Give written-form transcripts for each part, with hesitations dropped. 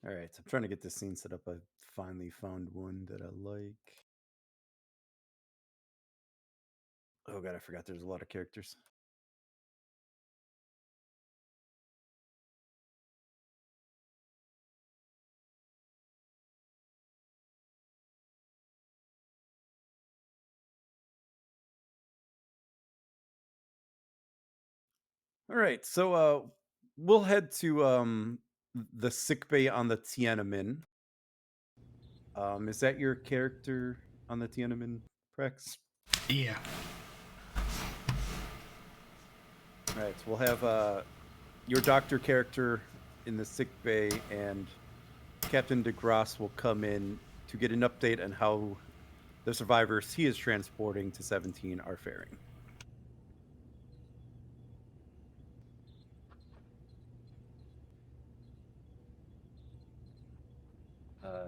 All right, so I'm trying to get this scene set up. I finally found one that I like. Oh god, I forgot there's a lot of characters. All right, so we'll head to the sick bay on the Tiananmen. Is that your character on the Tiananmen, Prex? Yeah. All right, so we'll have your doctor character in the sick bay, and Captain DeGrasse will come in to get an update on how the survivors he is transporting to 17 are faring.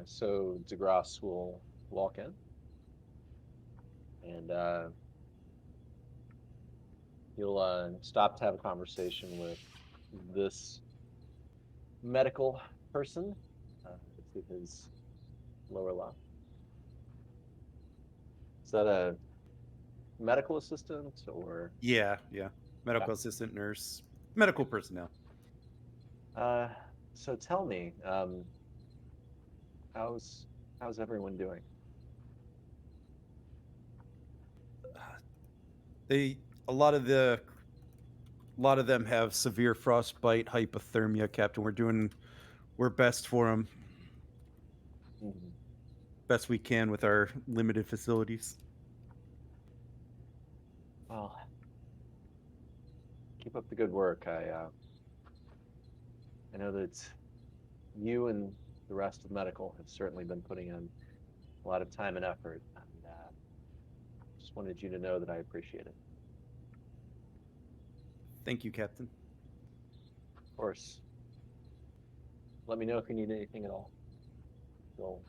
So DeGrasse will walk in, and he'll stop to have a conversation with this medical person to his lower left. Is that a medical assistant or? Yeah, yeah. Okay. Medical assistant, nurse, medical personnel. Uh, so tell me, how's how's everyone doing? They a lot of the a lot of them have severe frostbite, hypothermia, Captain. We're best for them, Mhm. best we can with our limited facilities. Well, keep up the good work. I know that you and the rest of medical have certainly been putting in a lot of time and effort, and just wanted you to know that I appreciate it. Thank you, Captain. Of course, let me know if you need anything at all. We'll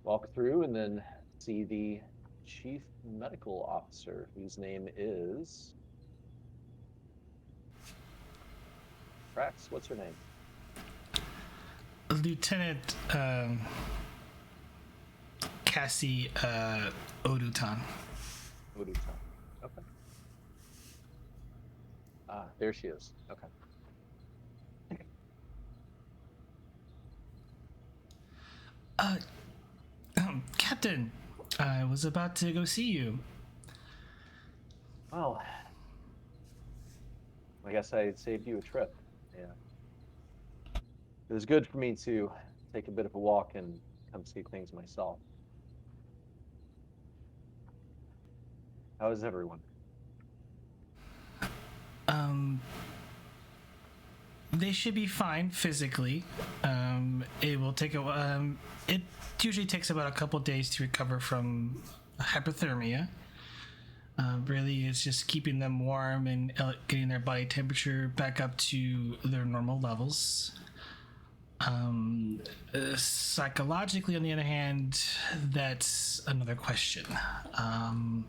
walk through and then see the chief medical officer, whose name is Rex. What's her name? Lieutenant Cassie Odutan. Odutan. Okay. Ah, there she is. Okay. Uh, Captain, I was about to go see you. Well, I guess I saved you a trip. Yeah. It was good for me to take a bit of a walk and come see things myself. How is everyone? Um, they should be fine physically. It will take it usually takes about a couple days to recover from hypothermia. Really, it's just keeping them warm and getting their body temperature back up to their normal levels. Psychologically, on the other hand, that's another question. Um,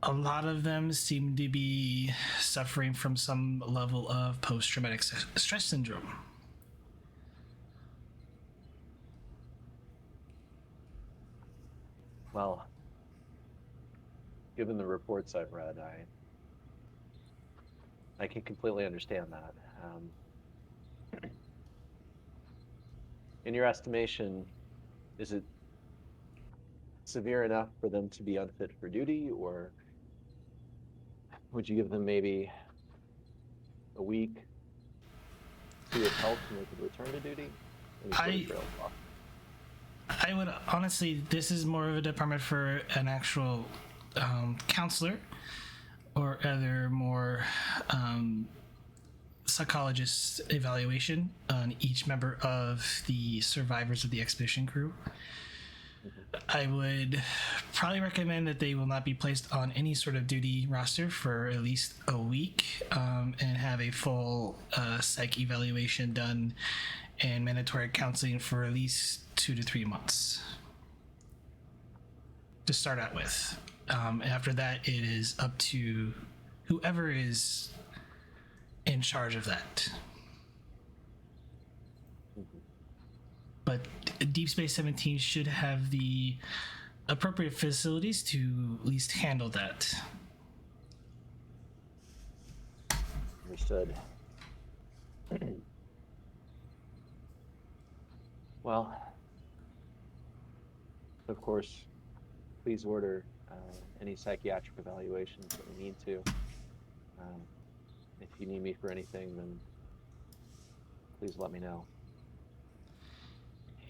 a lot of them seem to be suffering from some level of post-traumatic stress syndrome. Well, given the reports I've read, I can completely understand that. In your estimation, is it severe enough for them to be unfit for duty, or would you give them maybe a week, two of help and they could return to duty? Any sort of I trail talk? I would honestly, this is more of a department for an actual counselor or other more psychologist evaluation on each member of the survivors of the expedition crew. Mhm. I would probably recommend that they will not be placed on any sort of duty roster for at least a week, and have a full psych evaluation done and mandatory counseling for at least 2 to 3 months to start out with. After that, it is up to whoever is in charge of that. Mhm. But Deep Space 17 should have the appropriate facilities to at least handle that. Understood. Well, of course, please order any psychiatric evaluations that we need to. Um, if you need me for anything, then please let me know.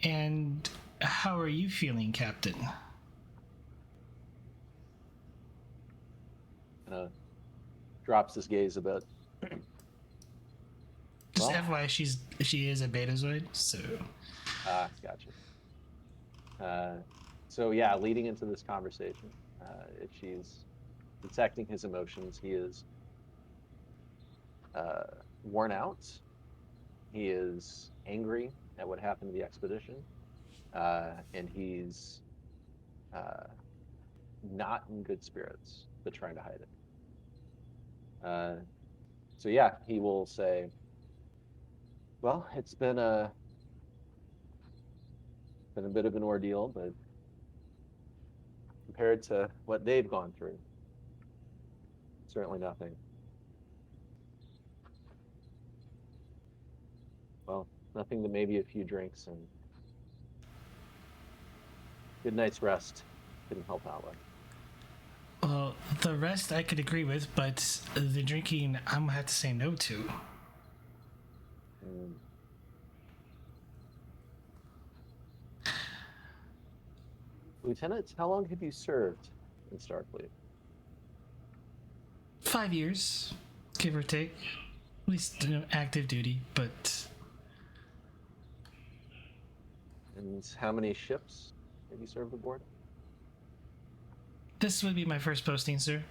And how are you feeling, Captain? Drops his gaze a bit. Just Well, FYI, she is a Betazoid, so gotcha. So yeah, leading into this conversation, if she's detecting his emotions, he is worn out. He is angry at what happened to the expedition, and he's not in good spirits, but trying to hide it. So yeah, he will say, "Well, it's been a bit of an ordeal, but compared to what they've gone through, certainly nothing. Well, nothing but maybe a few drinks and good night's rest couldn't help out with." well, the rest I could agree with, but the drinking I'm gonna have to say no to. Mm. Lieutenant, how long have you served in Starfleet? 5 years, give or take. At least active duty, but And how many ships have you served aboard? this would be my first posting, sir.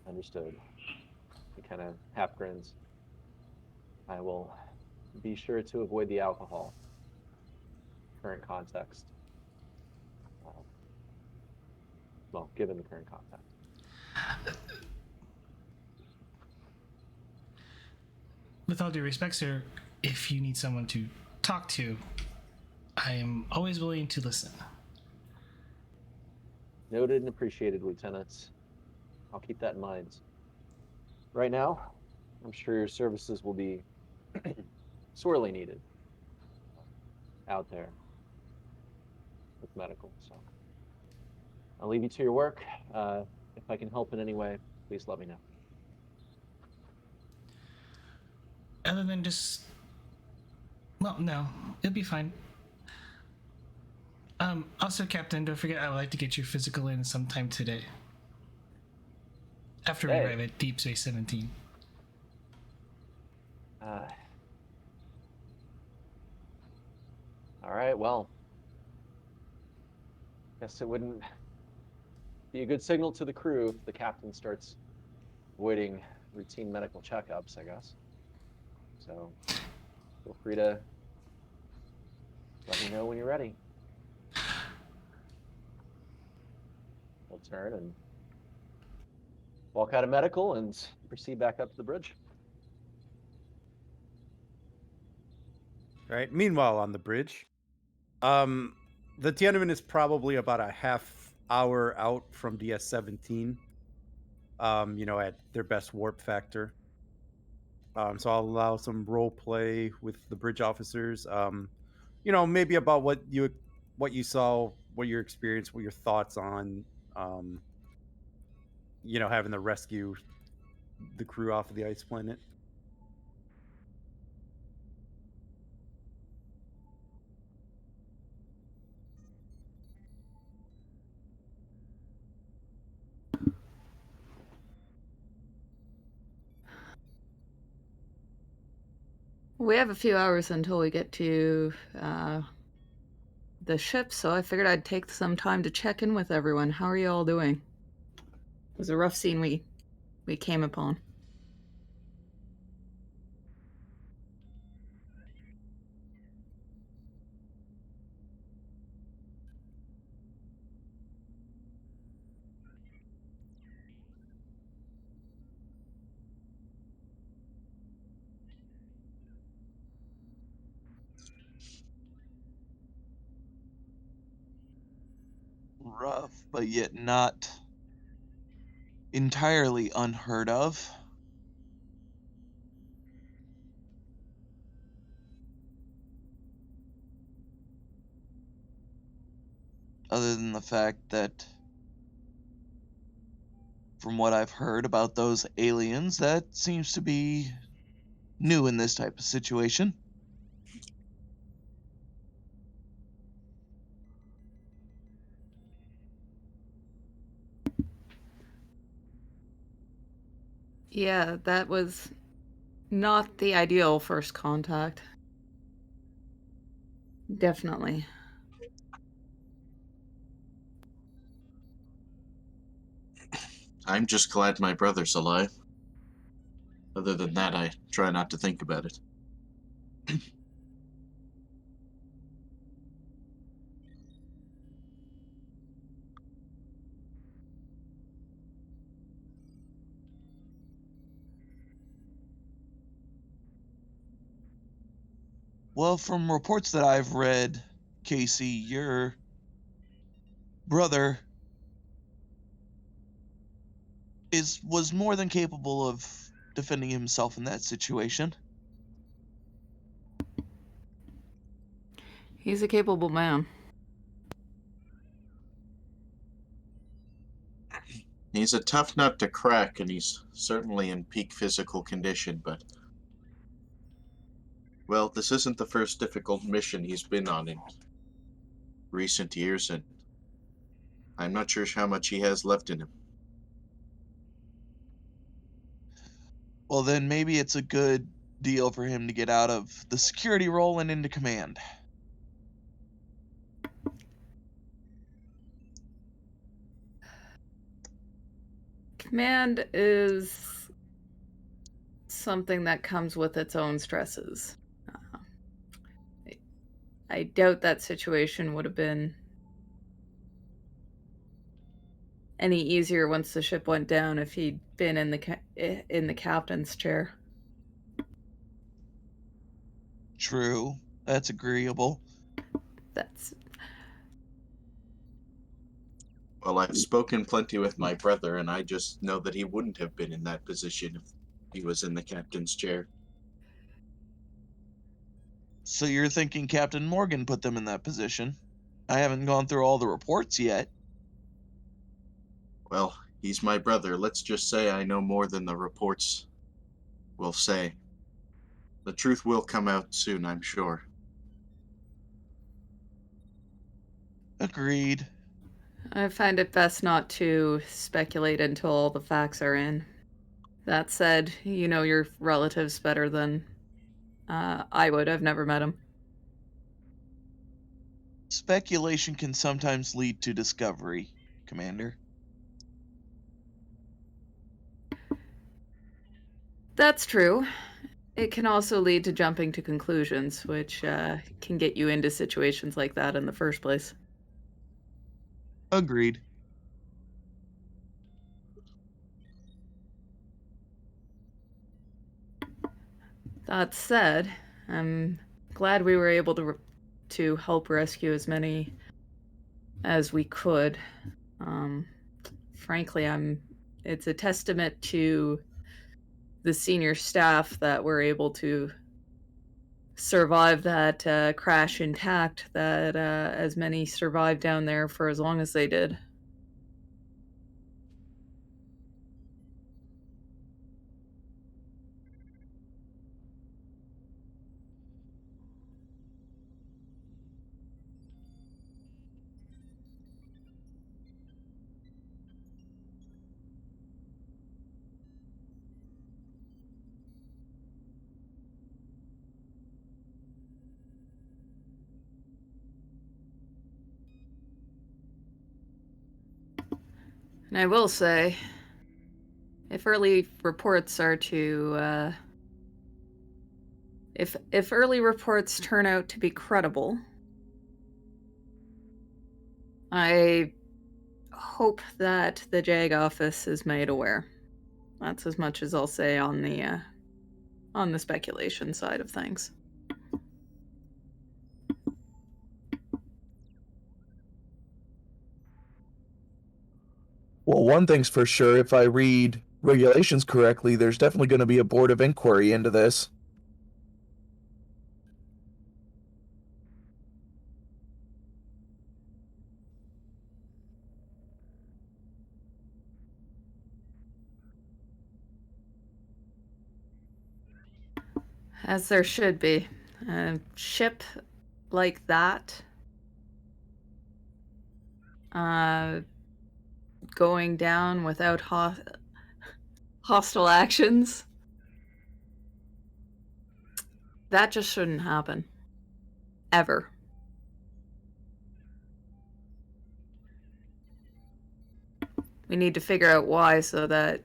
Understood. He kind of half grins. I will be sure to avoid the alcohol. Current context. Well, given the current context. With all due respect, sir, if you need someone to talk to, I am always willing to listen. Noted and appreciated, Lieutenant. I'll keep that in mind. Right now, I'm sure your services will be sorely needed out there with medical. So I'll leave you to your work. If I can help in any way, please let me know. Other than just, well, no, it'll be fine. Also, Captain, don't forget I would like to get your physical in sometime today. After we Hey. arrive at Deep Space 17. All right, well, guess it wouldn't be a good signal to the crew if the captain starts avoiding routine medical checkups, I guess. So feel free to let me know when you're ready. We'll turn and walk out of medical and proceed back up to the bridge. All right. Meanwhile, on the bridge, the Tiananmen is probably about a half hour out from DS-17. At their best warp factor. So I'll allow some role play with the bridge officers. Maybe about what you saw, what your experience, what your thoughts on, having to rescue the crew off of the ice planet. We have a few hours until we get to the ship, so I figured I'd take some time to check in with everyone. How are you all doing? It was a rough scene we came upon. rough, but yet not entirely unheard of. Other than the fact that, from what I've heard about those aliens, that seems to be new in this type of situation. Yeah, that was not the ideal first contact. Definitely. I'm just glad my brother's alive. Other than that, I try not to think about it. Well, from reports that I've read, Casey, your brother was more than capable of defending himself in that situation. He's a capable man. He's a tough nut to crack, and he's certainly in peak physical condition, but... Well, this isn't the first difficult mission he's been on in recent years, and I'm not sure how much he has left in him. Well, then maybe it's a good deal for him to get out of the security role and into command. Command is something that comes with its own stresses. I doubt that situation would have been any easier once the ship went down if he'd been in the captain's chair. True, that's agreeable. That's Well, I've spoken plenty with my brother, and I just know that he wouldn't have been in that position if he was in the captain's chair. So you're thinking Captain Morgan put them in that position? I haven't gone through all the reports yet. Well, he's my brother. Let's just say I know more than the reports will say. The truth will come out soon, I'm sure. Agreed. I find it best not to speculate until all the facts are in. That said, you know your relatives better than I would. I've never met him. Speculation can sometimes lead to discovery, Commander. That's true. It can also lead to jumping to conclusions, which can get you into situations like that in the first place. Agreed. That said, I'm glad we were able to help rescue as many as we could. Frankly, it's a testament to the senior staff that we're able to survive that crash intact, that as many survived down there for as long as they did. And I will say, if early reports are to if early reports turn out to be credible, I hope that the JAG office is made aware. That's as much as I'll say on the speculation side of things. Well, one thing's for sure, if I read regulations correctly, there's definitely going to be a board of inquiry into this. As there should be. A ship like that, going down without hostile actions, that just shouldn't happen. Ever. We need to figure out why so that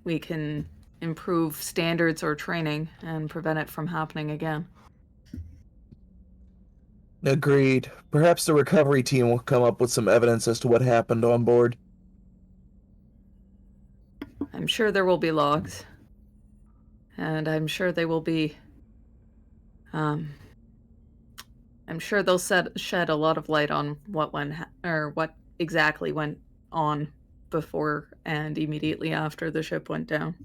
we can improve standards or training and prevent it from happening again. Agreed. Perhaps the recovery team will come up with some evidence as to what happened on board. I'm sure there will be logs. And I'm sure they will be. I'm sure they'll shed a lot of light on what what exactly went on before and immediately after the ship went down.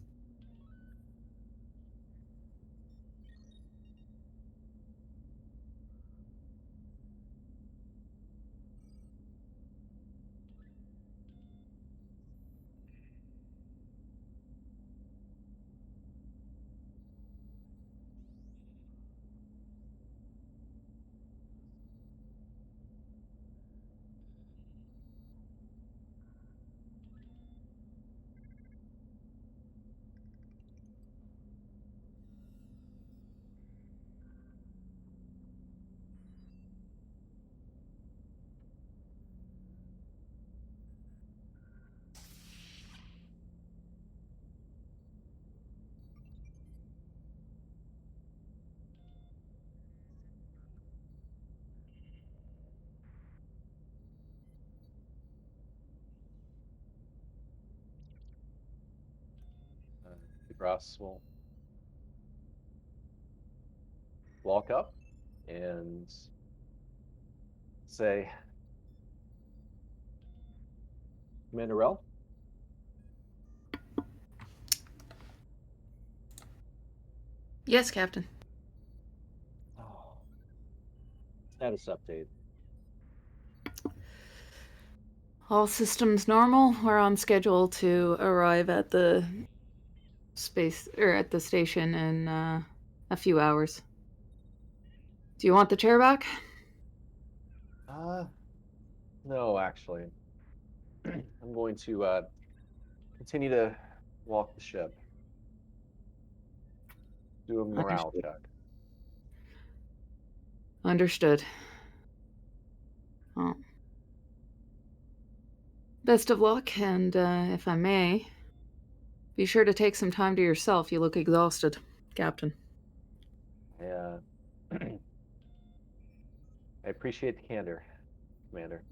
DeGrasse will walk up and say, Commander Rel, Yes, Captain. status update. All systems normal. We're on schedule to arrive at the station in a few hours. Do you want the chair back? No, actually. I'm going to continue to walk the ship. Do a morale check. Understood. Well, best of luck, and if I may, be sure to take some time to yourself. You look exhausted, Captain. Yeah. I appreciate the candor, Commander.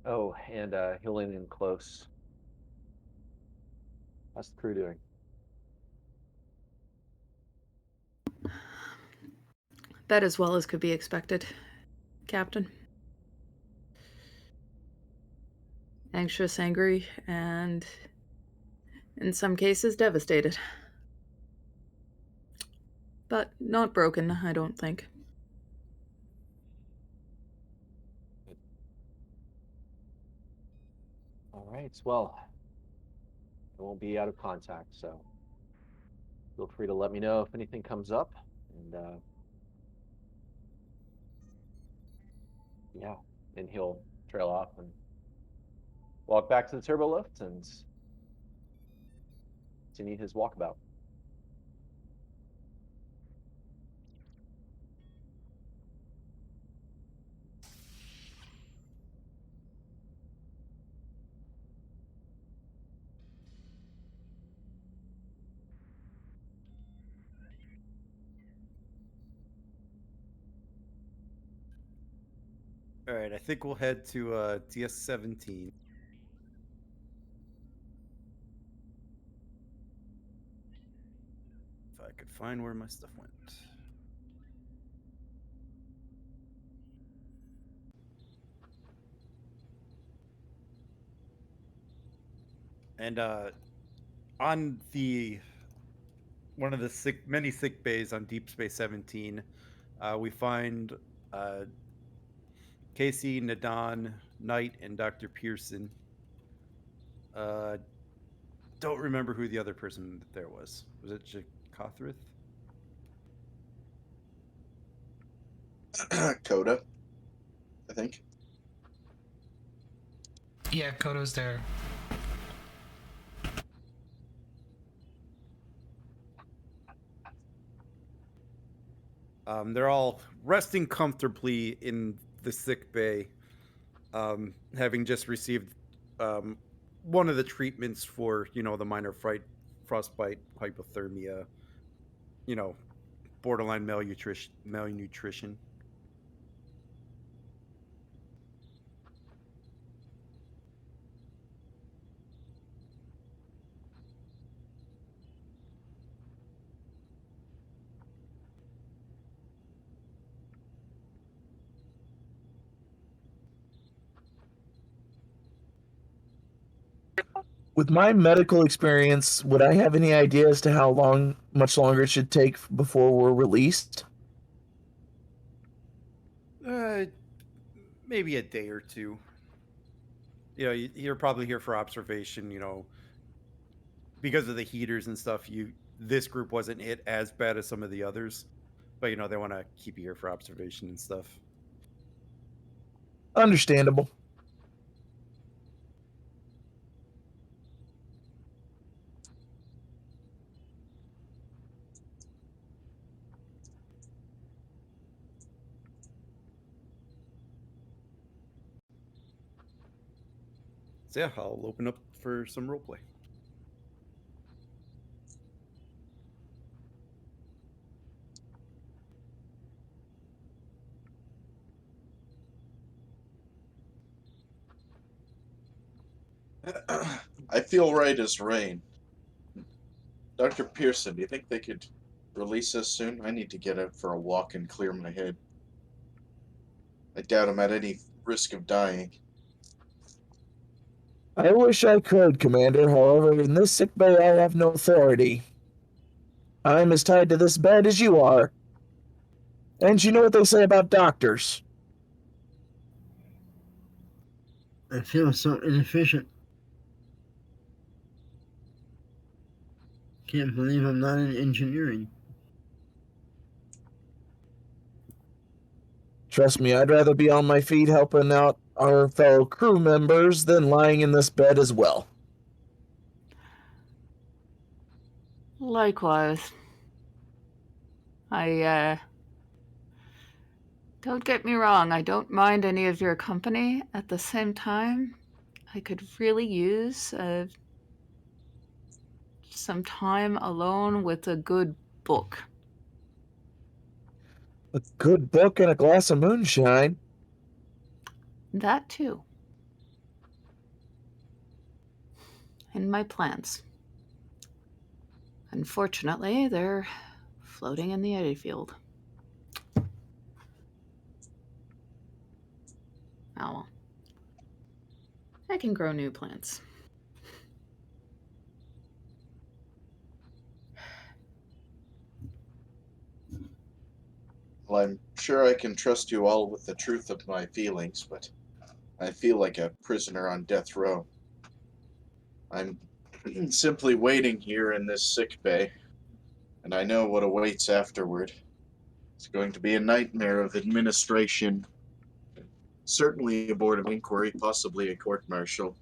Oh, and he'll lean in close. How's the crew doing? That as well as could be expected, Captain. Anxious, angry, and in some cases devastated. But not broken, I don't think. All right. Well, I won't be out of contact, so feel free to let me know if anything comes up. And yeah, and he'll trail off and walk back to the turbo lift and continue his walkabout. All right, I think we'll head to DS-17. If I could find where my stuff went. And on the one of the many sick bays on Deep Space 17, we find Casey, Nadan, Knight, and Dr. Pearson. Don't remember who the other person that there was. Was it Jakothrath? Coda, I think. Yeah, Kodo's there. They're all resting comfortably in the sick bay, having just received one of the treatments for the minor frostbite, hypothermia, borderline malnutrition. With my medical experience, would I have any idea as to how much longer it should take before we're released? Maybe a day or two. You're probably here for observation. Because of the heaters and stuff. This group wasn't hit as bad as some of the others, but they want to keep you here for observation and stuff. Understandable. So yeah, I'll open up for some roleplay. I feel right as rain. Dr. Pearson, do you think they could release us soon? I need to get out for a walk and clear my head. I doubt I'm at any risk of dying. I wish I could, Commander. However, in this sick bay, I have no authority. I'm as tied to this bed as you are. And you know what they say about doctors. I feel so inefficient. Can't believe I'm not in engineering. Trust me, I'd rather be on my feet helping out our fellow crew members than lying in this bed as well. Likewise. Don't get me wrong, I don't mind any of your company. At the same time, I could really use some time alone with a good book. A good book and a glass of moonshine. That too. And my plans. Unfortunately, they're floating in the eddy field. Oh well. I can grow new plants. Well, I'm sure I can trust you all with the truth of my feelings, but I feel like a prisoner on death row. I'm simply waiting here in this sick bay, and I know what awaits afterward. It's going to be a nightmare of administration. Certainly a board of inquiry, possibly a court-martial.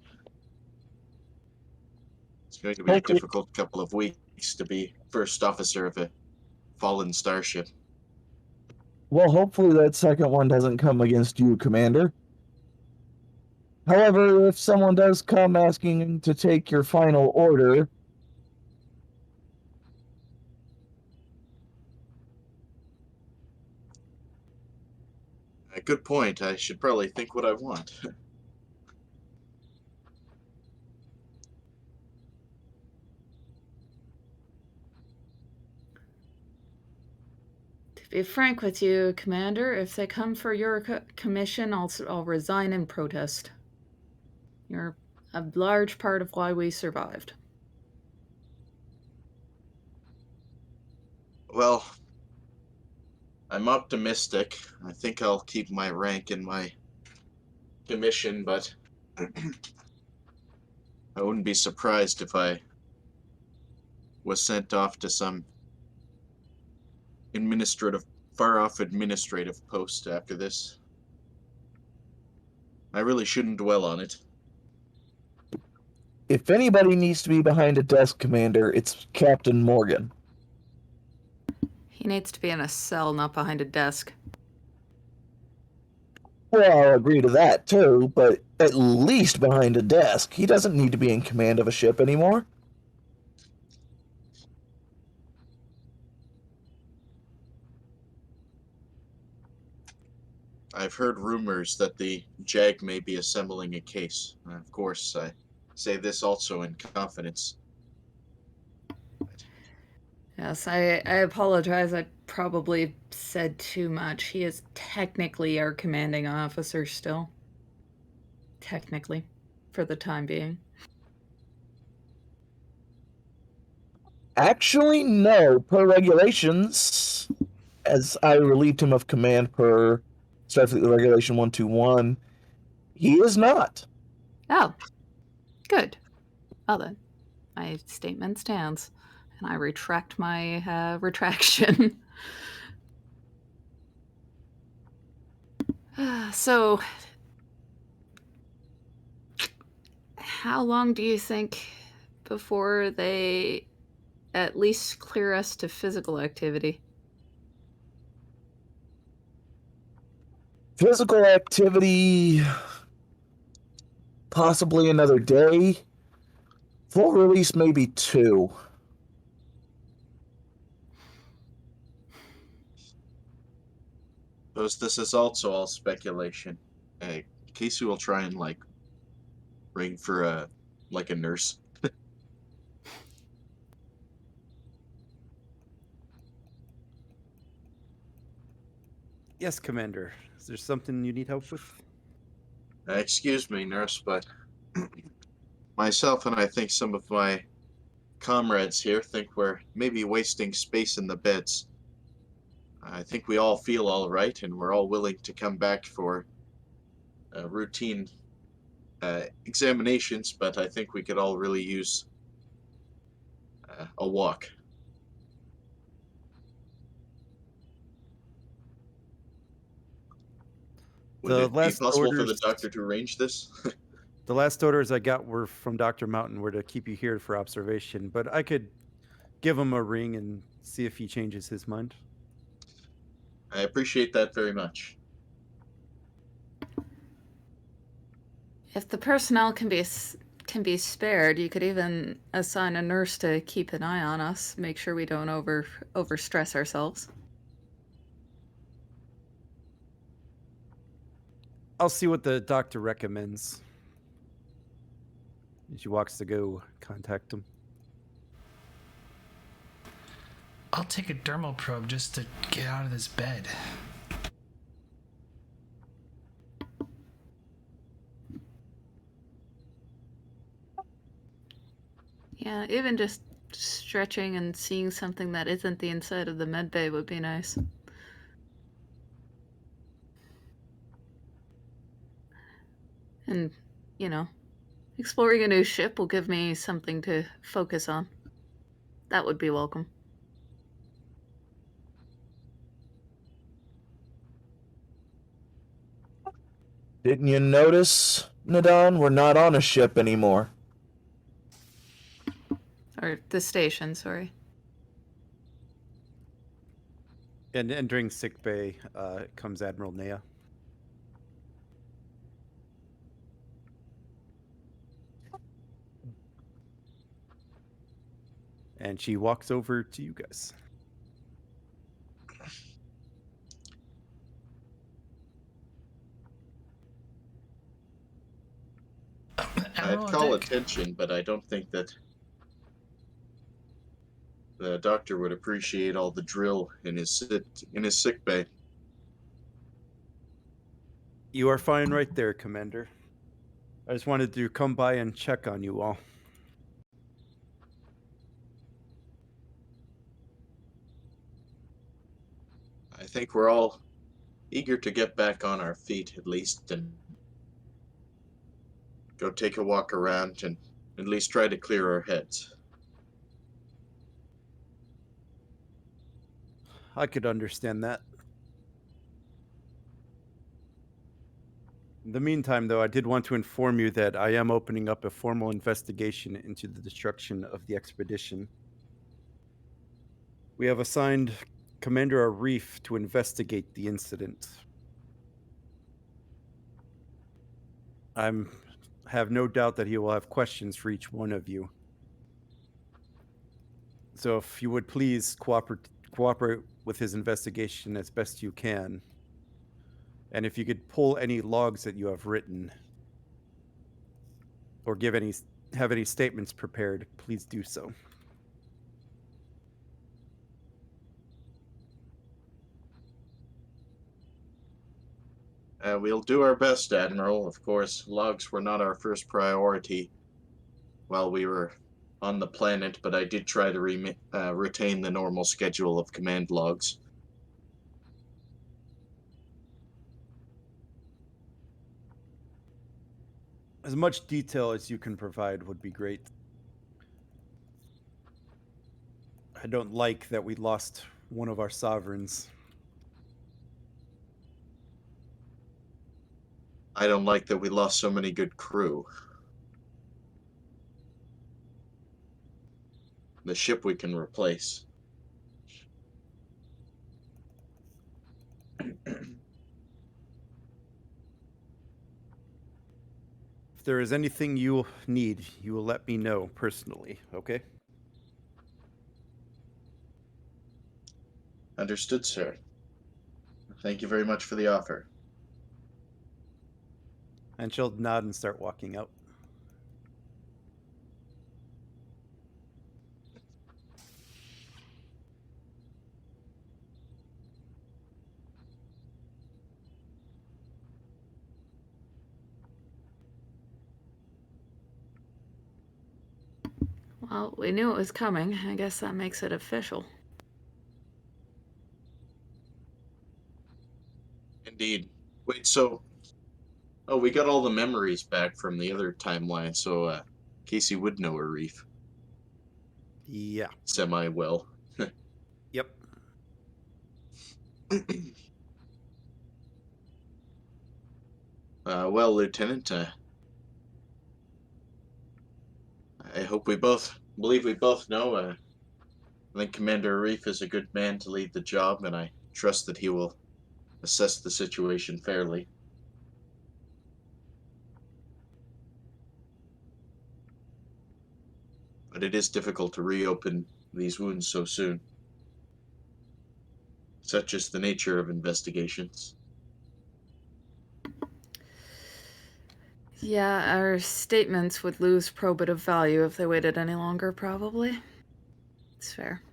It's going to be a difficult couple of weeks to be first officer of a fallen starship. Well, hopefully that second one doesn't come against you, Commander. However, if someone does come asking to take your final order, A good point. I should probably think what I want. To be frank with you, Commander, if they come for your commission, I'll resign in protest. You're a large part of why we survived. Well, I'm optimistic. I think I'll keep my rank and my commission, but I wouldn't be surprised if I was sent off to some far off administrative post after this. I really shouldn't dwell on it. If anybody needs to be behind a desk, Commander, it's Captain Morgan. He needs to be in a cell, not behind a desk. Well, I'll agree to that too, but at least behind a desk. He doesn't need to be in command of a ship anymore. I've heard rumors that the JAG may be assembling a case. Of course, I say this also in confidence. Yes, I apologize. I probably said too much. He is technically our commanding officer still. Technically, for the time being. Actually, no. Per regulations, as I relieved him of command per Starfleet Regulation 121, he is not. Oh, good. Well then, my statement stands, and I retract my retraction. So, how long do you think before they at least clear us to physical activity? Physical activity, possibly another day. Full release, maybe 2. Suppose this is also all speculation. Casey will try and ring for a nurse. Yes, Commander. Is there something you need help with? Excuse me, nurse, but myself and I think some of my comrades here think we're maybe wasting space in the beds. I think we all feel all right, and we're all willing to come back for routine examinations, but I think we could all really use a walk. Would The it be last possible for the orders- doctor to arrange this? The last orders I got were from Dr. Mountain were to keep you here for observation, but I could give him a ring and see if he changes his mind. I appreciate that very much. If the personnel can be spared, you could even assign a nurse to keep an eye on us, make sure we don't overstress ourselves. I'll see what the doctor recommends. As she walks to go contact him. I'll take a dermal probe just to get out of this bed. Yeah, even just stretching and seeing something that isn't the inside of the med bay would be nice. And, exploring a new ship will give me something to focus on. That would be welcome. Didn't you notice, Nadon? We're not on a ship anymore. Or the station, sorry. And entering sickbay comes Admiral Nea. And she walks over to you guys. I'd call attention, but I don't think that the doctor would appreciate all the drill in his sick bay. You are fine right there, Commander. I just wanted to come by and check on you all. I think we're all eager to get back on our feet, at least, and go take a walk around and at least try to clear our heads. I could understand that. In the meantime, though, I did want to inform you that I am opening up a formal investigation into the destruction of the expedition. We have assigned Commander Arif to investigate the incident. I have no doubt that he will have questions for each one of you. So if you would please cooperate with his investigation as best you can. And if you could pull any logs that you have written or have any statements prepared, please do so. We'll do our best, Admiral. Of course, logs were not our first priority while we were on the planet, but I did try to retain the normal schedule of command logs. As much detail as you can provide would be great. I don't like that we lost one of our sovereigns. I don't like that we lost so many good crew. The ship we can replace. If there is anything you need, you will let me know personally, okay? Understood, sir. Thank you very much for the offer. And she'll nod and start walking out. Well, we knew it was coming. I guess that makes it official. Indeed. Wait, so... Oh, we got all the memories back from the other timeline, so Casey would know her reef. Yeah. Semi-well. Yep. Well, Lieutenant, I hope believe we both know, I think Commander Arif is a good man to lead the job, and I trust that he will assess the situation fairly. But it is difficult to reopen these wounds so soon. Such is the nature of investigations. Yeah, our statements would lose probative value if they waited any longer, probably. It's fair.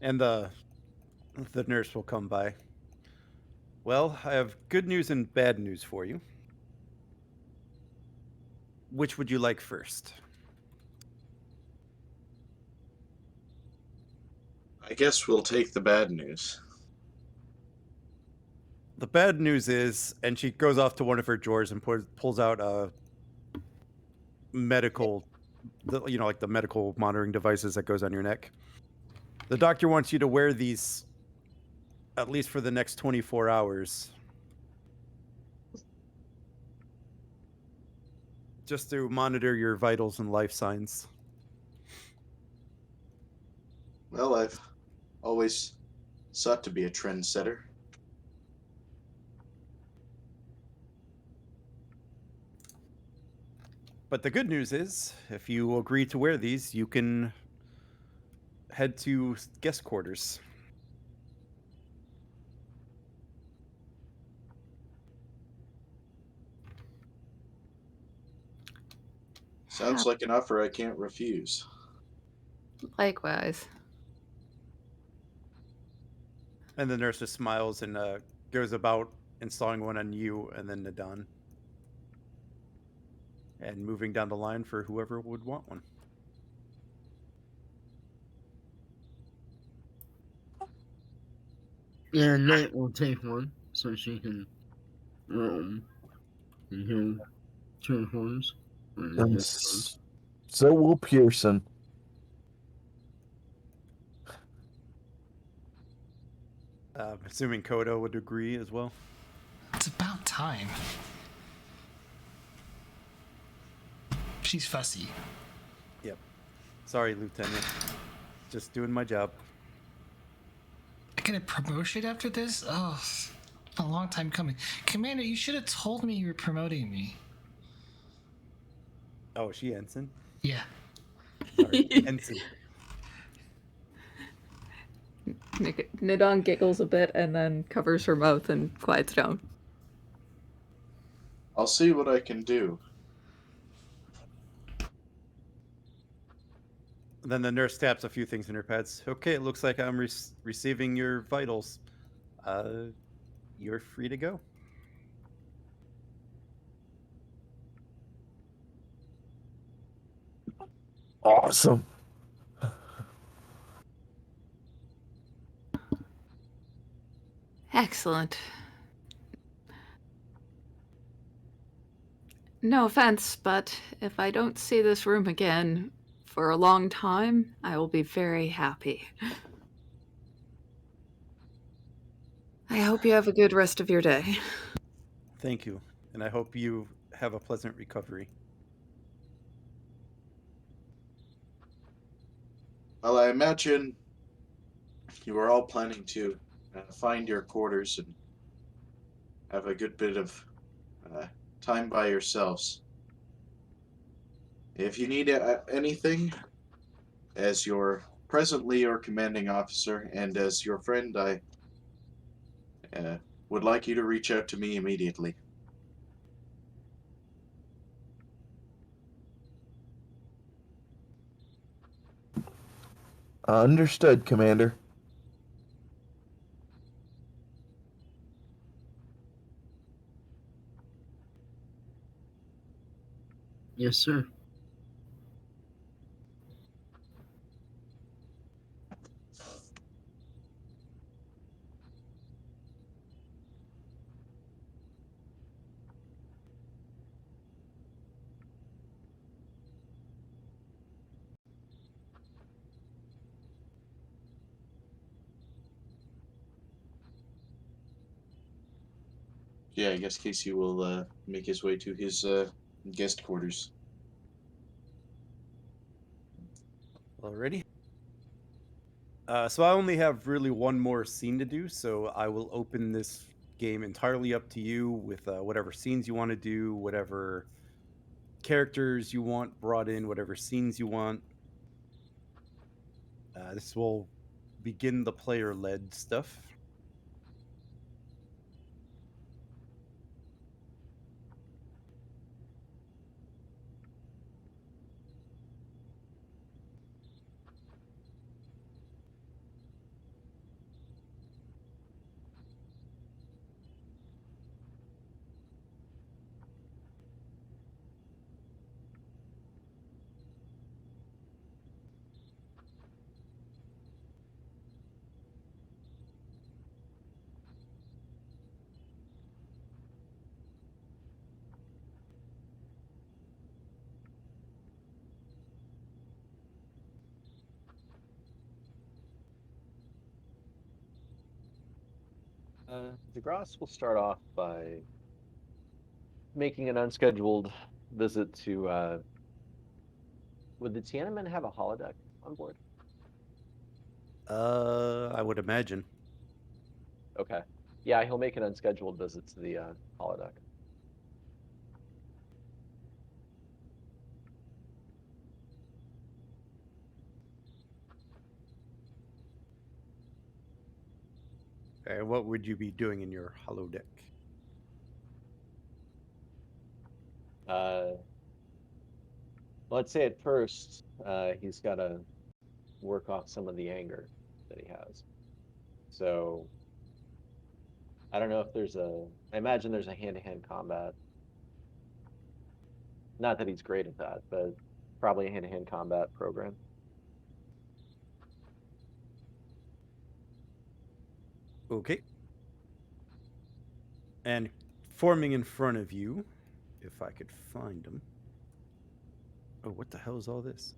And the nurse will come by. Well, I have good news and bad news for you. Which would you like first? I guess we'll take the bad news. The bad news is, and she goes off to one of her drawers and pulls out a medical, like the medical monitoring devices that goes on your neck. The doctor wants you to wear these at least for the next 24 hours. Just to monitor your vitals and life signs. Well, I've always sought to be a trendsetter. But the good news is, if you agree to wear these, you can head to guest quarters. Sounds like an offer I can't refuse. Likewise. And the nurse just smiles and goes about installing one on you and then Nadon. And moving down the line for whoever would want one. Yeah, Knight will take one so she can roam. And he'll turn horns. And so will Pearson. Assuming Kodo would agree as well. It's about time. She's fussy. Yep. Sorry, Lieutenant. Just doing my job. I get a promotion after this? Oh, a long time coming. Commander, you should have told me you were promoting me. Oh, is she ensign? Yeah. Sorry, ensign. Nidon giggles a bit and then covers her mouth and quiets down. I'll see what I can do. Then the nurse taps a few things in her pads. Okay, it looks like I'm receiving your vitals. You're free to go. Awesome. Excellent. No offense, but if I don't see this room again for a long time, I will be very happy. I hope you have a good rest of your day. Thank you, and I hope you have a pleasant recovery. Well, I imagine you are all planning to find your quarters and have a good bit of time by yourselves. If you need anything, as presently your commanding officer and as your friend, I would like you to reach out to me immediately. Understood, Commander. Yes, sir. Yeah, I guess Casey will make his way to his guest quarters. Alrighty. So I only have really one more scene to do, so I will open this game entirely up to you with whatever scenes you want to do, whatever characters you want brought in, whatever scenes you want. This will begin the player-led stuff. DeGrasse will start off by making an unscheduled visit to. Would the Tiananmen have a holodeck on board? I would imagine. Okay. Yeah, he'll make an unscheduled visit to the holodeck. And what would you be doing in your holodeck? Uh, Let's say at first, he's got to work off some of the anger that he has. So I don't know if there's I imagine there's a hand-to-hand combat. Not that he's great at that, but probably a hand-to-hand combat program. Okay. And forming in front of you, if I could find them. Oh, what the hell is all this?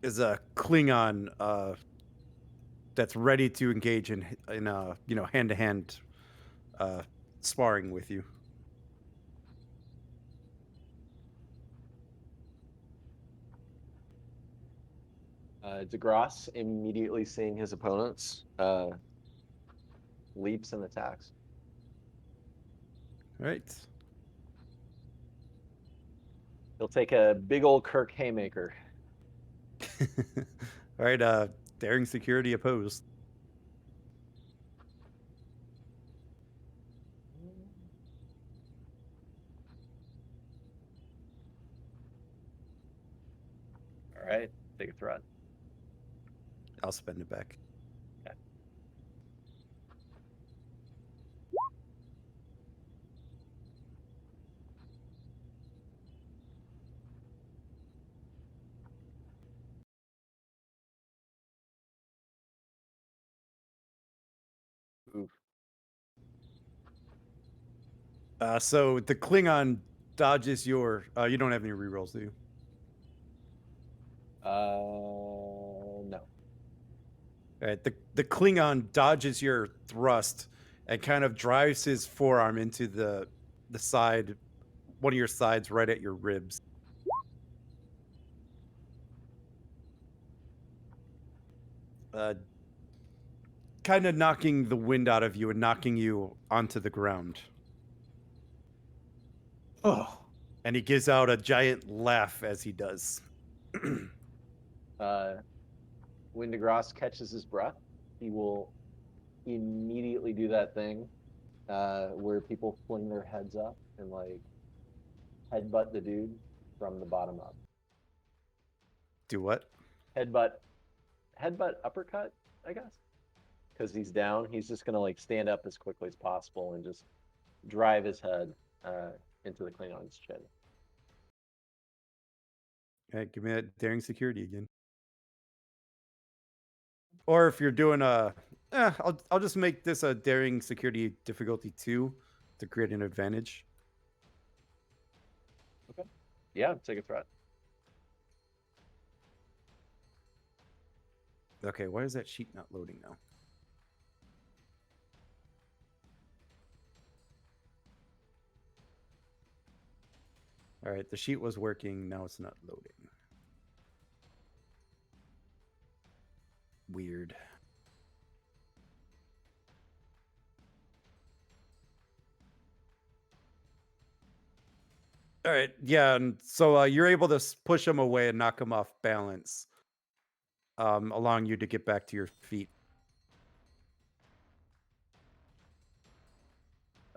Is a Klingon that's ready to engage in hand-to-hand sparring with you. DeGrasse, immediately seeing his opponents, leaps and attacks. All right. He'll take a big old Kirk haymaker. All right. Daring security opposed. All right, take a threat. I'll spend it back. Okay. Oof. So the Klingon dodges your. You don't have any rerolls, do you? No. All right. The Klingon dodges your thrust and kind of drives his forearm into the side, one of your sides, right at your ribs. Kind of knocking the wind out of you and knocking you onto the ground. Oh, And he gives out a giant laugh as he does. When DeGrasse catches his breath, he will immediately do that thing where people fling their heads up and like headbutt the dude from the bottom up. Do what? Headbutt uppercut, I guess. Because he's down, he's just gonna like stand up as quickly as possible and just drive his head into the Klingon's chin. All right, give me that daring security again. Or if you're doing I'll just make this a daring security difficulty 2 to create an advantage. Okay. Yeah, take a threat. Okay, why is that sheet not loading now? All right, the sheet was working, now it's not loading. Weird. All right, yeah, and so you're able to push him away and knock him off balance, allowing you to get back to your feet.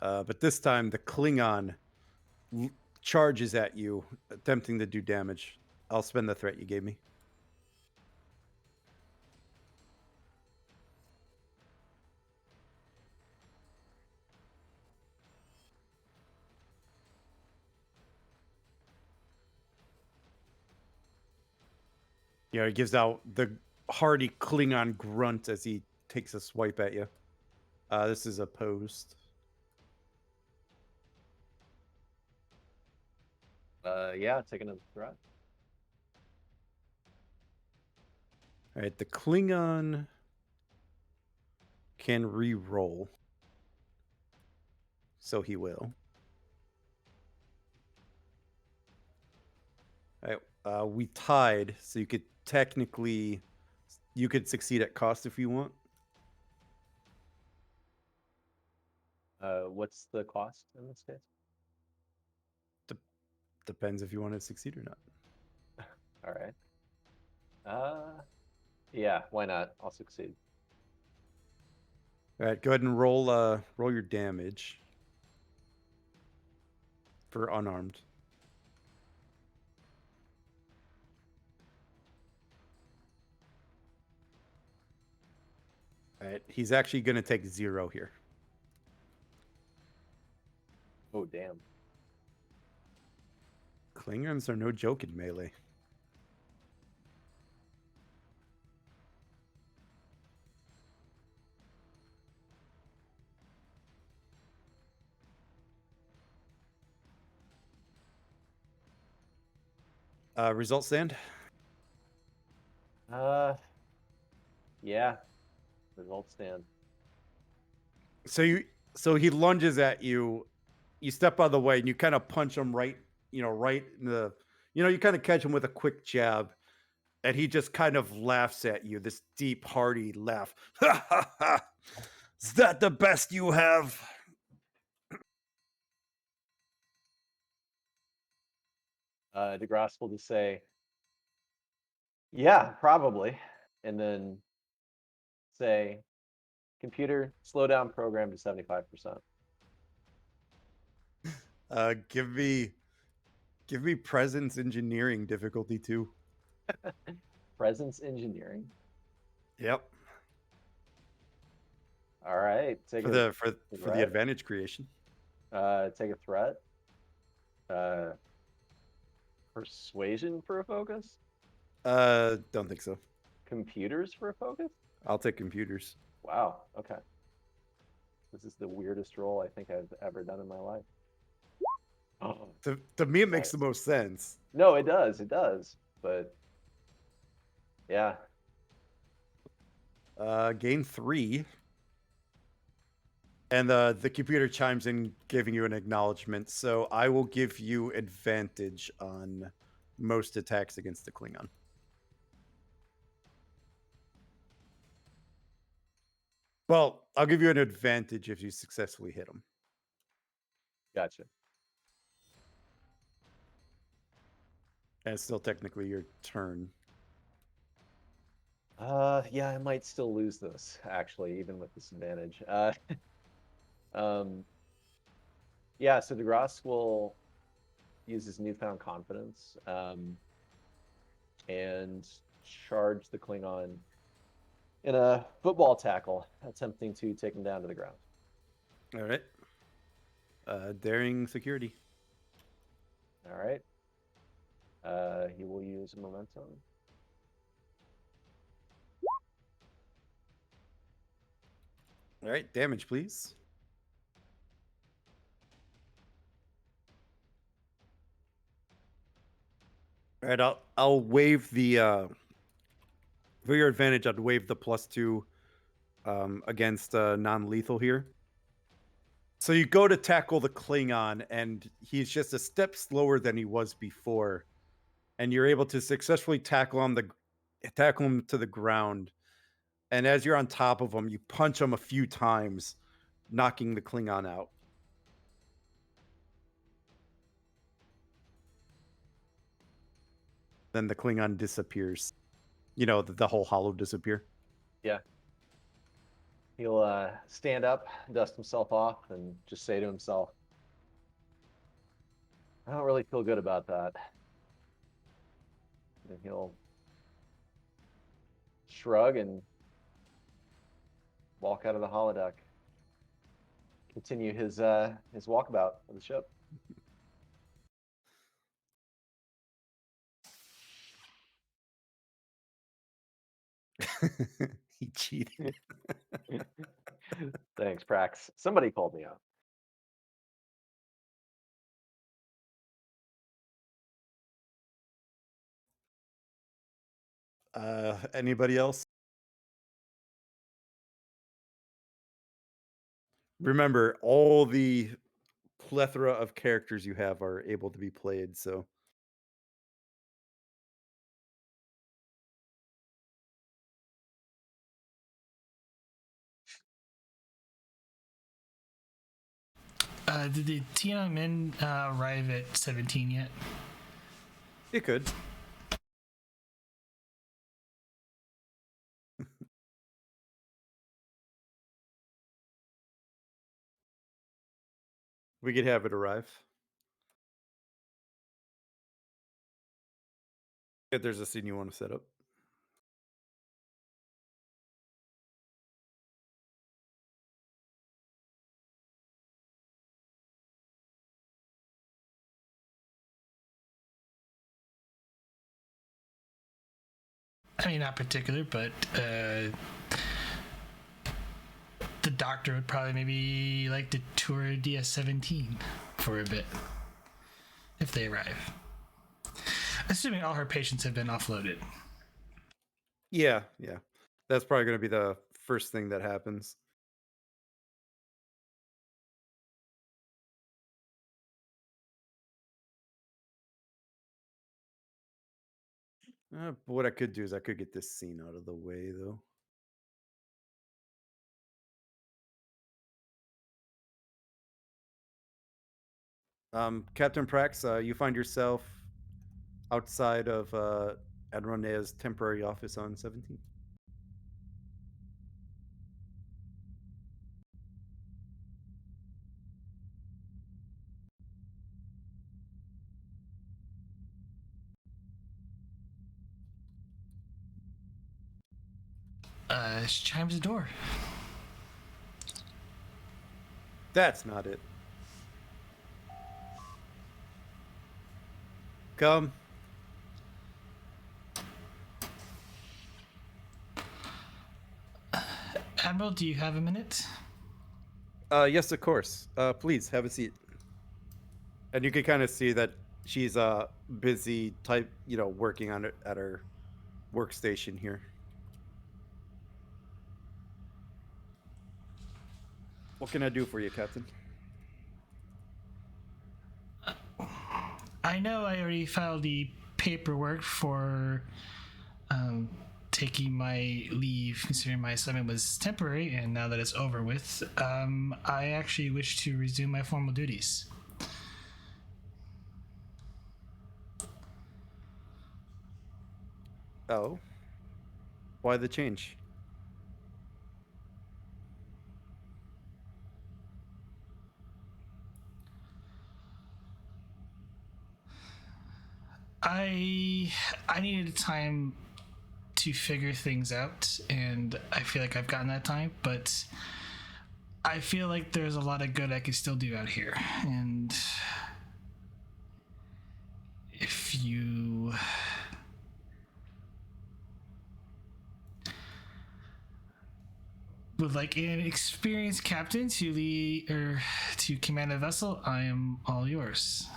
But this time, the Klingon charges at you, attempting to do damage. I'll spend the threat you gave me. You know, he gives out the hearty Klingon grunt as he takes a swipe at you. This is opposed. Yeah, take another threat. All right, the Klingon can re-roll. So he will. All right, we tied, so you could technically, you could succeed at cost if you want. What's the cost in this case? Depends if you want to succeed or not. All right. Yeah, why not? I'll succeed. All right, go ahead and roll roll your damage for unarmed. All right, he's actually going to take 0 here. Oh, damn. Klingons are no joke in melee. Result stand. Yeah. Result stand. So he lunges at you. You step out of the way and you kind of punch him right, right in the, you kind of catch him with a quick jab, and he just kind of laughs at you. This deep, hearty laugh. Ha ha ha! Is that the best you have? DeGrasse will just say, yeah, probably. And then say, computer, slow down program to 75%. Give me presence engineering difficulty 2. Presence engineering. Yep. All right. Take For the advantage creation. take a threat. Persuasion for a focus. Don't think so. Computers for a focus. I'll take computers. Wow. Okay. This is the weirdest roll I think I've ever done in my life. Oh. To me, it makes the most sense. No, it does. It does. But yeah. Gain 3. And the computer chimes in, giving you an acknowledgement. So I will give you advantage on most attacks against the Klingon. Well, I'll give you an advantage if you successfully hit him. Gotcha. And it's still technically your turn. Yeah, I might still lose this actually, even with disadvantage. Yeah, so DeGrasse will use his newfound confidence and charge the Klingon in a football tackle, attempting to take him down to the ground. All right. Daring security. All right. He will use momentum. All right, damage, please. All right, I'll waive the for your advantage. I'd waive the +2 against non-lethal here. So you go to tackle the Klingon, and he's just a step slower than he was before, and you're able to successfully tackle him to the ground. And as you're on top of him, you punch him a few times, knocking the Klingon out. Then the Klingon disappears. The whole hollow disappear. Yeah. He'll stand up, dust himself off, and just say to himself, I don't really feel good about that. And he'll shrug and walk out of the holodeck. Continue his walkabout of the ship. He cheated. Thanks, Prax. Somebody called me out. Anybody else? Remember, all the plethora of characters you have are able to be played, so. Did the Tiananmen arrive at 17 yet? It could. We could have it arrive. If there's a scene you want to set up. I mean, not particular, but the doctor would probably maybe like to tour DS-17 for a bit if they arrive. Assuming all her patients have been offloaded. Yeah. That's probably going to be the first thing that happens. But what I could do is I could get this scene out of the way, though. Captain Prax, you find yourself outside of Admiral Nea's temporary office on 17. She chimes the door. That's not it. Come. Admiral, do you have a minute? Yes, of course. Please have a seat. And you can kind of see that she's busy working on it at her workstation here. What can I do for you, Captain? I know I already filed the paperwork for taking my leave, considering my assignment was temporary, and now that it's over with, I actually wish to resume my formal duties. Oh. Why the change? I needed time to figure things out, and I feel like I've gotten that time, but I feel like there's a lot of good I can still do out here, and if you would like an experienced captain to lead or to command a vessel, I am all yours.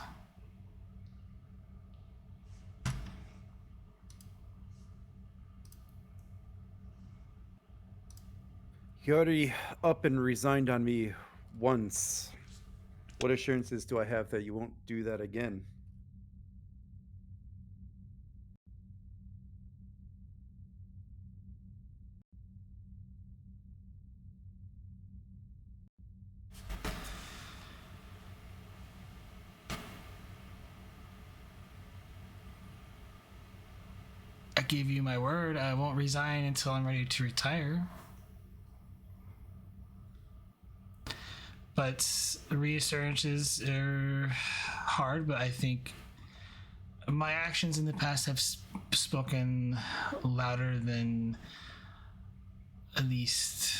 You already up and resigned on me once. What assurances do I have that you won't do that again? I give you my word, I won't resign until I'm ready to retire. But reassurances are hard, but I think my actions in the past have spoken louder than at least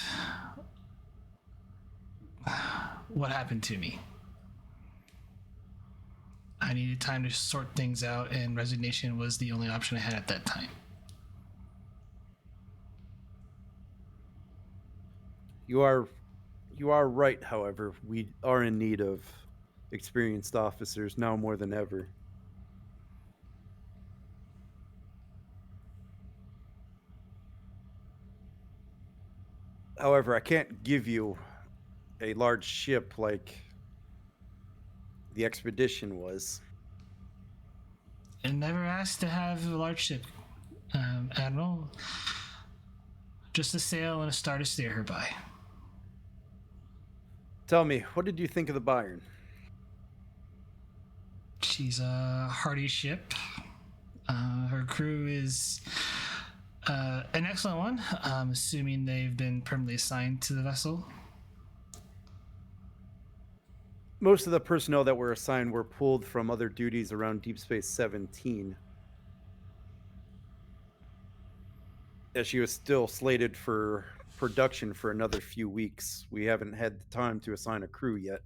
what happened to me. I needed time to sort things out, and resignation was the only option I had at that time. You are right, however. We are in need of experienced officers now more than ever. However, I can't give you a large ship like the Expedition was. I never asked to have a large ship, Admiral. Just a sail and a star to steer her by. Tell me, what did you think of the Bayern? She's a hardy ship. Her crew is an excellent one, assuming they've been permanently assigned to the vessel. Most of the personnel that were assigned were pulled from other duties around Deep Space 17. As she was still slated for production for another few weeks, we haven't had the time to assign a crew yet.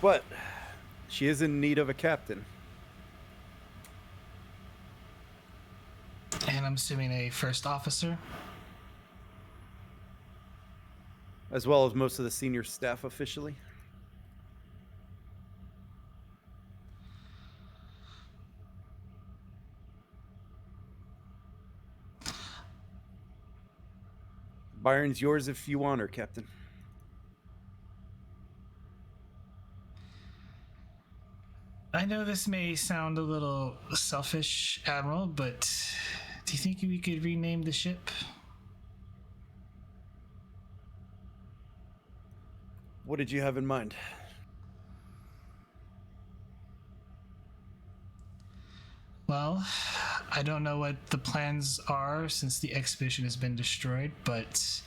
But she is in need of a captain. And I'm assuming a first officer. As well as most of the senior staff officially. Bayern's yours if you want her, Captain. I know this may sound a little selfish, Admiral, but do you think we could rename the ship? What did you have in mind? Well, I don't know what the plans are since the expedition has been destroyed, but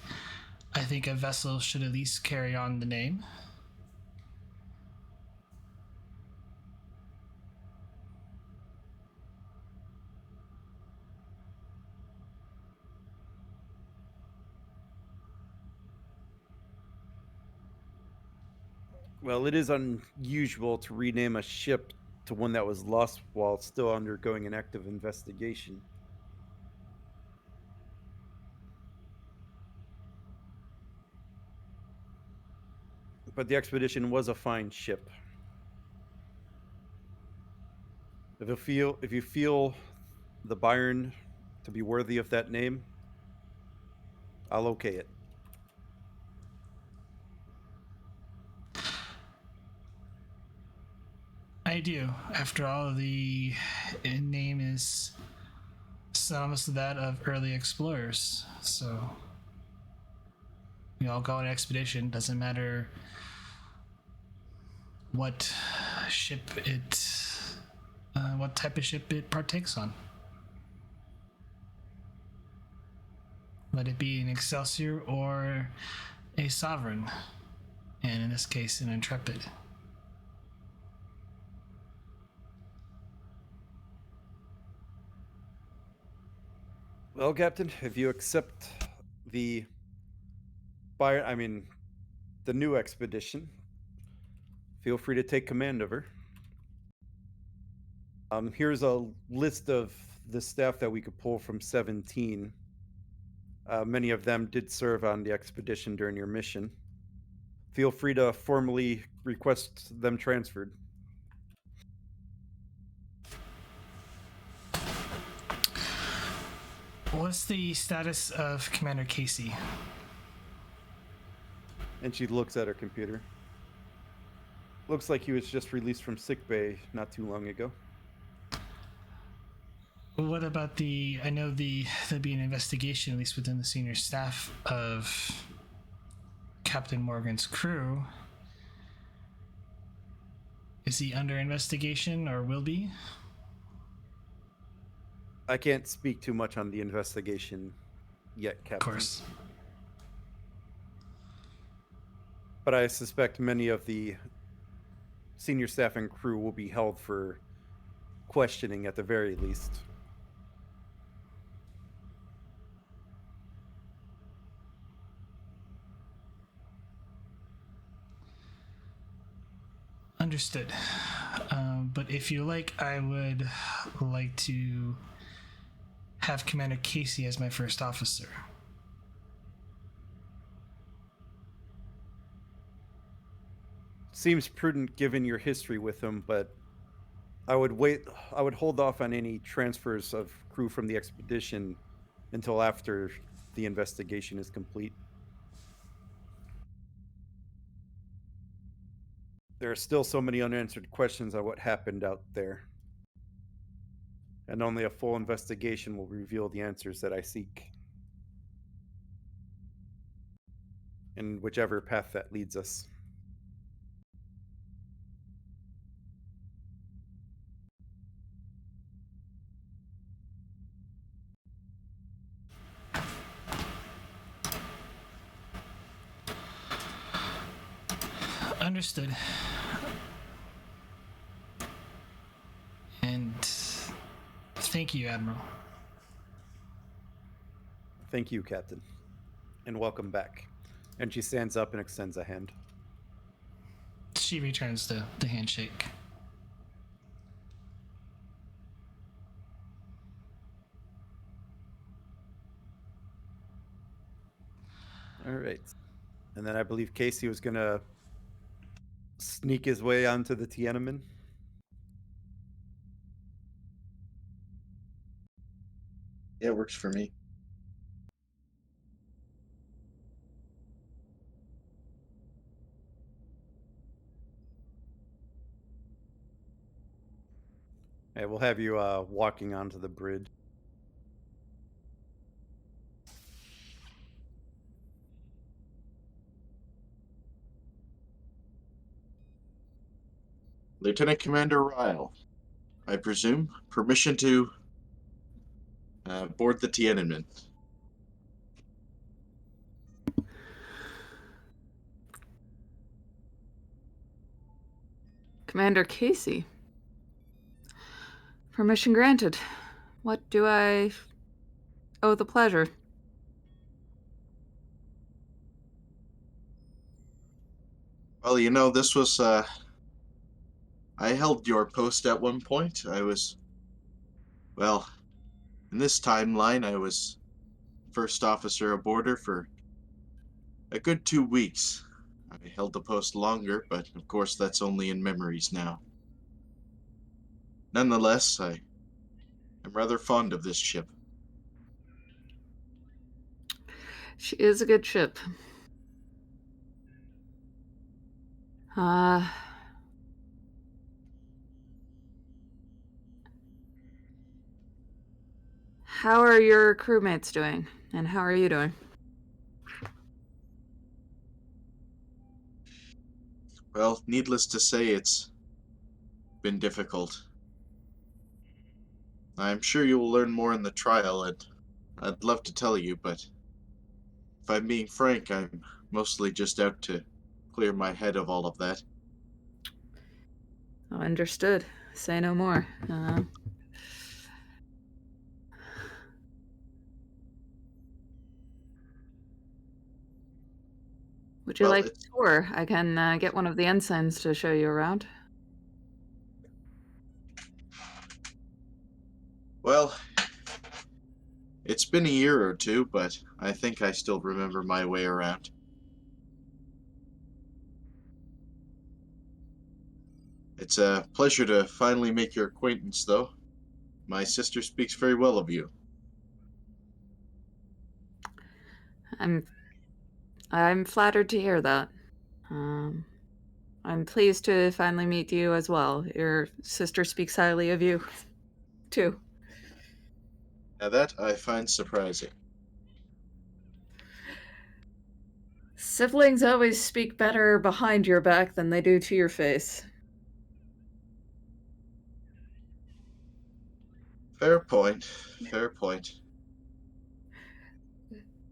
I think a vessel should at least carry on the name. Well, it is unusual to rename a ship to one that was lost while still undergoing an active investigation. But the Expedition was a fine ship. If you feel the Bayern to be worthy of that name, I'll okay it. I do. After all, the name is synonymous to that of early explorers. So we all go on an expedition. Doesn't matter what what type of ship it partakes on. Let it be an Excelsior or a Sovereign, and in this case, an Intrepid. Well, Captain, if you accept the the new expedition, feel free to take command of her. Here's a list of the staff that we could pull from 17. Many of them did serve on the expedition during your mission. Feel free to formally request them transferred. What's the status of Commander Casey? And she looks at her computer. Looks like he was just released from sickbay not too long ago. What about I know there'd be an investigation, at least within the senior staff of Captain Morgan's crew. Is he under investigation or will be? I can't speak too much on the investigation yet, Captain. Of course. But I suspect many of the senior staff and crew will be held for questioning at the very least. Understood. But if you like, I would like to have Commander Casey as my first officer. Seems prudent given your history with him, but I would hold off on any transfers of crew from the expedition until after the investigation is complete. There are still so many unanswered questions on what happened out there. And only a full investigation will reveal the answers that I seek. In whichever path that leads us. Understood. And thank you, Admiral. Thank you, Captain. And welcome back. And she stands up and extends a hand. She returns the handshake. All right. And then I believe Casey was going to sneak his way onto the Tiananmen. Yeah, it works for me. Hey, we'll have you walking onto the bridge. Lieutenant Commander Ryle, I presume permission to board the Tiananmen. Commander Casey. Permission granted. What do I owe the pleasure? Well, you know, this was I held your post at one point. I was, well, in this timeline, I was first officer aboard her for a good 2 weeks. I held the post longer, but of course that's only in memories now. Nonetheless, I am rather fond of this ship. She is a good ship. How are your crewmates doing? And how are you doing? Well, needless to say, it's been difficult. I'm sure you will learn more in the trial, and I'd love to tell you, but if I'm being frank, I'm mostly just out to clear my head of all of that. Oh, understood. Say no more. Would you Well, like a tour? I can get one of the ensigns to show you around. Well, it's been a year or two, but I think I still remember my way around. It's a pleasure to finally make your acquaintance, though. My sister speaks very well of you. I'm flattered to hear that. I'm pleased to finally meet you as well. Your sister speaks highly of you, too. Now that I find surprising. Siblings always speak better behind your back than they do to your face. Fair point. Fair point.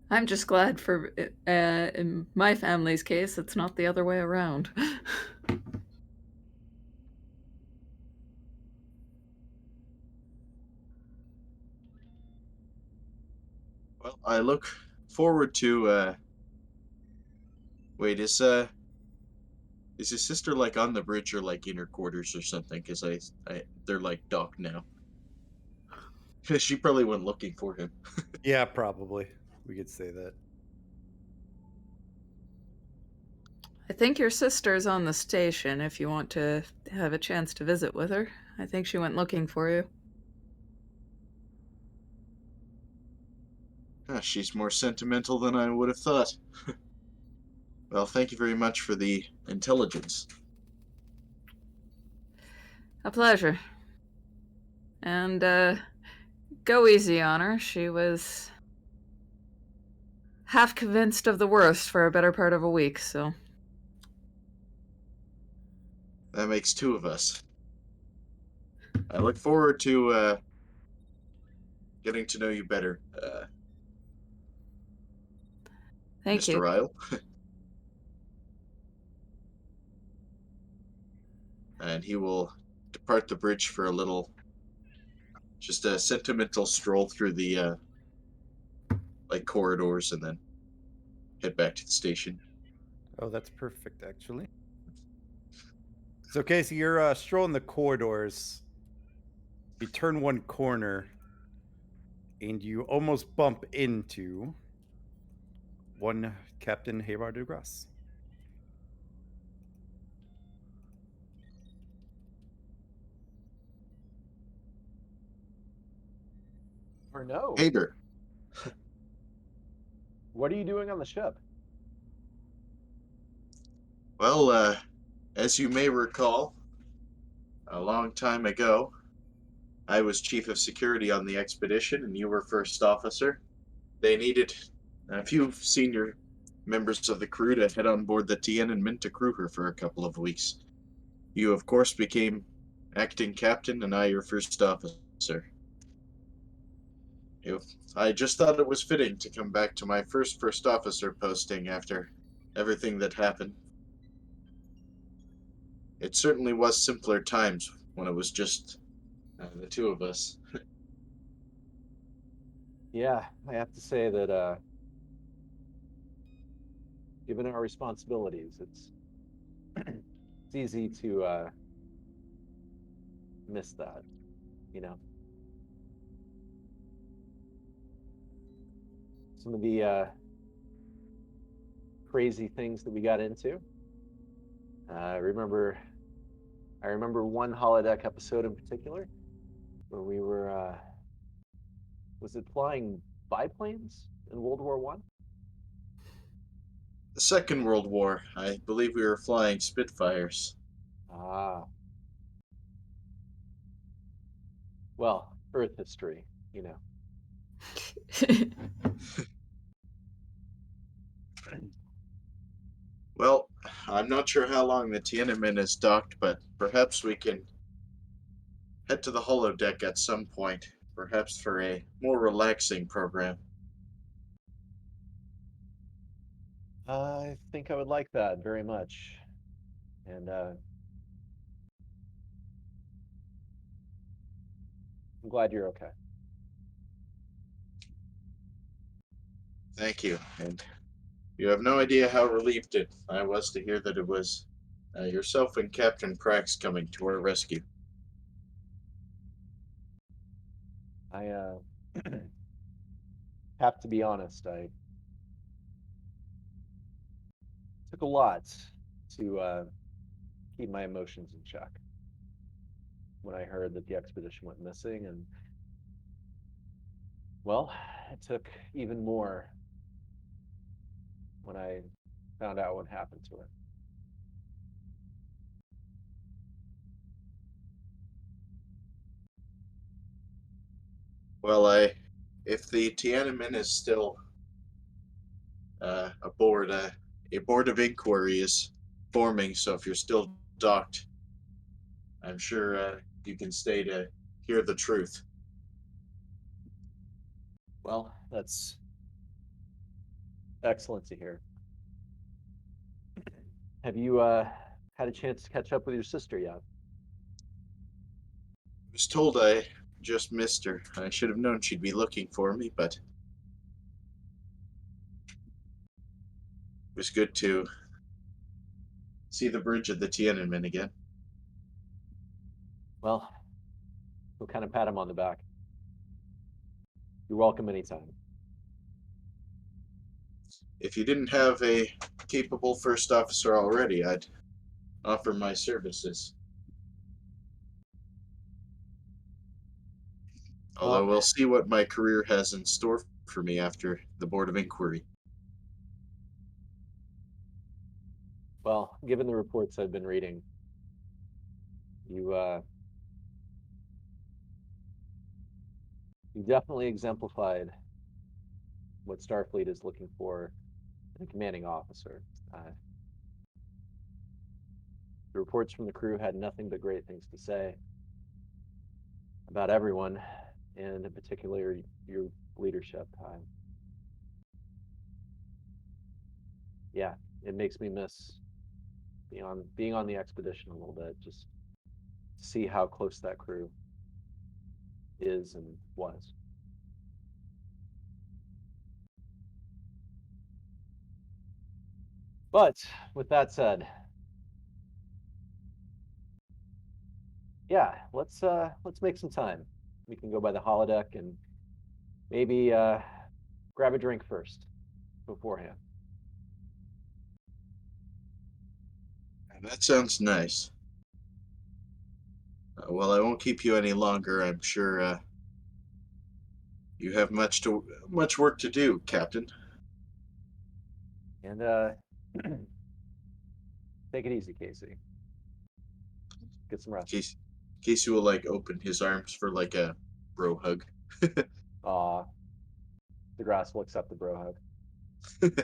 I'm just glad for, in my family's case, it's not the other way around. Well, I look forward to, wait, is his sister, like, on the bridge or, like, in her quarters or something? Because they're, like, docked now. She probably went looking for him. Yeah, probably. We could say that. I think your sister's on the station if you want to have a chance to visit with her. I think she went looking for you. Ah, she's more sentimental than I would have thought. Well, thank you very much for the intelligence. A pleasure. And, go easy on her. She was half convinced of the worst for a better part of a week, so. That makes 2 of us. I look forward to getting to know you better, Thank Mr. you. Ryle. and he will depart the bridge for a little, just a sentimental stroll through the corridors, and then head back to the station. Oh, that's perfect, actually. So, Casey, you're strolling the corridors. You turn one corner, and you almost bump into one Captain Hayward de Grasse. Or no? Haber, What are you doing on the ship? well, as you may recall, a long time ago, I was chief of security on the expedition, and you were first officer. They needed a few senior members of the crew to head on board the Tiananmen to crew her for a couple of weeks. You, of course, became acting captain, and I your first officer. I just thought it was fitting to come back to my first officer posting after everything that happened. It certainly was simpler times when it was just the two of us. Yeah, I have to say that given our responsibilities, it's easy to miss that, you know. Some of the crazy things that we got into. I remember one holodeck episode in particular where we were was it flying biplanes in World War One? The Second World War, I believe we were flying Spitfires. Ah, well, Earth history, you know. Well, I'm not sure how long the Tiananmen is docked, but perhaps we can head to the holodeck at some point, perhaps for a more relaxing program. I think I would like that very much. And I'm glad you're okay. Thank you, and you have no idea how relieved I was to hear that it was yourself and Captain Prax coming to our rescue. I have to be honest, I took a lot to keep my emotions in check when I heard that the expedition went missing, and well, it took even more when I found out what happened to it. Well, if the Tiananmen is still aboard, a board of inquiry is forming. So if you're still docked, I'm sure you can stay to hear the truth. Well, that's excellent to hear. Have you had a chance to catch up with your sister yet? I was told I just missed her. I should have known she'd be looking for me, but it was good to see the bridge of the Tiananmen again. Well, we'll kind of pat him on the back. You're welcome anytime. If you didn't have a capable first officer already, I'd offer my services. Although Well, we'll see what my career has in store for me after the Board of Inquiry. well, given the reports I've been reading, you definitely exemplified what Starfleet is looking for in a commanding officer. The reports from the crew had nothing but great things to say about everyone, and in particular your leadership. Yeah, it makes me miss being on the expedition a little bit. Just see how close that crew is and was. But with that said, yeah, let's make some time. We can go by the holodeck and maybe grab a drink first beforehand. That sounds nice. Well, I won't keep you any longer. I'm sure you have much work to do, Captain. And take it easy, Casey. Get some rest. Casey will like open his arms for like a bro hug. Aw, the grass will accept the bro hug.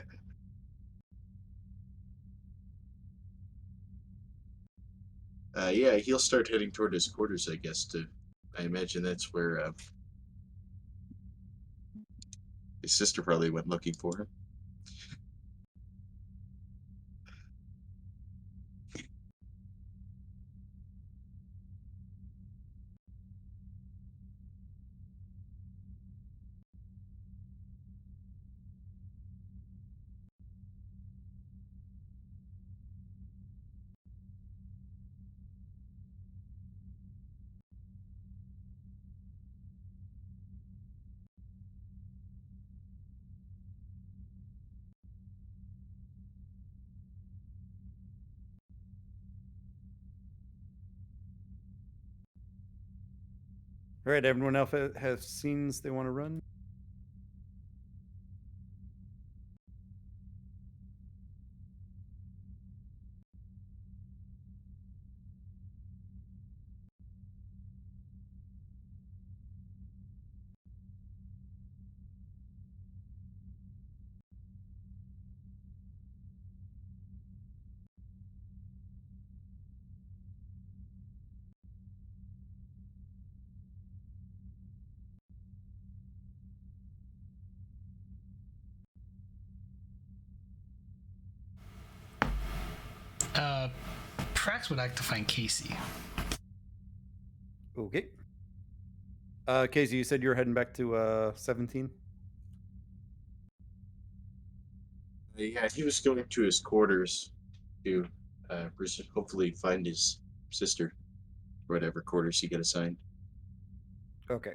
Yeah, he'll start heading toward his quarters, I guess. I imagine that's where his sister probably went looking for him. All right, everyone else has scenes they want to run. Prax would like to find Casey. Okay. Casey, you said you're heading back to 17? Yeah, he was going to his quarters to hopefully find his sister, whatever quarters he got assigned. Okay.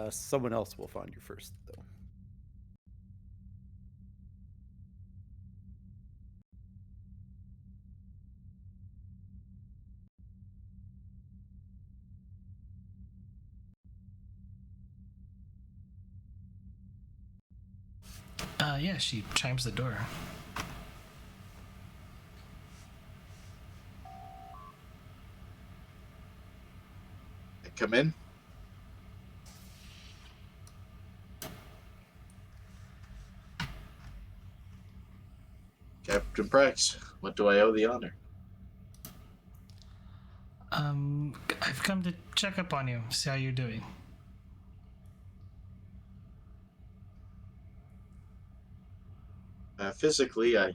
Someone else will find you first, though. Yeah, she chimes the door. Come in. Captain Prax, what do I owe the honor? I've come to check up on you, see how you're doing. Physically, I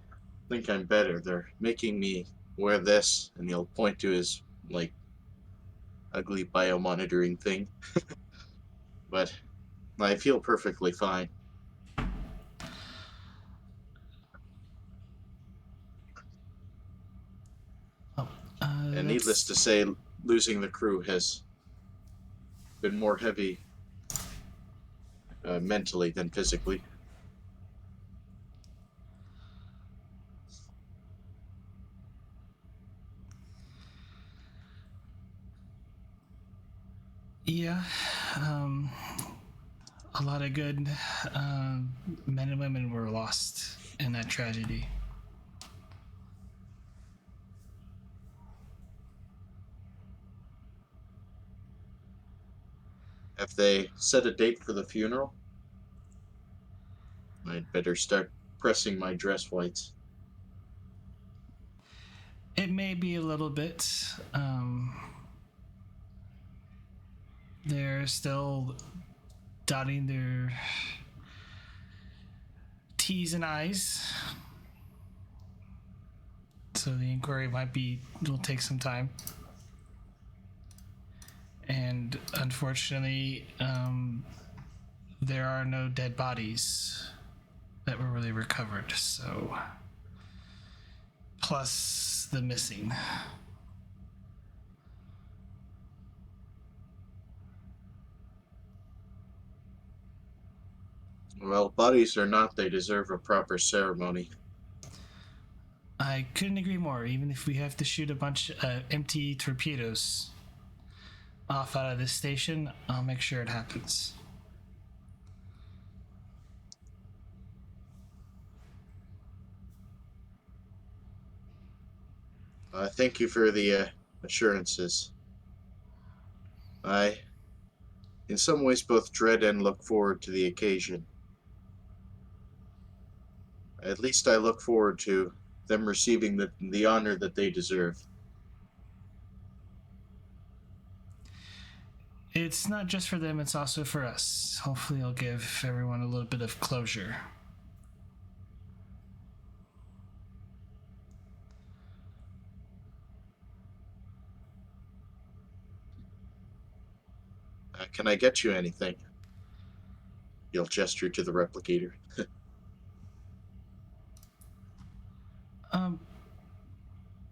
think I'm better. They're making me wear this, and he'll point to his, like, ugly biomonitoring thing. But I feel perfectly fine. Oh, And needless to say, losing the crew has been more heavy mentally than physically. Yeah, a lot of good men and women were lost in that tragedy. Have they set a date for the funeral? I'd better start pressing my dress whites. It may be a little bit. They're still dotting their T's and I's. So the inquiry will take some time. And unfortunately, there are no dead bodies that were really recovered. So, plus the missing. Well, bodies or not, they deserve a proper ceremony. I couldn't agree more. Even if we have to shoot a bunch of empty torpedoes off out of this station, I'll make sure it happens. Thank you for the assurances. I, in some ways, both dread and look forward to the occasion. At least I look forward to them receiving the honor that they deserve. It's not just for them, it's also for us. Hopefully, I'll give everyone a little bit of closure. Can I get you anything? He'll gesture to the replicator.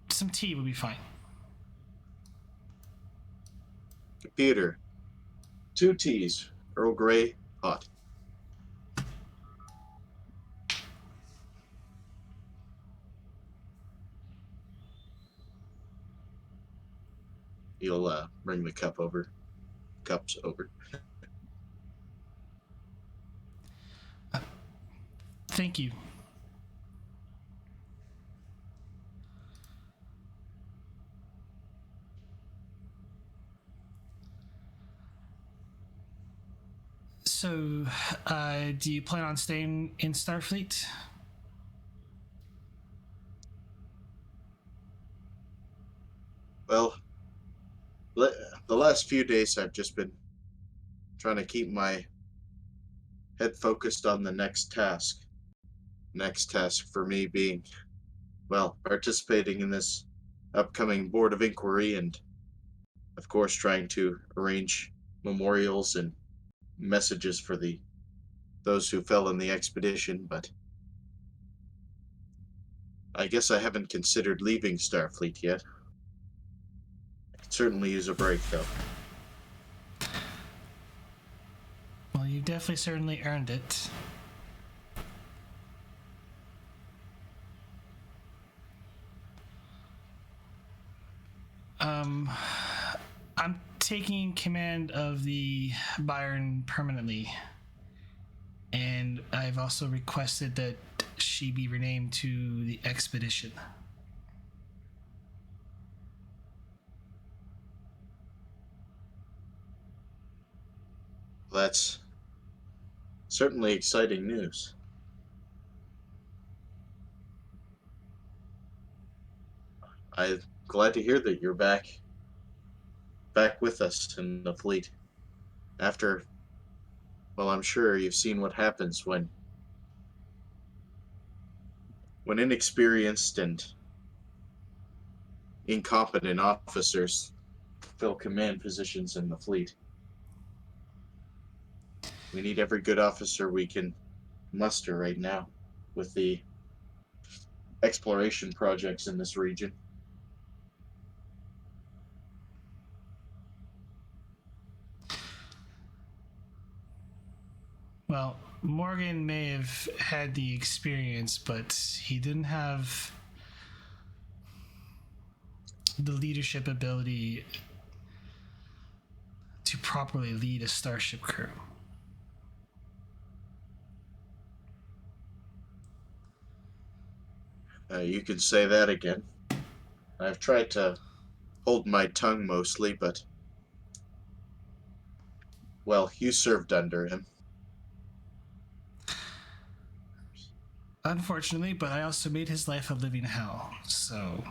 Some tea would be fine. Computer, 2 teas, Earl Grey, hot. He'll bring the cups over. Thank you. So, do you plan on staying in Starfleet? Well, the last few days I've just been trying to keep my head focused on the next task. Next task for me being, well, participating in this upcoming Board of Inquiry and, of course, trying to arrange memorials and messages for those who fell in the expedition, but I guess I haven't considered leaving Starfleet yet. I could certainly use a break, though. Well, you definitely certainly earned it. I'm taking command of the Bayern permanently, and I've also requested that she be renamed to the Expedition. That's certainly exciting news. I'm glad to hear that you're back with us in the fleet. After, well, I'm sure you've seen what happens when inexperienced and incompetent officers fill command positions in the fleet. We need every good officer we can muster right now with the exploration projects in this region. Well, Morgan may have had the experience, but he didn't have the leadership ability to properly lead a starship crew. You could say that again. I've tried to hold my tongue mostly, but well, you served under him. Unfortunately, but I also made his life a living hell, so...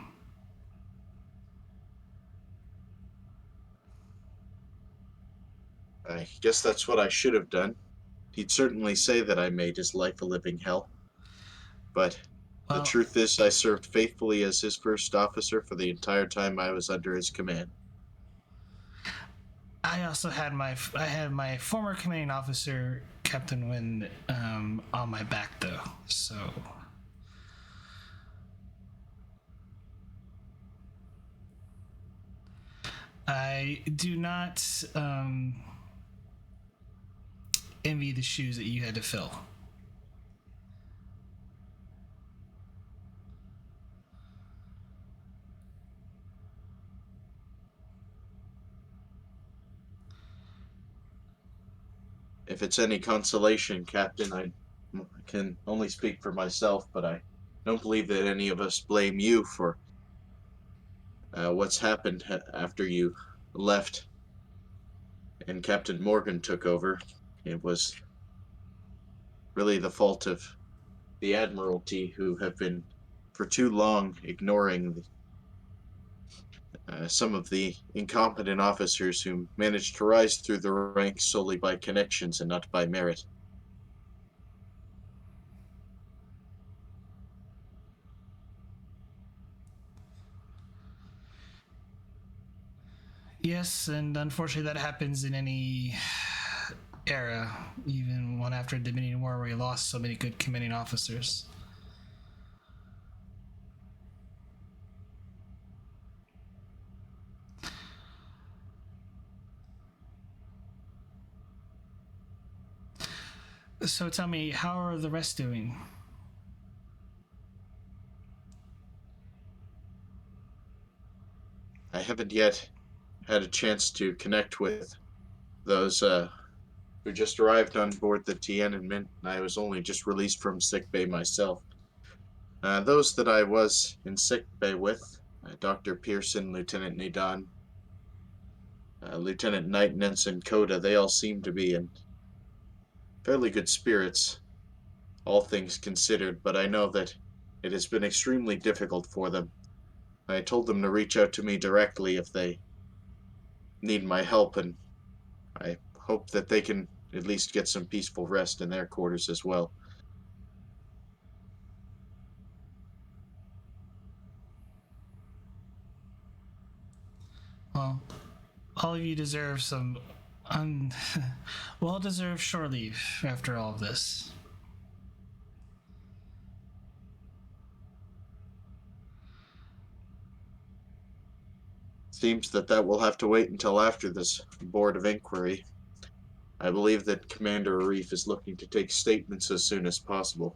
I guess that's what I should have done. He'd certainly say that I made his life a living hell. But the Well, truth is, I served faithfully as his first officer for the entire time I was under his command. I also had my former commanding officer, Captain Wynn, on my back though. So I do not envy the shoes that you had to fill. If it's any consolation, Captain, I can only speak for myself, but I don't believe that any of us blame you for what's happened after you left and Captain Morgan took over. It was really the fault of the Admiralty, who have been for too long ignoring some of the incompetent officers who managed to rise through the ranks solely by connections and not by merit. Yes, and unfortunately that happens in any era, even one after the Dominion War where we lost so many good commanding officers. So tell me, how are the rest doing? I haven't yet had a chance to connect with those who just arrived on board the Tiananmen. I was only just released from sickbay myself. Those that I was in sickbay with, Dr. Pearson, Lieutenant Nadan, Lieutenant Knight, and Ensign Coda, they all seem to be in fairly good spirits, all things considered, but I know that it has been extremely difficult for them. I told them to reach out to me directly if they need my help, and I hope that they can at least get some peaceful rest in their quarters as well. Well, all of you deserve some well-deserved shore leave after all of this. Seems that will have to wait until after this Board of Inquiry. I believe that Commander Arif is looking to take statements as soon as possible.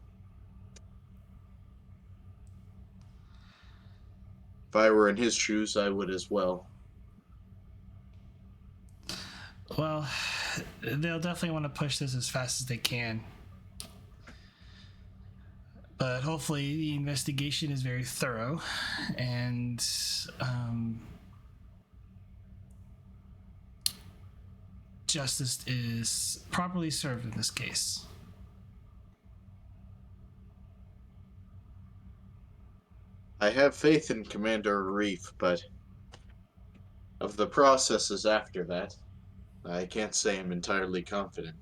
If I were in his shoes, I would as well. Well, they'll definitely want to push this as fast as they can. But hopefully the investigation is very thorough and justice is properly served in this case. I have faith in Commander Arif, but of the processes after that, I can't say I'm entirely confident.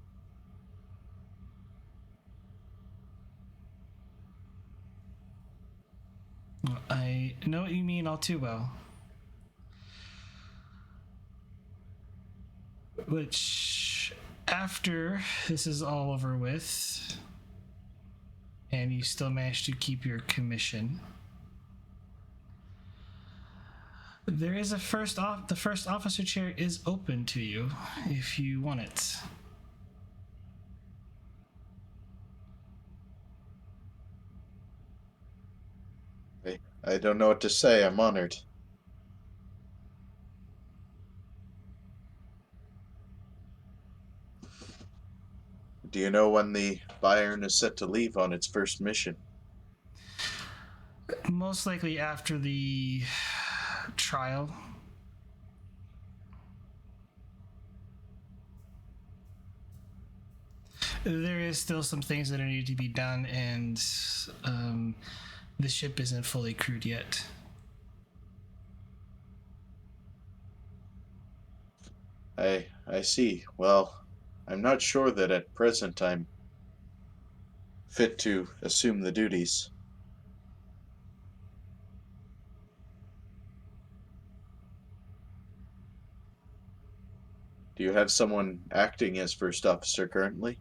I know what you mean all too well. Which, after this is all over with, and you still manage to keep your commission, there is the first officer chair is open to you if you want it. I don't know what to say. I'm honored. Do you know when the Bayern is set to leave on its first mission? Most likely after the trial. there is still some things that are needed to be done, and the ship isn't fully crewed yet. I see. Well, I'm not sure that at present I'm fit to assume the duties. Do you have someone acting as first officer currently?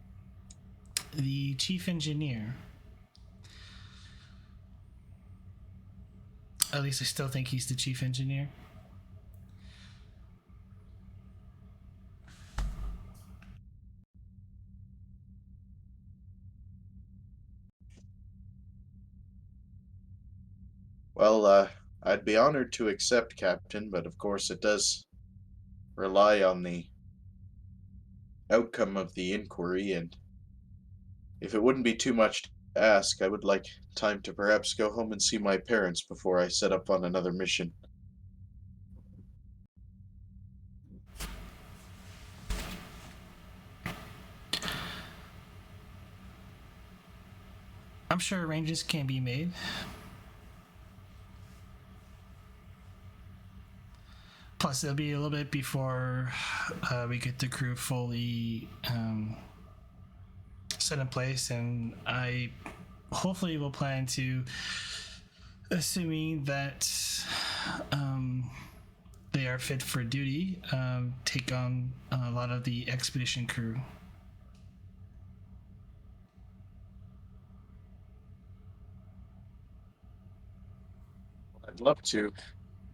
The chief engineer. At least I still think he's the chief engineer. Well, I'd be honored to accept, Captain, but of course it does rely on the outcome of the inquiry, and if it wouldn't be too much to ask, I would like time to perhaps go home and see my parents before I set up on another mission. I'm sure arrangements can be made. Plus, it'll be a little bit before we get the crew fully set in place, and I hopefully will plan to, assuming that they are fit for duty, take on a lot of the expedition crew. I'd love to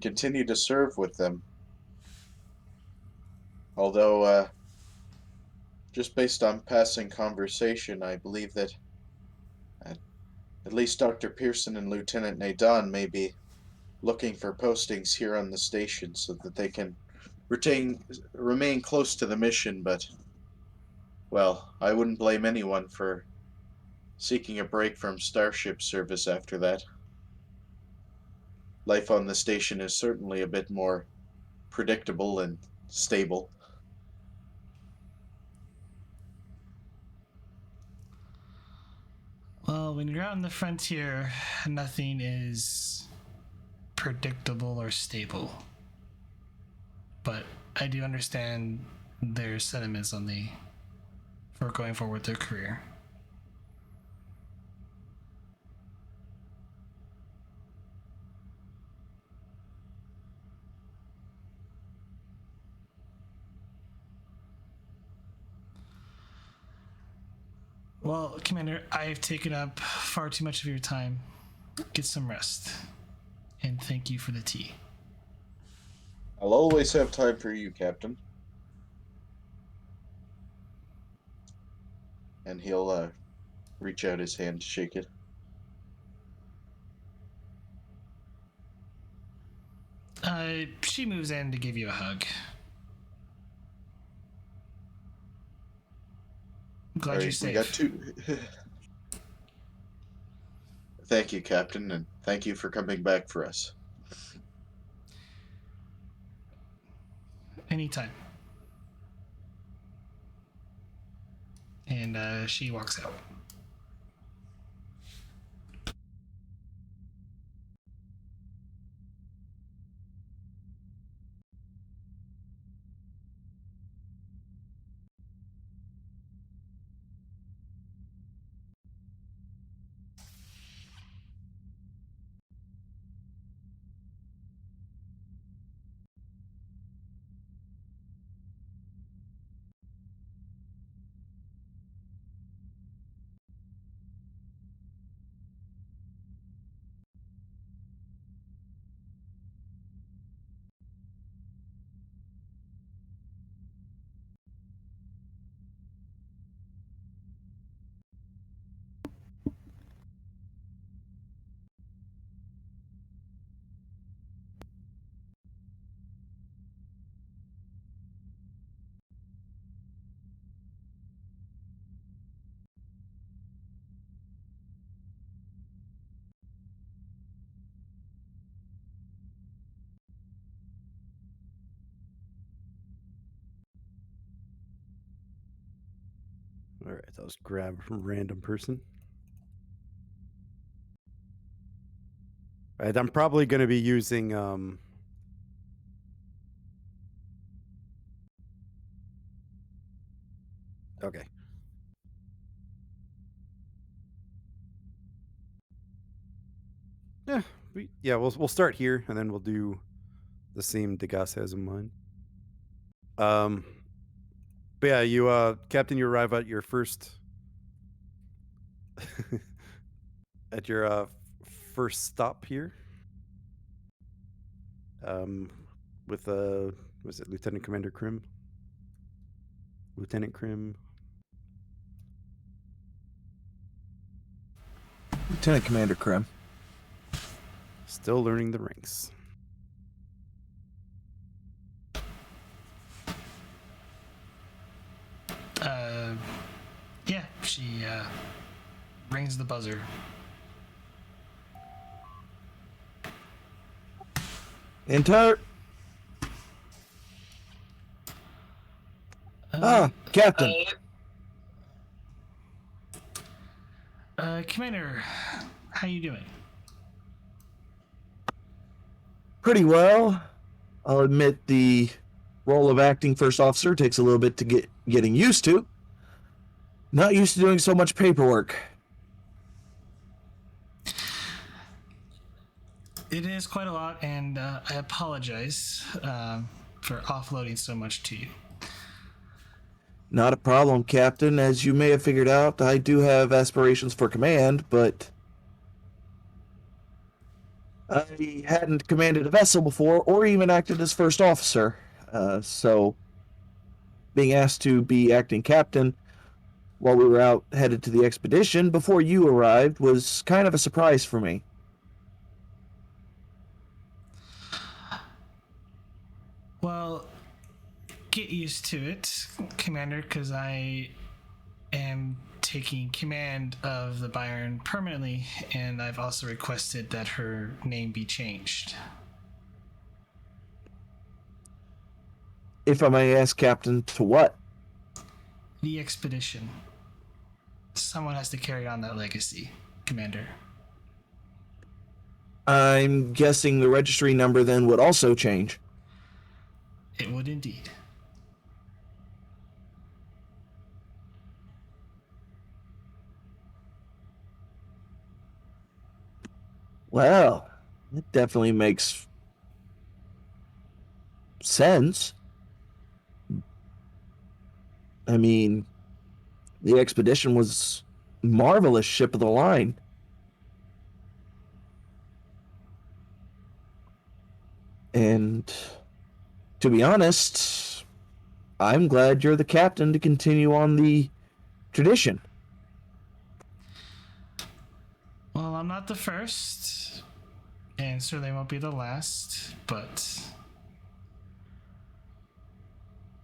continue to serve with them. Although, just based on passing conversation, I believe that at least Dr. Pearson and Lieutenant Nadan may be looking for postings here on the station so that they can remain close to the mission, but, well, I wouldn't blame anyone for seeking a break from starship service after that. Life on the station is certainly a bit more predictable and stable. Well, when you're out on the frontier, nothing is predictable or stable. But I do understand their sentiments on for going forward with their career. Well, Commander, I've taken up far too much of your time. Get some rest. And thank you for the tea. I'll always have time for you, Captain. And he'll reach out his hand to shake it. She moves in to give you a hug. I'm glad you're safe. We got two. Thank you, Captain, and thank you for coming back for us. Anytime. And she walks out. All right, I'll just grab a random person. All right, I'm probably going to be using okay. Yeah, we'll start here and then we'll do the same Degas has in mind. But yeah, you Captain, you arrive at your first at your first stop here. With was it Lieutenant Commander Krim? Lieutenant Krim. Lieutenant Commander Krim. Still learning the ranks. Yeah, she rings the buzzer. Enter. Captain. Commander, how you doing? Pretty well. I'll admit the role of acting first officer takes a little bit to getting used to. Not used to doing so much paperwork. It is quite a lot, and I apologize for offloading so much to you. Not a problem, Captain. As you may have figured out, I do have aspirations for command, but I hadn't commanded a vessel before or even acted as first officer. So being asked to be acting captain while we were out headed to the expedition before you arrived was kind of a surprise for me. Well, get used to it, Commander, because I am taking command of the Bayern permanently, and I've also requested that her name be changed. If I may ask, Captain, to what? The Expedition. Someone has to carry on that legacy, Commander. I'm guessing the registry number then would also change. It would indeed. Well, it definitely makes sense. I mean, the Expedition was marvelous ship of the line. And to be honest, I'm glad you're the captain to continue on the tradition. Well, I'm not the first, and certainly won't be the last, but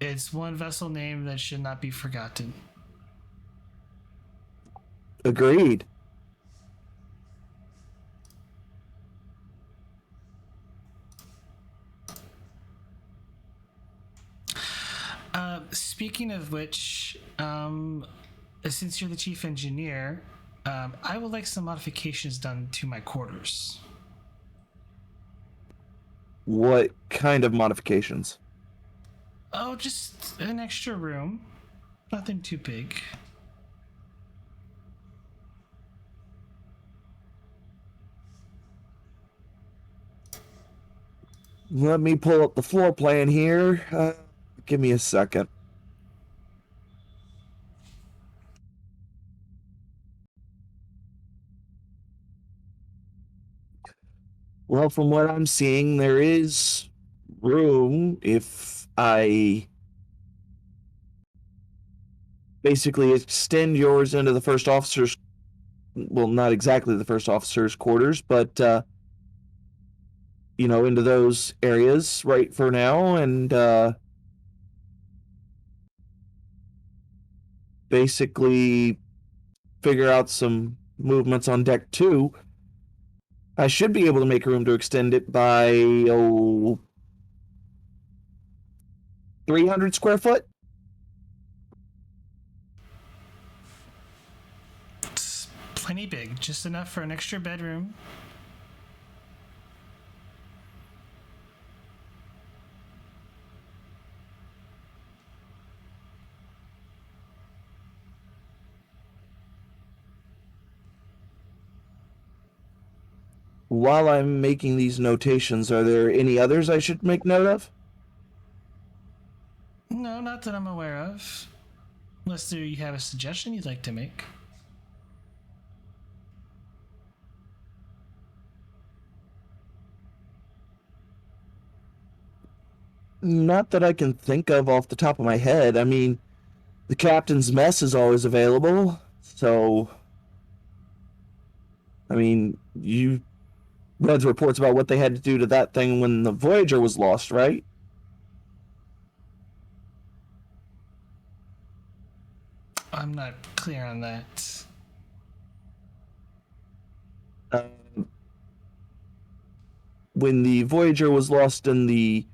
it's one vessel name that should not be forgotten. Agreed. Speaking of which, since you're the chief engineer, I would like some modifications done to my quarters. What kind of modifications? Oh, just an extra room. Nothing too big. Let me pull up the floor plan here. Give me a second. Well, from what I'm seeing, there is room if I basically extend yours into the first officer's, well, not exactly the first officer's quarters, but, into those areas right for now, and, basically figure out some movements on deck 2. I should be able to make room to extend it by 300 square foot. Plenty big, just enough for an extra bedroom. While I'm making these notations, are there any others I should make note of? No, not that I'm aware of. Unless you have a suggestion you'd like to make. Not that I can think of off the top of my head. I mean, the captain's mess is always available, so I mean, you read reports about what they had to do to that thing when the Voyager was lost, right? I'm not clear on that. When the Voyager was lost in the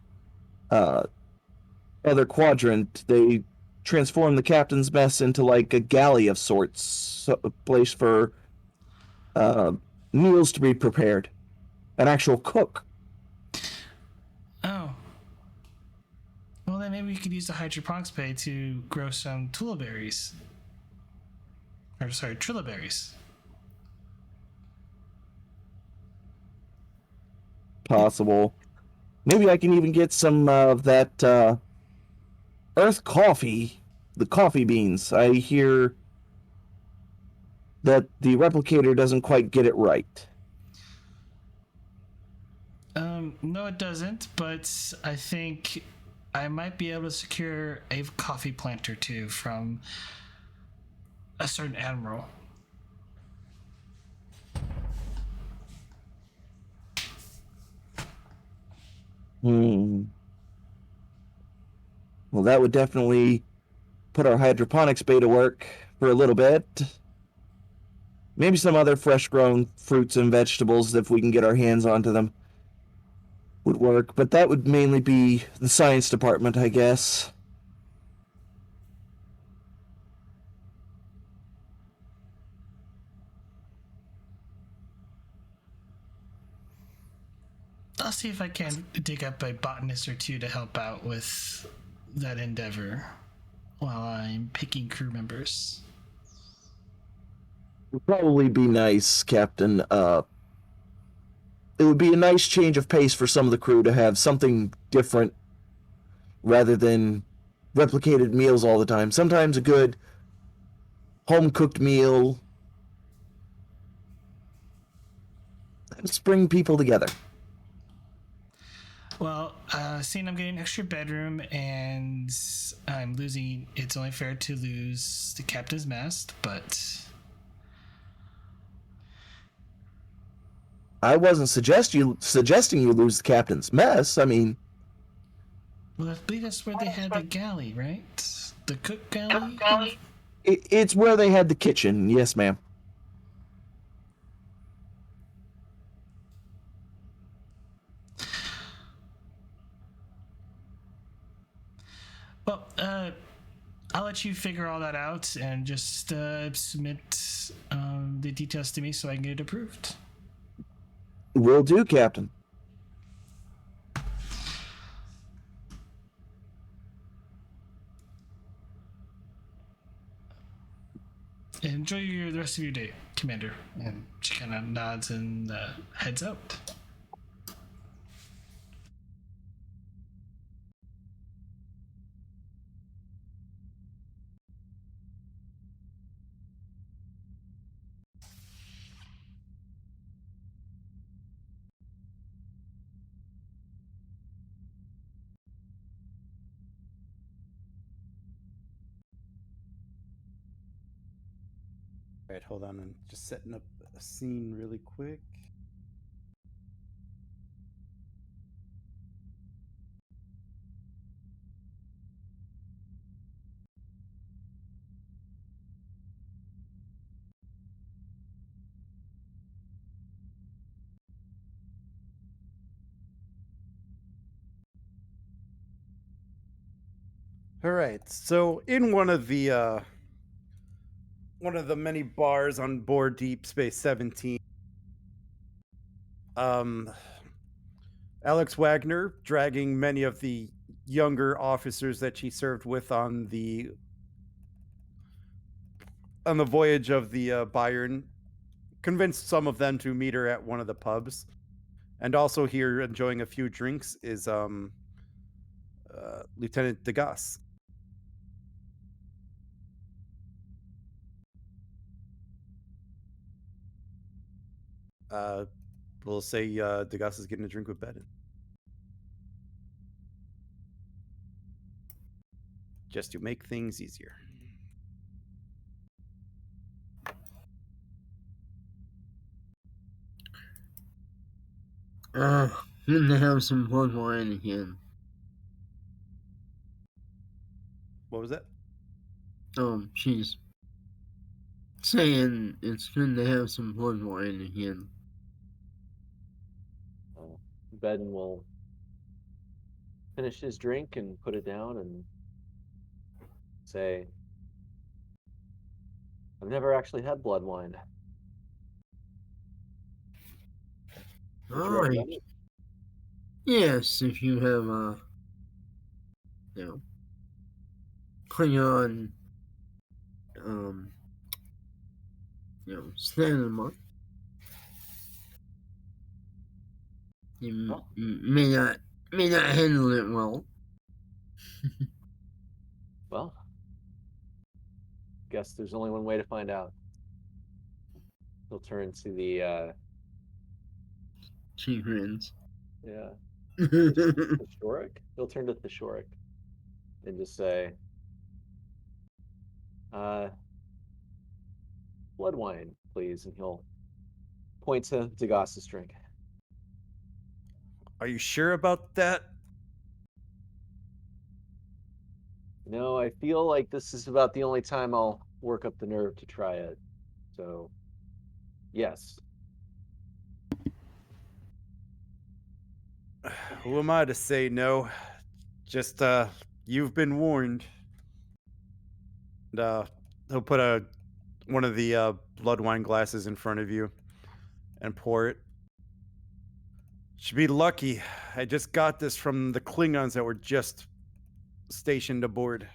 other quadrant, they transformed the captain's mess into like a galley of sorts, a place for meals to be prepared, an actual cook. Oh. Well, then maybe we could use the hydroponics bay to grow some tulaberries. Or, sorry, trillaberries. Possible. Maybe I can even get some of that Earth coffee, the coffee beans. I hear that the replicator doesn't quite get it right. No, it doesn't, but I think I might be able to secure a coffee plant or two from a certain admiral. Well, that would definitely put our hydroponics bay to work for a little bit. Maybe some other fresh grown fruits and vegetables, if we can get our hands onto them, would work. But that would mainly be the science department, I guess. I'll see if I can dig up a botanist or two to help out with that endeavor while I'm picking crew members. Would probably be nice, Captain. It would be a nice change of pace for some of the crew to have something different rather than replicated meals all the time. Sometimes a good home cooked meal helps bring people together. Well, seeing I'm getting an extra bedroom and I'm losing, it's only fair to lose the captain's mast, but I wasn't suggesting you lose the captain's mess. I mean, well, I believe that's where they had the galley, right? The cook galley? it's where they had the kitchen. Yes, ma'am. Well, I'll let you figure all that out and just submit the details to me so I can get it approved. Will do, Captain. Enjoy the rest of your day, Commander. And she kind of nods and heads out. All right, hold on. I'm just setting up a scene really quick. All right. So in one of the one of the many bars on board Deep Space 17. Alex Wagner dragging many of the younger officers that she served with on the voyage of the Bayern, convinced some of them to meet her at one of the pubs. And also here enjoying a few drinks is Lieutenant Degas. We'll say Degas is getting a drink with Bedin. Just to make things easier. When they have some blood wine again. What was that? She's saying it's good to have some blood wine again. Bedin will finish his drink and put it down and say, I've never actually had blood wine. Would you recommend it? Yes, if you have Klingon standard monk. You may not handle it well. Well, guess there's only one way to find out. He'll turn to the She grins. yeah. Theshoric? He'll turn to Theshoric and just say, blood wine, please, and he'll point to Degas's drink. Are you sure about that? No, I feel like this is about the only time I'll work up the nerve to try it. So, yes. Who am I to say no? Just, you've been warned. And, he'll put one of the blood wine glasses in front of you and pour it. Should be lucky. I just got this from the Klingons that were just stationed aboard.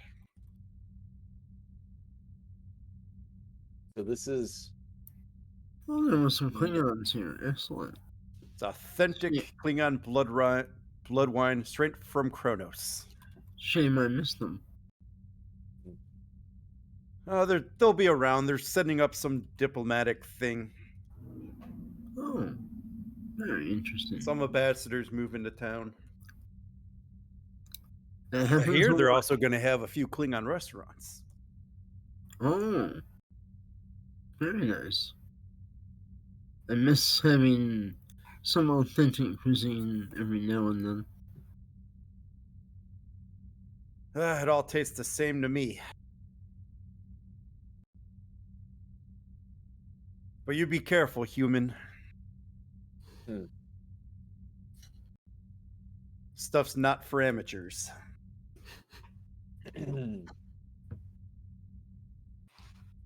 So this is... Oh, there was some Klingons here. Excellent. It's authentic Klingon blood wine straight from Kronos. Shame I missed them. They'll be around. They're setting up some diplomatic thing. Oh, very interesting. Some ambassadors move into town. Here Here, they're also going to have a few Klingon restaurants. Oh, very nice. I miss having some authentic cuisine every now and then. It all tastes the same to me. But you be careful, human. Stuff's not for amateurs.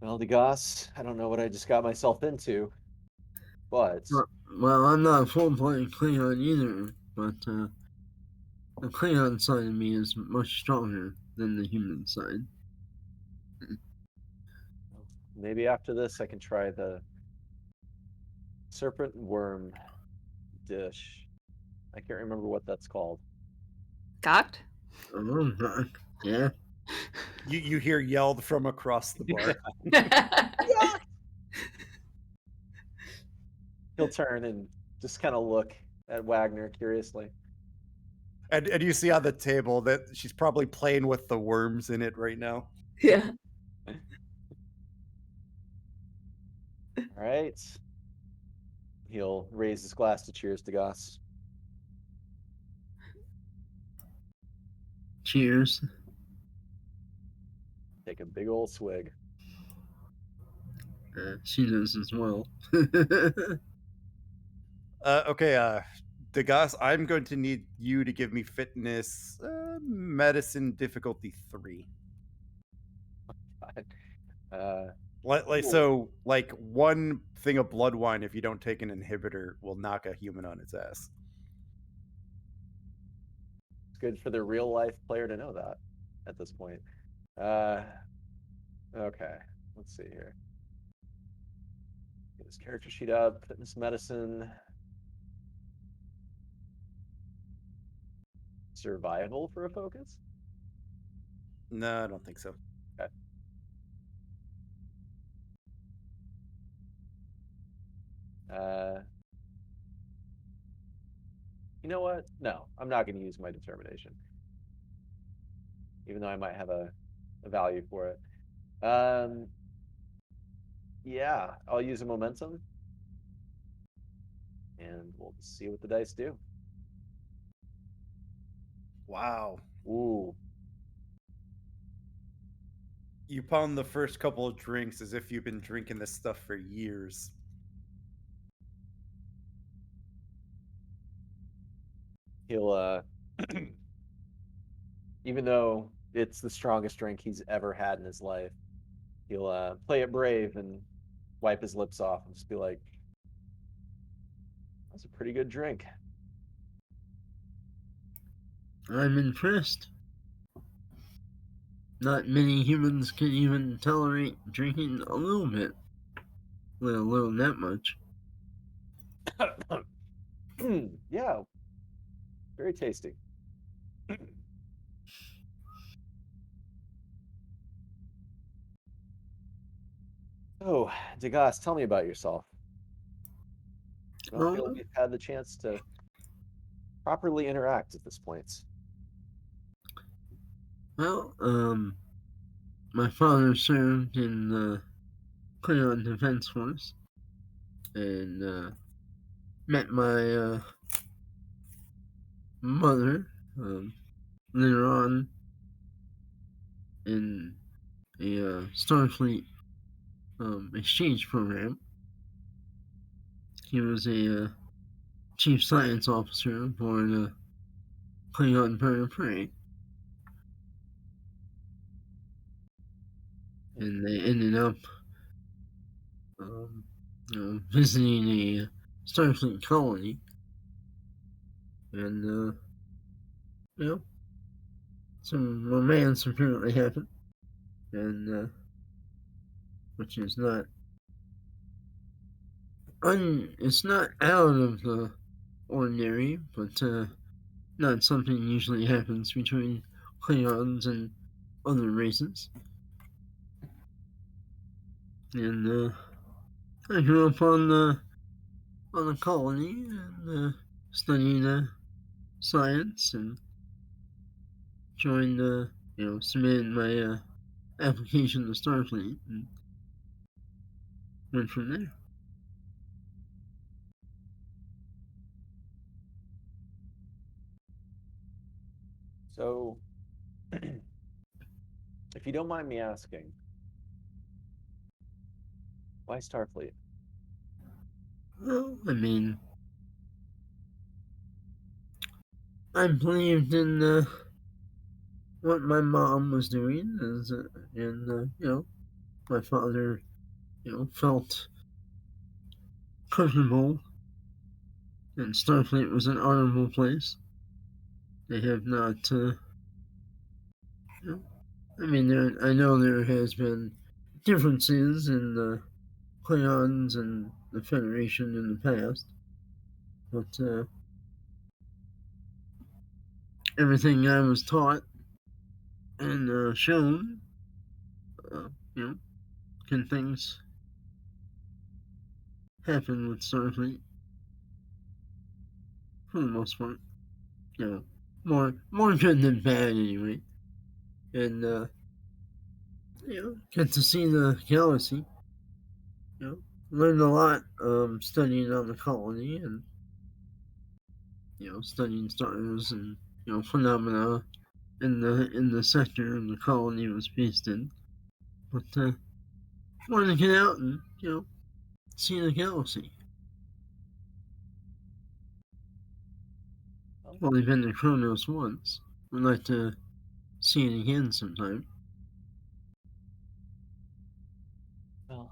Well, Degas, I don't know what I just got myself into, but... Well, I'm not a full-blooded Klingon either, but the Klingon side of me is much stronger than the human side. Maybe after this I can try the serpent worm dish. I can't remember what that's called. Cocked? Oh, yeah. You hear yelled from across the bar. He'll turn and just kind of look at Wagner curiously. And you see on the table that she's probably playing with the worms in it right now. Yeah. All right. He'll raise his glass to cheers to Goss. Cheers. Take a big old swig. She does as well. Okay, Degas, I'm going to need you to give me fitness medicine difficulty 3. Like one thing of blood wine, if you don't take an inhibitor, will knock a human on its ass. It's good for the real life player to know that at this point. Okay, let's see here. Get his character sheet up. Fitness medicine. Survival for a focus? No, I don't think so. Okay. You know what? No, I'm not going to use my determination, even though I might have a value for it. Yeah, I'll use a momentum, and we'll see what the dice do. Wow. Ooh, You pound the first couple of drinks as if you've been drinking this stuff for years. he'll even though it's the strongest drink he's ever had in his life, he'll play it brave and wipe his lips off and just be like, "That's a pretty good drink." I'm impressed. Not many humans can even tolerate drinking a little bit, let alone that much. Yeah, very tasty. Oh, Degas, tell me about yourself. I don't feel Well, we've had the chance to properly interact at this point. My father served in the Klingon Defense Force and met my mother later on in a Starfleet exchange program. He was a chief science officer aboard a Klingon bird of prey. And they ended up visiting a Starfleet colony. And, some romance apparently happened. And, which is not it's not out of the ordinary, but not something usually happens between Klingons and other races. And I grew up on the colony and studied science and joined submitted my application to Starfleet and went from there. So, if you don't mind me asking, why Starfleet? Well, I mean, I believed in what my mom was doing, and my father, felt comfortable, and Starfleet was an honorable place. They have not, I know there has been differences in the Klingons and the Federation in the past, but everything I was taught and shown, can things happen with Starfleet for the most part. More good than bad anyway. And get to see the galaxy. Learned a lot studying on the colony and studying stars and phenomena in the sector the colony was based in. But wanted to get out and see the galaxy. Only been to Kronos once. Would like to see it again sometime. Well,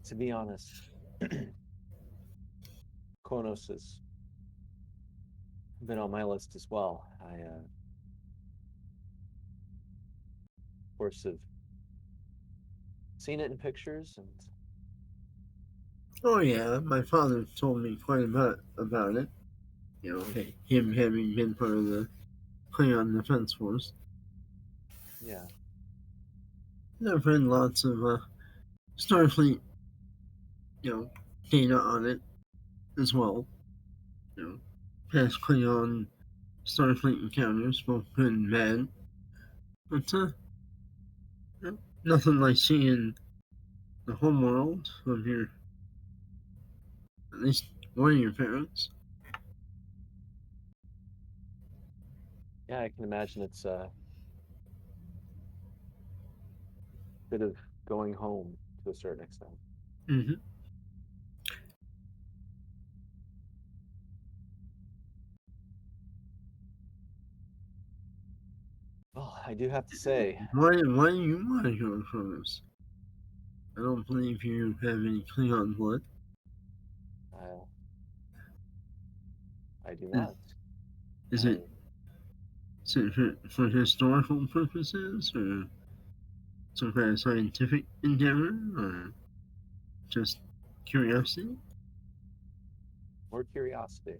To be honest, Kronos has been on my list as well. I, of course, have seen it in pictures, and Oh yeah, my father told me quite a bit about it. You know, him having been part of the Klingon Defense Force. yeah, I've read lots of Starfleet, data on it as well. Past Klingon Starfleet encounters, both good and bad. But nothing like seeing the home world of your, at least one of your parents. yeah, I can imagine it's a bit of going home to a certain extent. Mm-hmm. Well, I do have to say, Why do you want to go from this? I don't believe you have any Klingon blood. I do not. Is I, it for historical purposes, or some kind of scientific endeavor, or just curiosity? more curiosity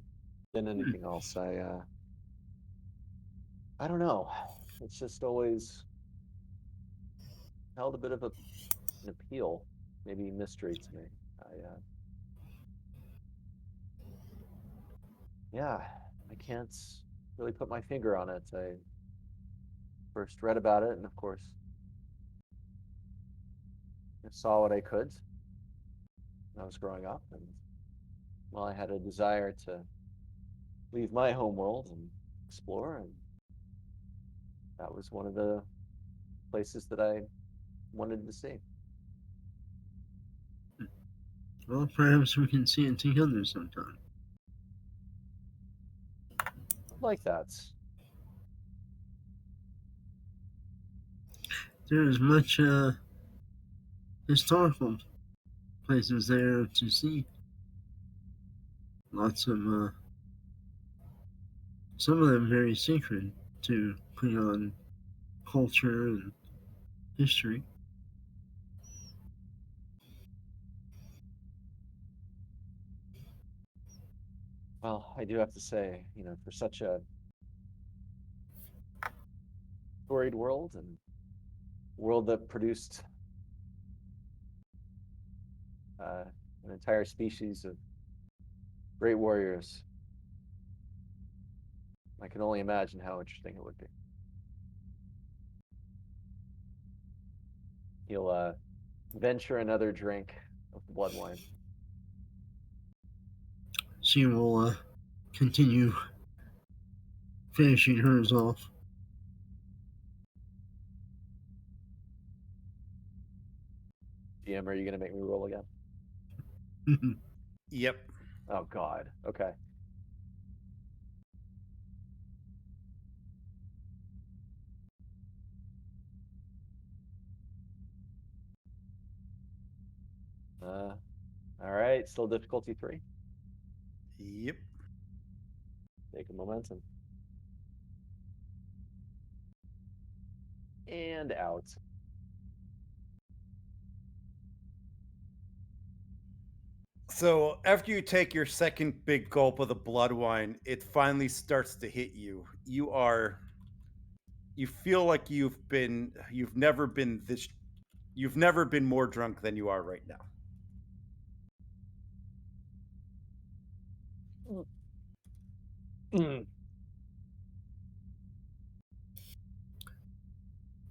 than anything else. I don't know. It's just always held a bit of an appeal, maybe mystery to me. Yeah, I can't really put my finger on it. I first read about it, and of course, I saw what I could when I was growing up, and well, I had a desire to leave my home world and explore, and that was one of the places that I wanted to see. Well, perhaps we can see it together sometime. Like that. There's much historical places there to see. Lots of some of them very sacred to Klingon culture and history. Well, I do have to say, for such a storied world and world that produced an entire species of great warriors, I can only imagine how interesting it would be. He'll venture another drink of the blood wine. She will continue finishing hers off. GM, are you going to make me roll again? Yep. Oh, God. Okay. All right. Still difficulty 3. Yep. Taking momentum. And out. So after you take your second big gulp of the blood wine, it finally starts to hit you. You feel like you've never been more drunk than you are right now.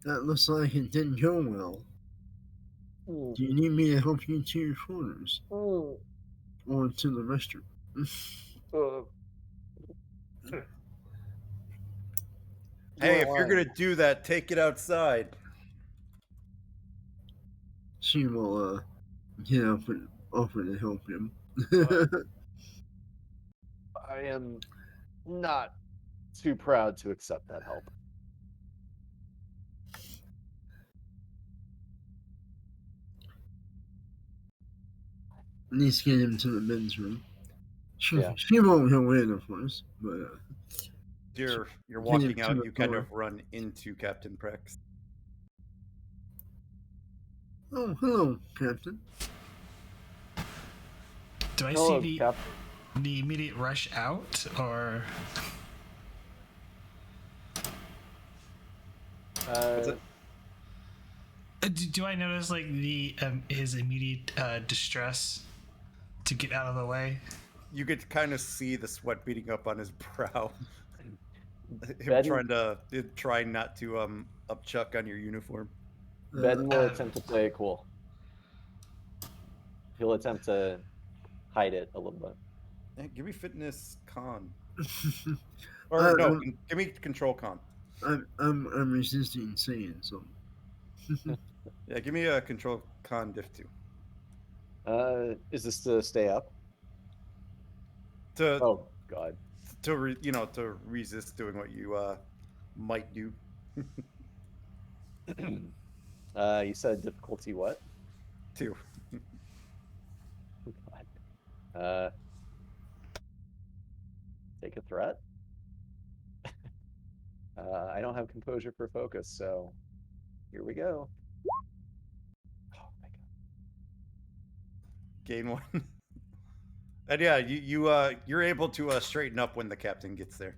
That looks like it didn't go well. Do you need me to help you to your quarters? Or to the restroom? Hey, if you're gonna do that, take it outside. She will get up and offer to help him. I am not too proud to accept that help. least get him to the men's room. Yeah. She won't go in, of course, but You're get him walking to out. the You kind door. of run into Captain Prex. Oh, hello, Captain. Do I Hello, see Cap. the immediate rush out, or Uh, do I notice like the his immediate distress to get out of the way? You could kind of see the sweat beating up on his brow. Him Ben, trying not to upchuck on your uniform. Ben will Uh, attempt to play it cool. He'll attempt to hide it a little bit. Hey, give me fitness con. I, Or no, I'm, give me control con. I'm resisting saying something. Yeah, give me a control con diff 2. Is this to stay up? To Oh God. to resist doing what you might do. You said difficulty what? 2. God. Uh, take a threat. I don't have composure for focus, so here we go. Oh my God. Gain 1. And yeah, you're able to straighten up when the captain gets there.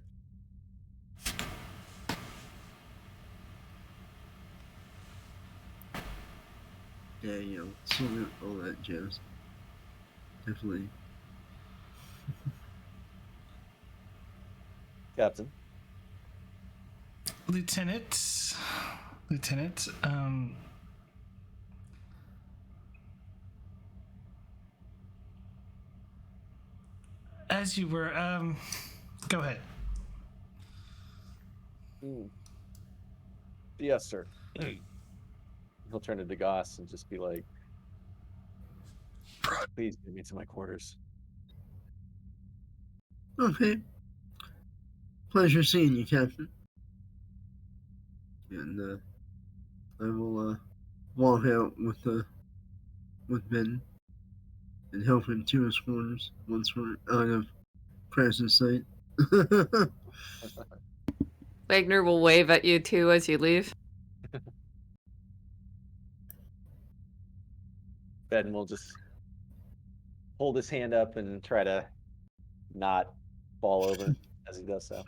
Yeah, salute, all that jazz. Definitely. Captain. Lieutenant, as you were, go ahead. Yes, sir. He'll turn to Goss and just be like, please get me to my quarters. Okay. Pleasure seeing you, Captain. And I will walk out with Ben and help him to his quarters once we're out of Press's sight. Wagner will wave at you too as you leave. Ben will just hold his hand up and try to not fall over as he does so.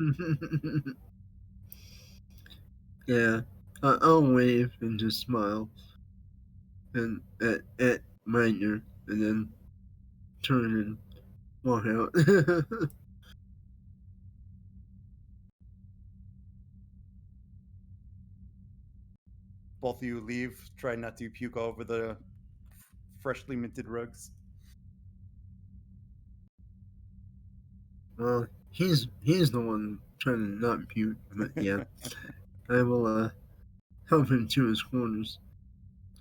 Yeah, I'll wave and just smile and at Wagner and then turn and walk out. Both of you leave, try not to puke all over the freshly minted rugs. Well, he's the one trying to not puke, but yeah, I will help him to his quarters.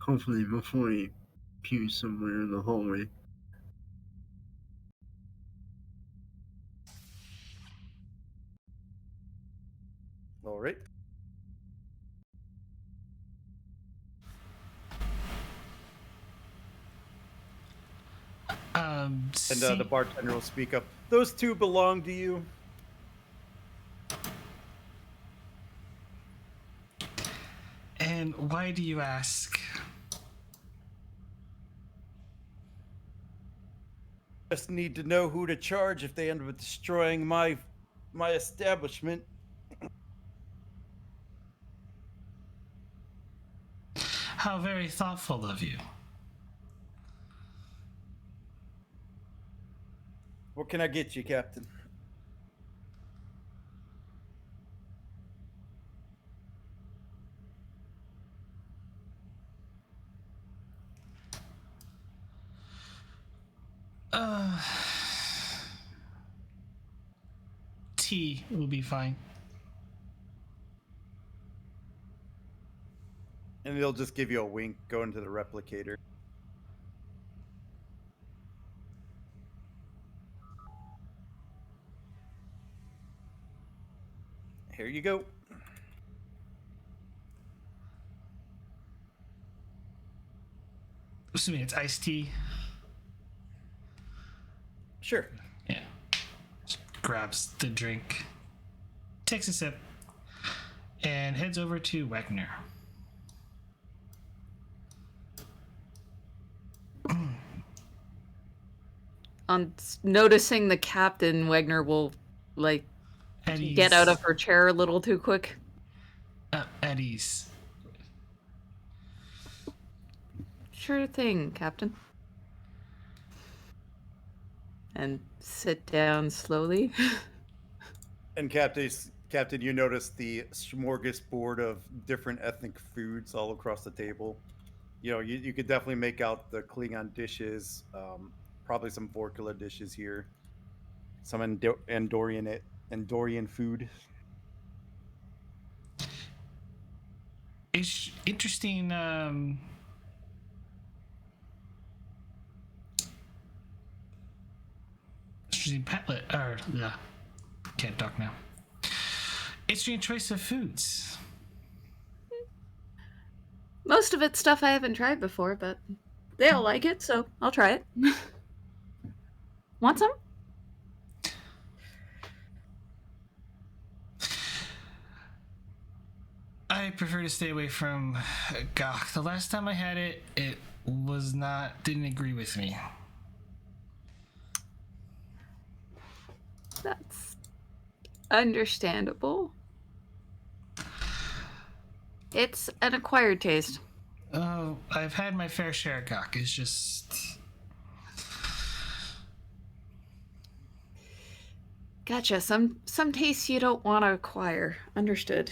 Hopefully before he pukes somewhere in the hallway. All right. And the bartender will speak up. Those two belong to you. And why do you ask? Just need to know who to charge if they end up destroying my establishment. How very thoughtful of you. What can I get you, Captain? Tea will be fine. And he'll just give you a wink, go into the replicator. Here you go. Assuming it's iced tea. Sure. Yeah. Just grabs the drink, takes a sip, and heads over to Wagner. On noticing the captain, Wagner will like get out of her chair a little too quick. At ease. Sure thing, Captain. And sit down slowly. And Captain, you notice the smorgasbord of different ethnic foods all across the table. You know, you could definitely make out the Klingon dishes, probably some Vorkula dishes here, some Andorian food. It's interesting. Interesting can't talk now. Interesting choice of foods. Most of it's stuff I haven't tried before, but they all like it, so I'll try it. Want some? I prefer to stay away from gok. The last time I had it, it didn't agree with me. That's understandable. It's an acquired taste. Oh, I've had my fair share of gok. It's just... Gotcha. Some tastes you don't want to acquire. Understood.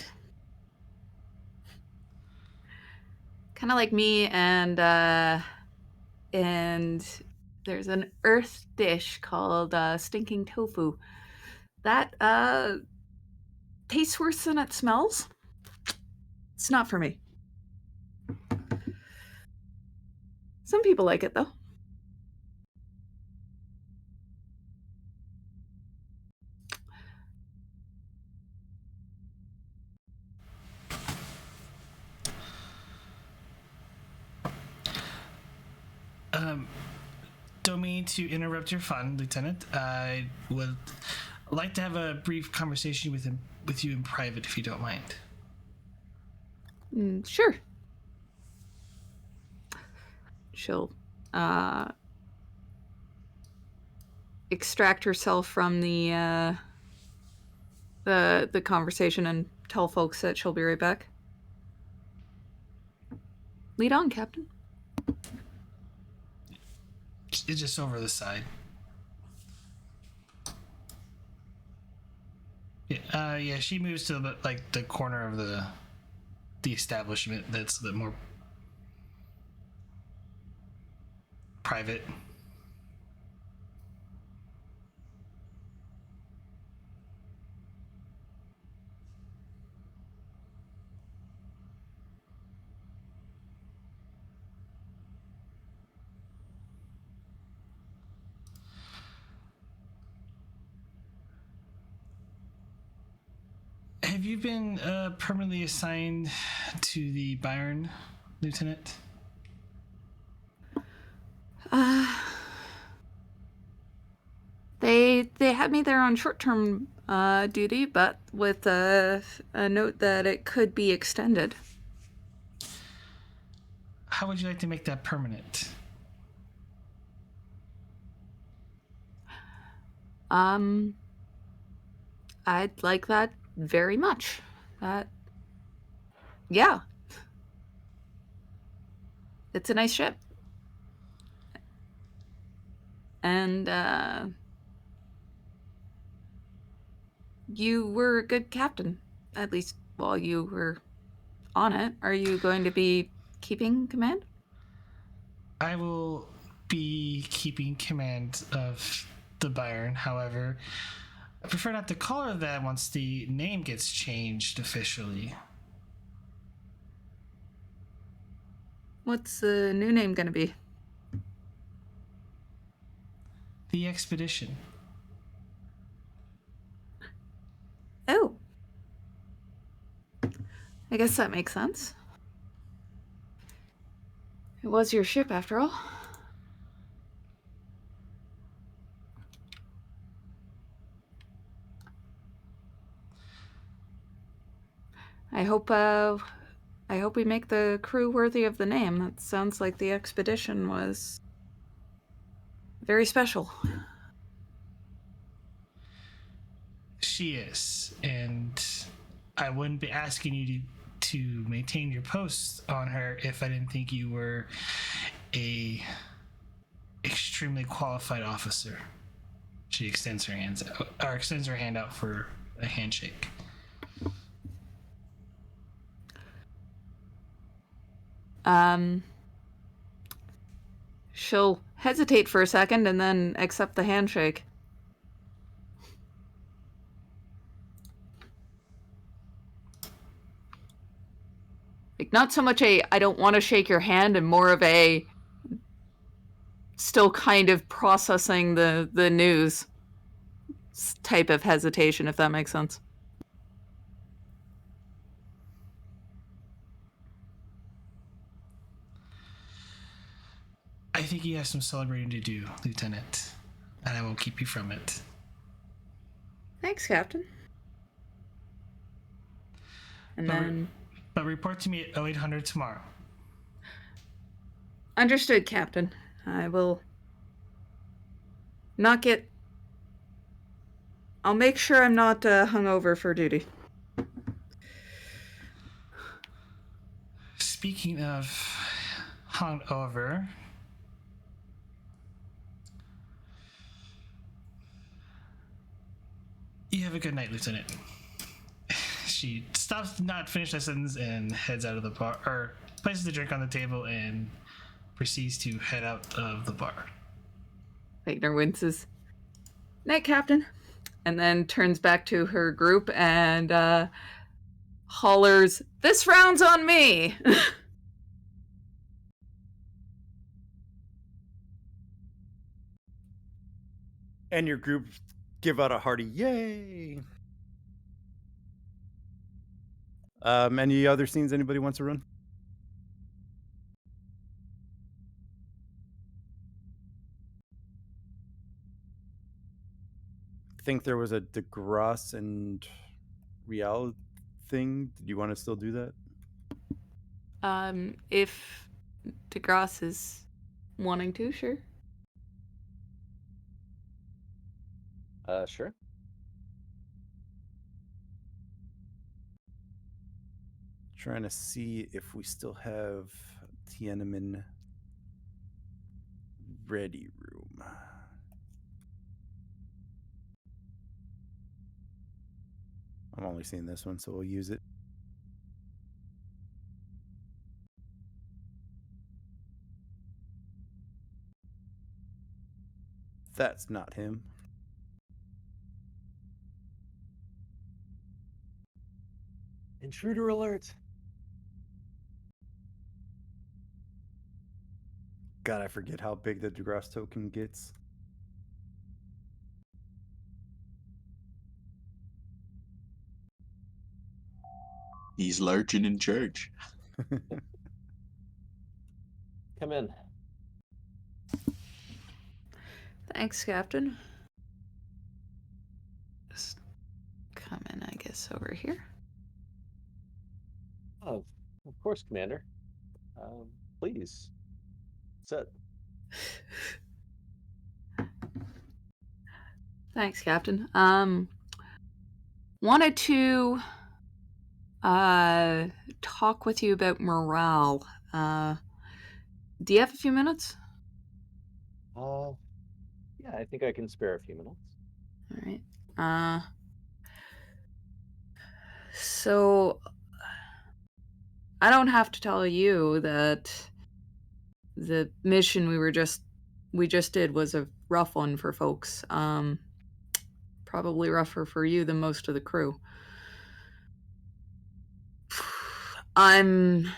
Kind of like me and there's an earth dish called stinking tofu. That tastes worse than it smells. It's not for me. Some people like it though. Don't mean to interrupt your fun, Lieutenant. I would like to have a brief conversation with you in private, if you don't mind. Sure. She'll extract herself from the conversation and tell folks that she'll be right back. Lead on, Captain. It's just over the side. Yeah, she moves to the corner of the establishment that's a bit more private. Have you been permanently assigned to the Bayern, Lieutenant? They had me there on short-term duty, but with a note that it could be extended. How would you like to make that permanent? I'd like that very much. Yeah. It's a nice ship. And, you were a good captain, at least while you were on it. Are you going to be keeping command? I will be keeping command of the Bayern. However, I prefer not to call her that once the name gets changed officially. What's the new name going to be? The Expedition. Oh. I guess that makes sense. It was your ship, after all. I hope we make the crew worthy of the name. That sounds like the expedition was very special. She is, and I wouldn't be asking you to maintain your post on her if I didn't think you were a extremely qualified officer. She extends her hand out for a handshake. She'll hesitate for a second and then accept the handshake. Like, not so much a I don't want to shake your hand, and more of a still kind of processing the news type of hesitation, if that makes sense. I think you have some celebrating to do, Lieutenant, and I won't keep you from it. Thanks, Captain. And then... But report to me at 0800 tomorrow. Understood, Captain. I will not get... I'll make sure I'm not hungover for duty. Speaking of hungover, you have a good night, Lieutenant. She stops, not finish the sentence, and heads out of the bar, or places the drink on the table and proceeds to head out of the bar. Wagner winces. Night, Captain. And then turns back to her group and hollers, "This round's on me!" And your group give out a hearty yay. Any other scenes anybody wants to run? I think there was a DeGrasse and Real thing. Did you want to still do that? If DeGrasse is wanting to, sure. Sure. Trying to see if we still have Tiananmen ready room. I'm only seeing this one, so we'll use it. That's not him. Intruder alert. God, I forget how big the DeGrasse token gets. He's large and in charge. Come in. Thanks, Captain. Just come in, I guess, over here. Oh, of course, Commander. Please. Sit. Thanks, Captain. Wanted to talk with you about morale. Do you have a few minutes? Yeah, I think I can spare a few minutes. All right. So I don't have to tell you that the mission we just did was a rough one for folks. Probably rougher for you than most of the crew. I'm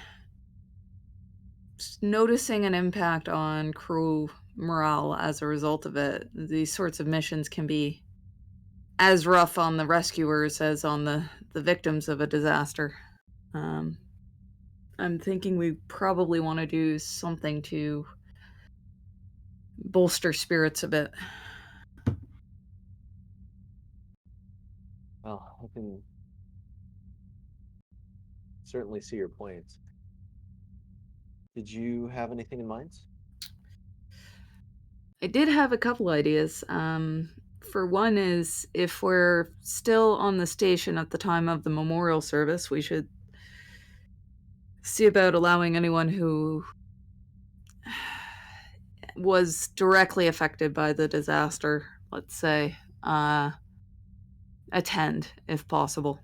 noticing an impact on crew morale as a result of it. These sorts of missions can be as rough on the rescuers as on the victims of a disaster. I'm thinking we probably want to do something to bolster spirits a bit. Well, I can certainly see your point. Did you have anything in mind? I did have a couple ideas. For one is if we're still on the station at the time of the memorial service, we should see about allowing anyone who was directly affected by the disaster, let's say, attend if possible,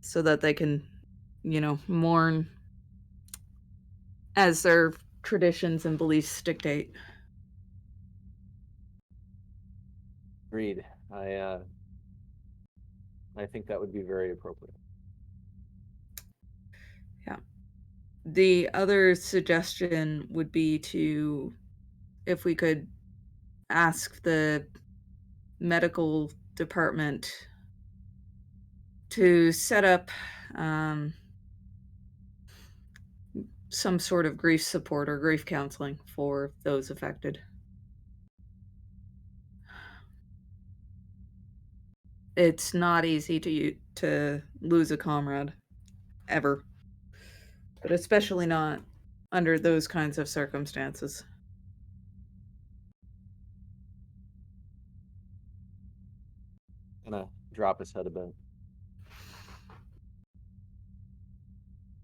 so that they can, mourn as their traditions and beliefs dictate. Agreed. I think that would be very appropriate. Yeah. The other suggestion would be if we could ask the medical department to set up some sort of grief support or grief counseling for those affected. It's not easy to lose a comrade, ever. But especially not under those kinds of circumstances. Gonna drop his head a bit.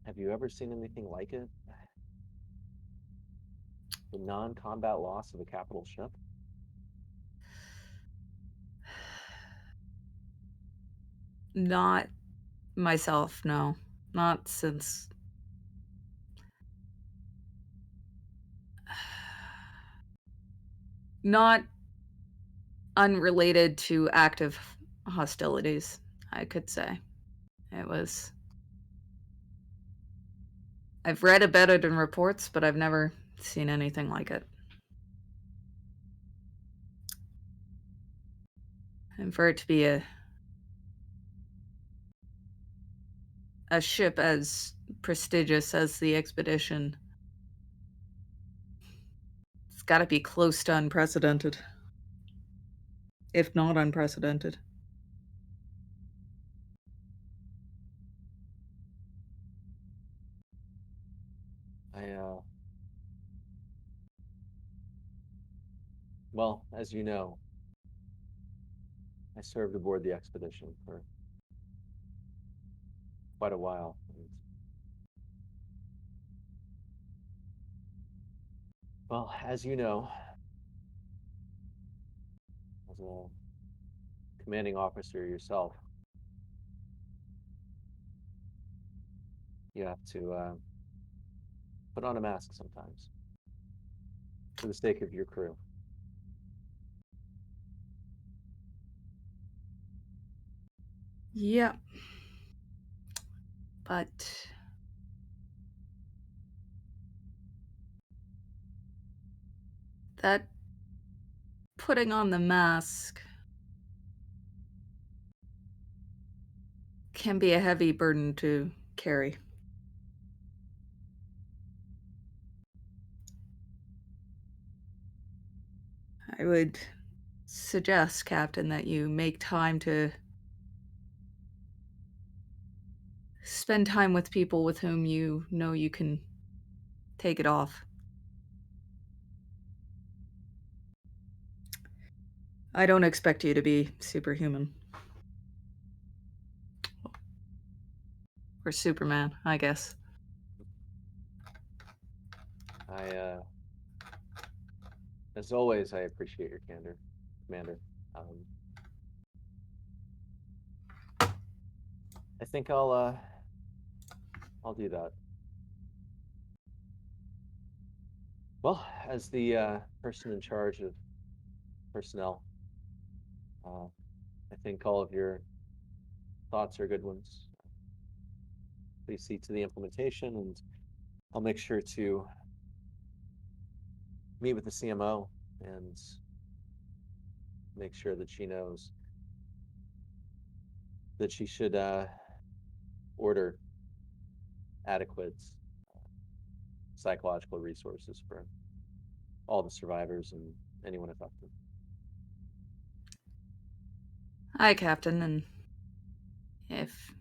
Have you ever seen anything like it? The non-combat loss of a capital ship? Not myself, no. Not since. Not unrelated to active hostilities, I could say. It was. I've read about it in reports, but I've never seen anything like it. And for it to be a ship as prestigious as the Expedition, it's got to be close to unprecedented, if not unprecedented. Well, as you know, I served aboard the Expedition for quite a while. Well, as you know, as a commanding officer yourself, you have to put on a mask sometimes for the sake of your crew. Yeah. But that putting on the mask can be a heavy burden to carry. I would suggest, Captain, that you make time to spend time with people with whom you know you can take it off. I don't expect you to be superhuman. Or Superman, I guess. As always, I appreciate your candor, Commander. I think I'll do that. Well, as the person in charge of personnel, I think all of your thoughts are good ones. Please see to the implementation, and I'll make sure to meet with the CMO and make sure that she knows that she should order adequate psychological resources for all the survivors and anyone affected. Hi, Captain, and if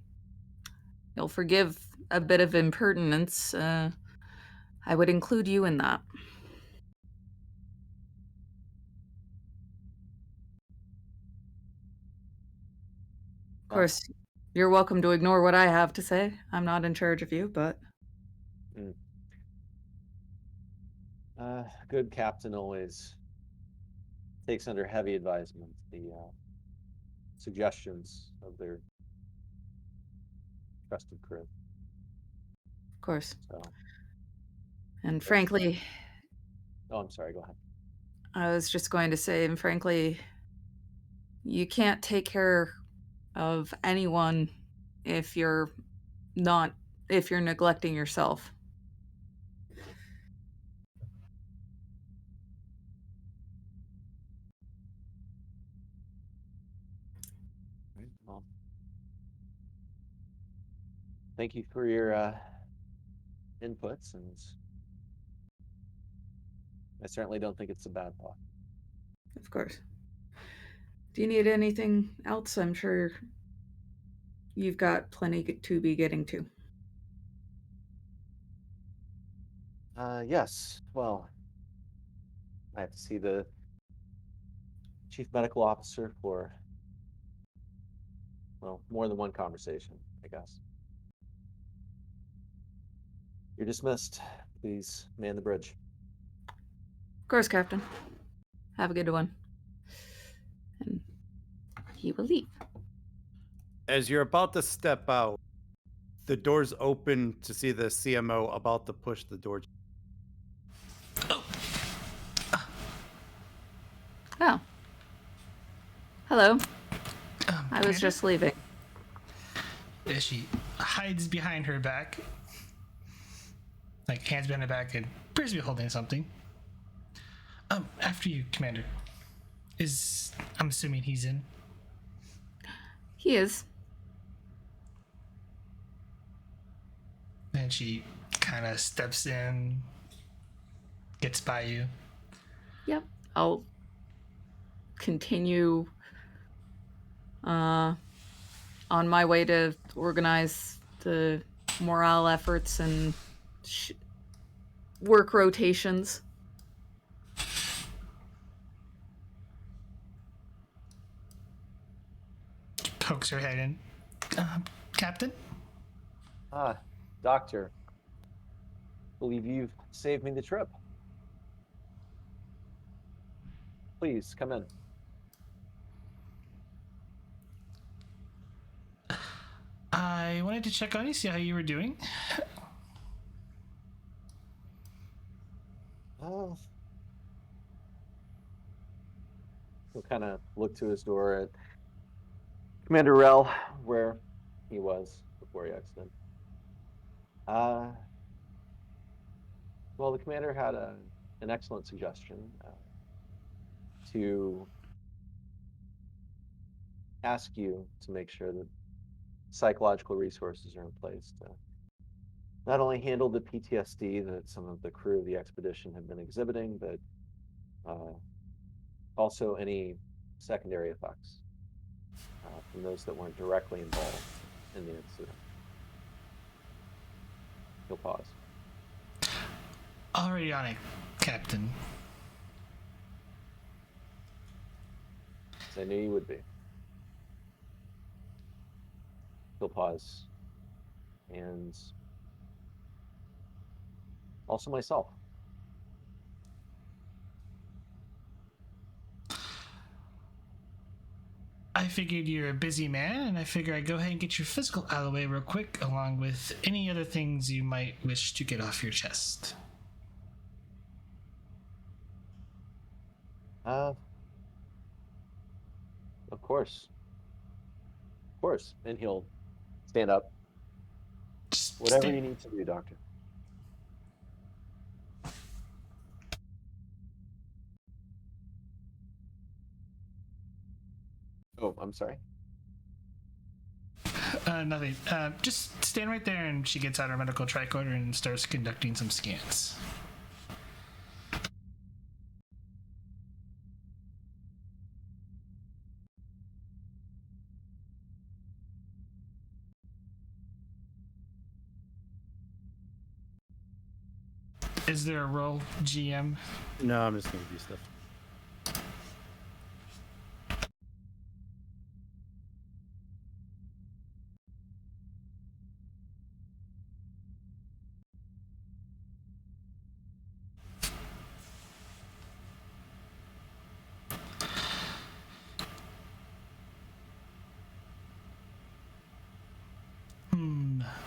you'll forgive a bit of impertinence, I would include you in that. Of Well, course, you're welcome to ignore what I have to say. I'm not in charge of you, but a good captain always takes under heavy advisement the suggestions of their trusted crew. of course. So, And Yes. frankly, oh, I'm sorry. Go ahead. I was just going to say, and frankly, you can't take care of anyone if you're if you're neglecting yourself. Right, well, thank you for your inputs, and I certainly don't think it's a bad thought. Of course. Do you need anything else? I'm sure you've got plenty to be getting to. Yes. Well, I have to see the chief medical officer for, well, more than one conversation, I guess. You're dismissed. Please man the bridge. Of course, Captain. Have a good one. And he will leave. As you're about to step out, the doors open to see the CMO about to push the door. Oh. Hello. I was Commander? just leaving. As she hides behind her back, like hands behind her back, and appears to be holding something. After you, Commander. I'm assuming he's in. He is. And she kind of steps in, gets by you. Yep. I'll continue on my way to organize the morale efforts and work rotations. Pokes her head in. Captain? Doctor, believe you've saved me the trip. Please come in. I wanted to check on you, see how you were doing. Oh. He'll kind of look to his door at Commander Rel, where he was before he exited. Well, the commander had an excellent suggestion to ask you to make sure that psychological resources are in place to not only handle the PTSD that some of the crew of the expedition have been exhibiting, but also any secondary effects from those that weren't directly involved in the incident. He'll pause. Already on it, Captain. As I knew you would be. He'll pause. And also myself. I figured you're a busy man, and I figure I'd go ahead and get your physical out of the way real quick, along with any other things you might wish to get off your chest. Of course. Of course. And he'll stand up. Just Whatever you need to do, Doctor. Oh, I'm sorry. Nothing. Just stand right there, and she gets out her medical tricorder and starts conducting some scans. Is there a role, GM? No, I'm just gonna do stuff.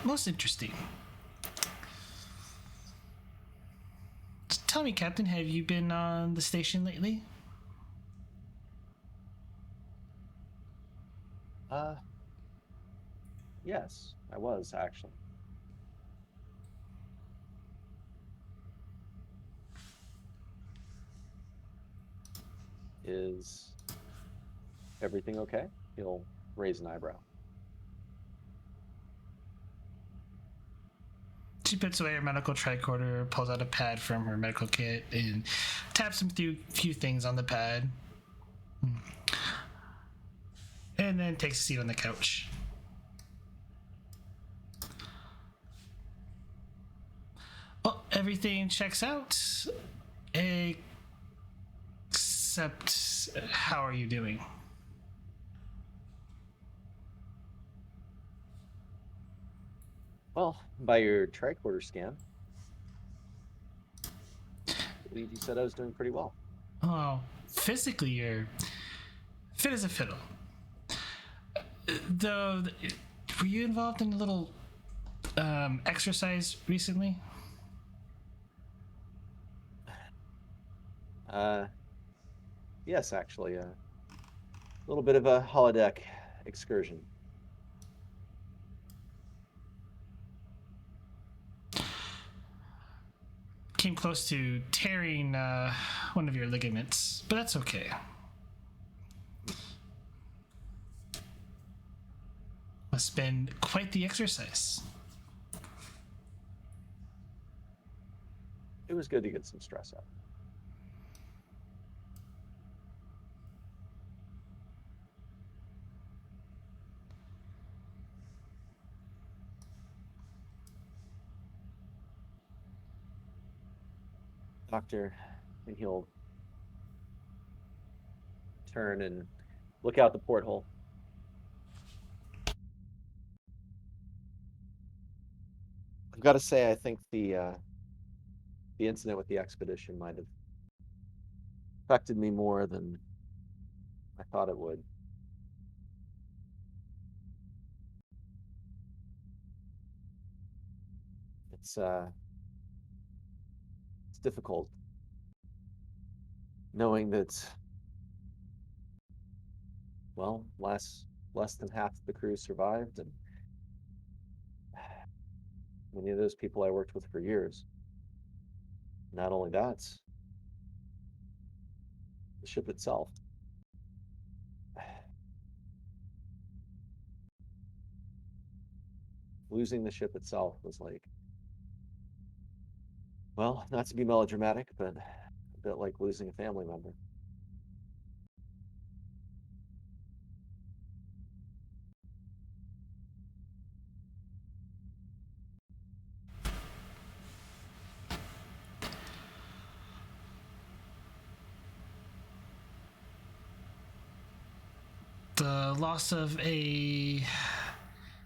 Most interesting. Tell me, Captain, have you been on the station lately? Yes, I was actually. Is everything okay? He'll raise an eyebrow. She puts away her medical tricorder, pulls out a pad from her medical kit, and taps him through a few things on the pad. And then takes a seat on the couch. Well, everything checks out. Except, how are you doing? Well, by your tricorder scan, I believe you said I was doing pretty well. Oh, physically you're fit as a fiddle. Though, were you involved in a little exercise recently? Yes, actually, a little bit of a holodeck excursion. Came close to tearing one of your ligaments, but that's okay. Must have been quite the exercise. It was good to get some stress out. Doctor, and he'll turn and look out the porthole. I've got to say, I think the incident with the expedition might have affected me more than I thought it would. It's difficult knowing that, well, less than half the crew survived, and many of those people I worked with for years. Not only that, the ship itself. Losing the ship itself was like, well, not to be melodramatic, but a bit like losing a family member. The loss of a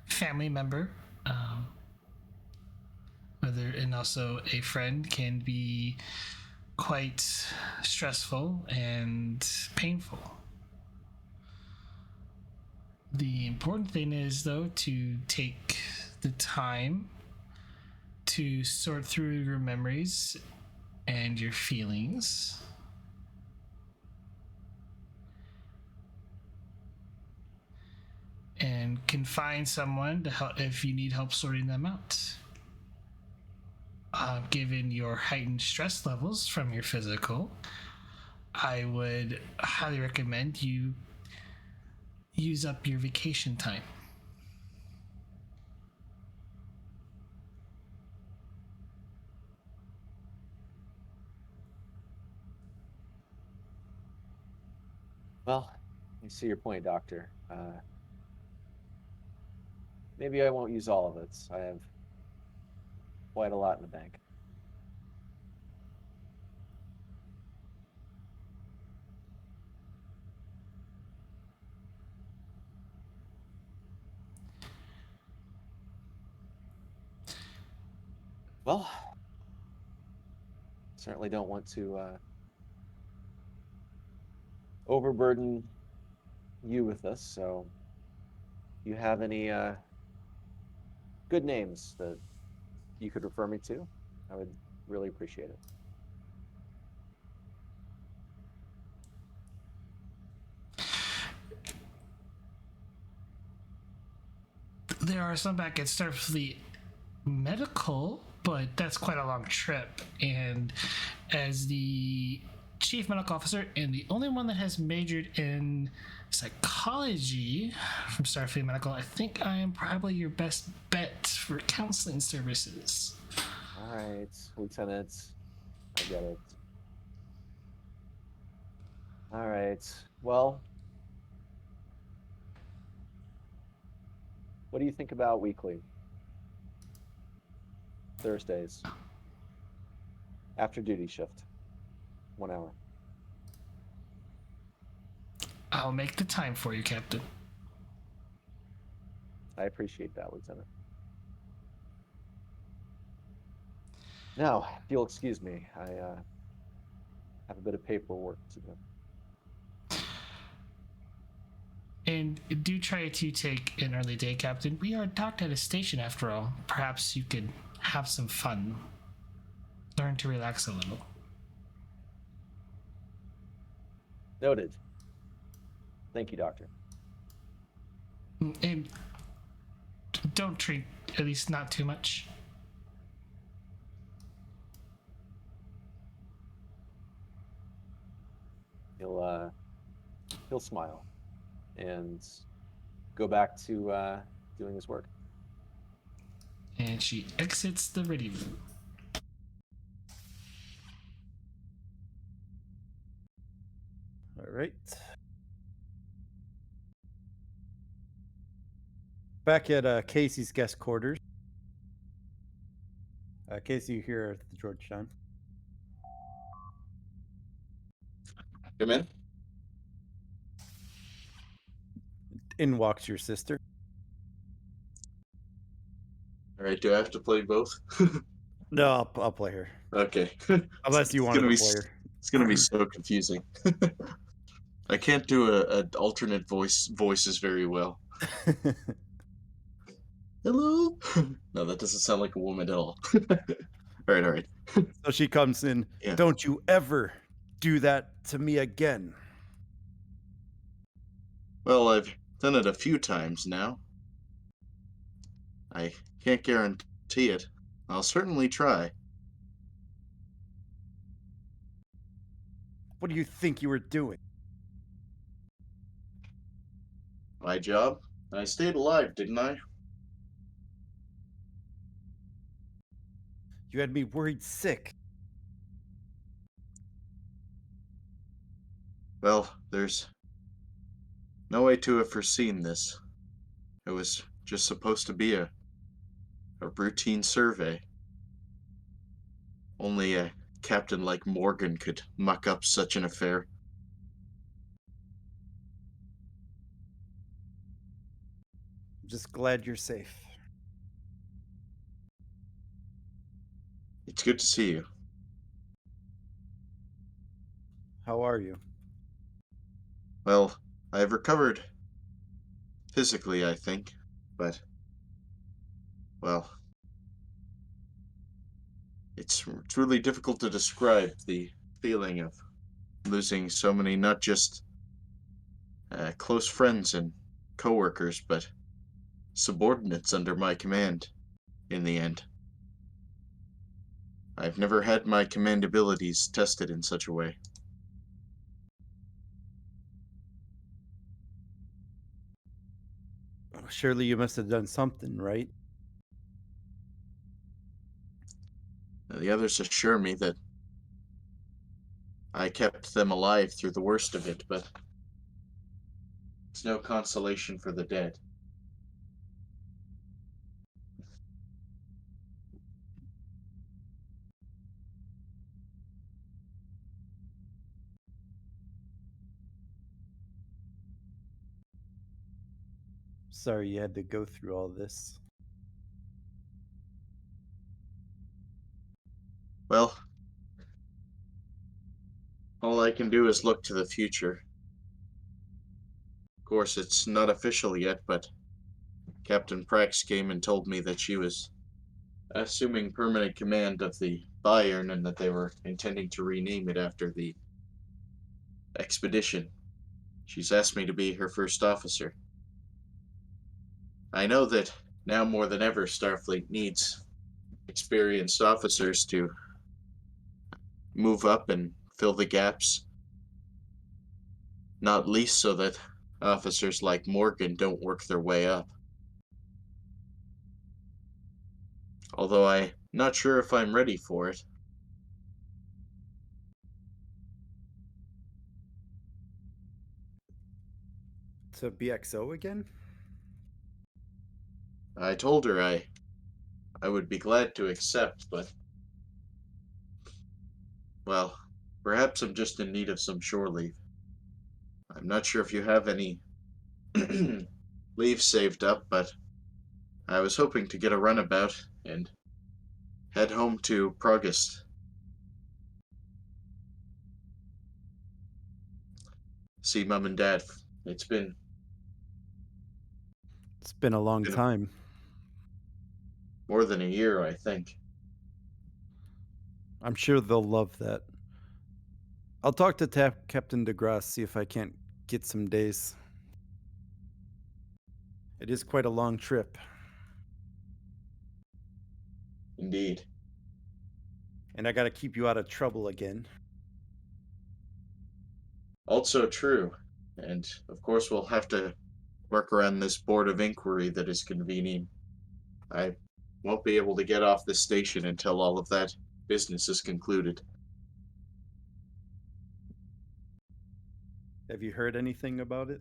family member, and also a friend, can be quite stressful and painful. The important thing is, though, to take the time to sort through your memories and your feelings. And can find someone to help if you need help sorting them out. Given your heightened stress levels from your physical, I would highly recommend you use up your vacation time. Well, I see your point, Doctor. Maybe I won't use all of it. I have quite a lot in the bank. Well, certainly don't want to overburden you with this. So, you have any good names that you could refer me to? I would really appreciate it. There are some back at Starfleet Medical, but that's quite a long trip. And as the chief medical officer and the only one that has majored in psychology from Starfleet Medical, I think I am probably your best bet for counseling services. All right, Lieutenant, I get it. All right, well, what do you think about weekly? Thursdays, after duty shift, 1 hour. I'll make the time for you, Captain. I appreciate that, Lieutenant. Now, if you'll excuse me, I have a bit of paperwork to do. And do try to take an early day, Captain. We are docked at a station after all. Perhaps you could have some fun. Learn to relax a little. Noted. Thank you, Doctor. And don't drink, at least not too much. He'll smile and go back to doing his work. And she exits the ready room. All right. Back at Casey's guest quarters. Casey, you here at the Georgetown. Come in. In walks your sister. All right. Do I have to play both? No, I'll play her. Okay. Unless you want to play her. It's gonna be so confusing. I can't do a alternate voices very well. Hello. No, that doesn't sound like a woman at all. All right. So she comes in. Yeah. Don't you ever do that to me again. Well, I've done it a few times now. I can't guarantee it. I'll certainly try. What do you think you were doing? My job? I stayed alive, didn't I? You had me worried sick. Well, there's no way to have foreseen this. It was just supposed to be a routine survey. Only a captain like Morgan could muck up such an affair. I'm just glad you're safe. It's good to see you. How are you? Well, I've recovered physically, I think, but, well, it's really difficult to describe the feeling of losing so many, not just close friends and coworkers, but subordinates under my command in the end. I've never had my command abilities tested in such a way. Surely you must have done something, right? The others assure me that I kept them alive through the worst of it, but it's no consolation for the dead. Sorry you had to go through all this. Well, all I can do is look to the future. Of course, it's not official yet, but Captain Prax came and told me that she was assuming permanent command of the Bayern and that they were intending to rename it after the Expedition. She's asked me to be her first officer. I know that now more than ever, Starfleet needs experienced officers to move up and fill the gaps, not least so that officers like Morgan don't work their way up. Although I'm not sure if I'm ready for it. To BXO again? I told her I would be glad to accept, but well, perhaps I'm just in need of some shore leave. I'm not sure if you have any leave saved up, but I was hoping to get a runabout and head home to Progust. See Mum and Dad. It's been It's been a long Been a- time. more than a year, I think. I'm sure they'll love that. I'll talk to Captain DeGrasse, see if I can't get some days. It is quite a long trip. Indeed. And I gotta keep you out of trouble again. Also true. And of course, we'll have to work around this board of inquiry that is convening. I won't be able to get off this station until all of that business is concluded. Have you heard anything about it?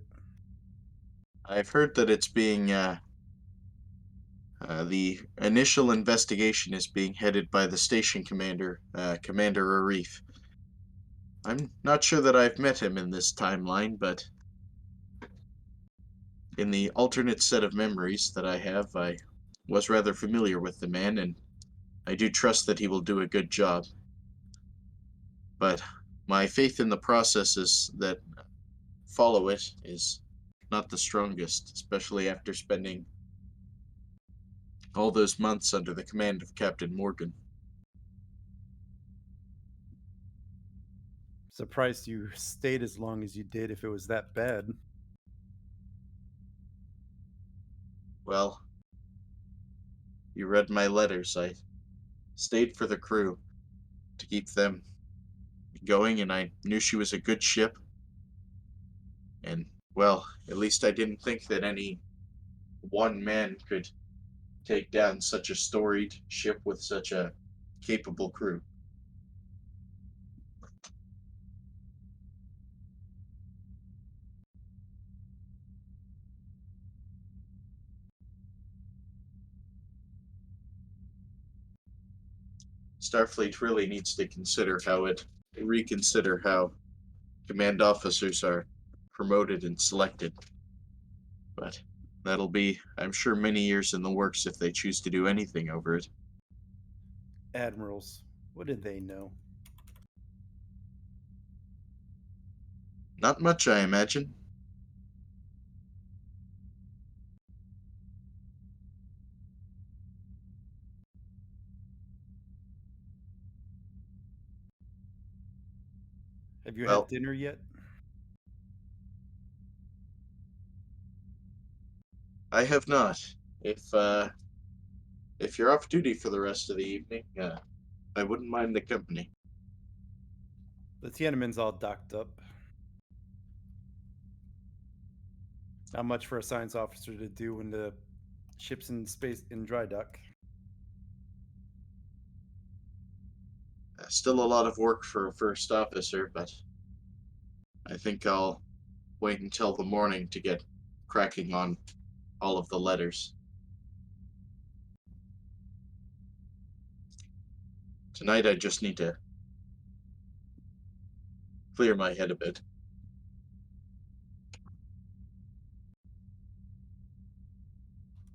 I've heard that it's being, the initial investigation is being headed by the station commander, Commander Arif. I'm not sure that I've met him in this timeline, but in the alternate set of memories that I have, I was rather familiar with the man, and I do trust that he will do a good job. But my faith in the processes that follow it is not the strongest, especially after spending all those months under the command of Captain Morgan. Surprised you stayed as long as you did if it was that bad. Well, you read my letters. I stayed for the crew to keep them going, and I knew she was a good ship. And, well, at least I didn't think that any one man could take down such a storied ship with such a capable crew. Starfleet really needs to reconsider how command officers are promoted and selected. But that'll be, I'm sure, many years in the works if they choose to do anything over it. Admirals, what did they know? Not much, I imagine. Have you Well, had dinner yet? I have not. If you're off duty for the rest of the evening, I wouldn't mind the company. The Tiananmen's all docked up. Not much for a science officer to do when the ship's in space in dry dock. Still a lot of work for a first officer, but I think I'll wait until the morning to get cracking on all of the letters. Tonight I just need to clear my head a bit.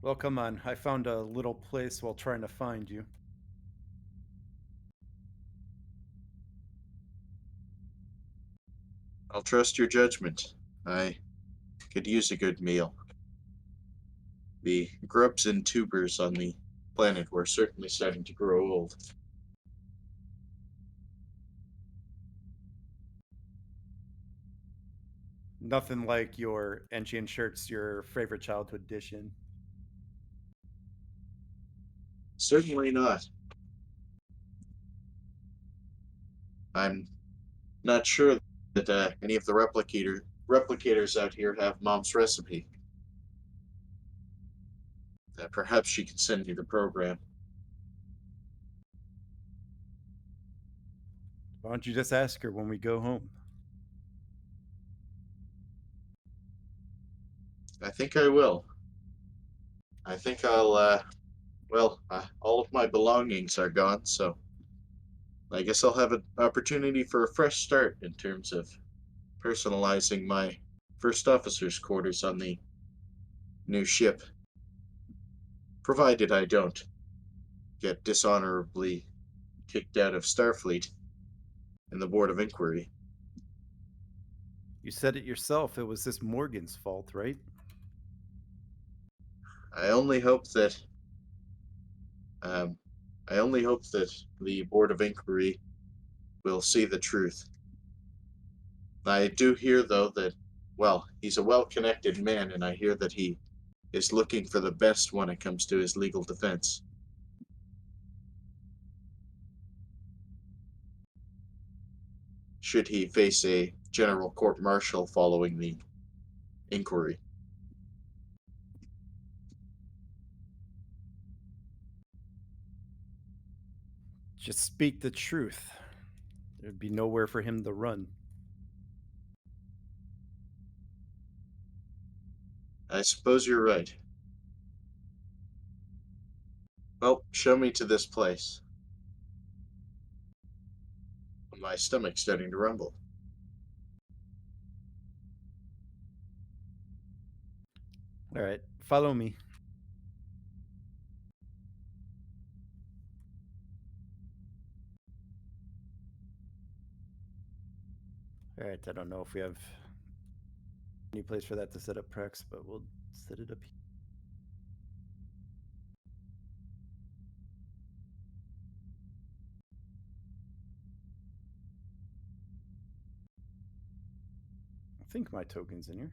Well, come on. I found a little place while trying to find you. I'll trust your judgment. I could use a good meal. The grubs and tubers on the planet were certainly starting to grow old. Nothing like your Enchian shirts, your favorite childhood dish in. Certainly not. I'm not sure that any of the replicators out here have Mom's recipe. Perhaps she can send me the program. Why don't you just ask her when we go home? I think I will. I think I'll, all of my belongings are gone, so I guess I'll have an opportunity for a fresh start in terms of personalizing my first officer's quarters on the new ship. Provided I don't get dishonorably kicked out of Starfleet and the Board of Inquiry. You said it yourself. It was this Morgan's fault, right? I only hope that the Board of Inquiry will see the truth. I do hear, though, that, well, he's a well-connected man, and I hear that he is looking for the best when it comes to his legal defense. Should he face a general court-martial following the inquiry. Just speak the truth. There'd be nowhere for him to run. I suppose you're right. Well, show me to this place. My stomach's starting to rumble. All right, follow me. All right, I don't know if we have any place for that to set up Prex, but we'll set it up here. I think my token's in here.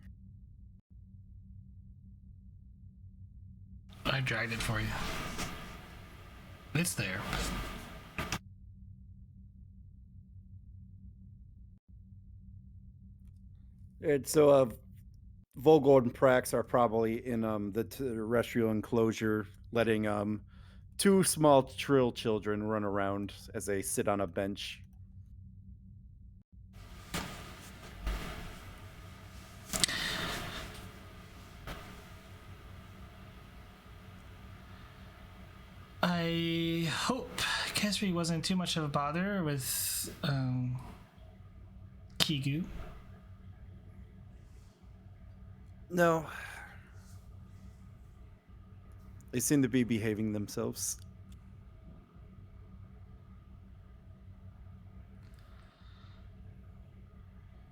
I dragged it for you. It's there. And so, Volgold and Prax are probably in the terrestrial enclosure, letting two small Trill children run around as they sit on a bench. I hope Kesri wasn't too much of a bother with Kigu. No. They seem to be behaving themselves.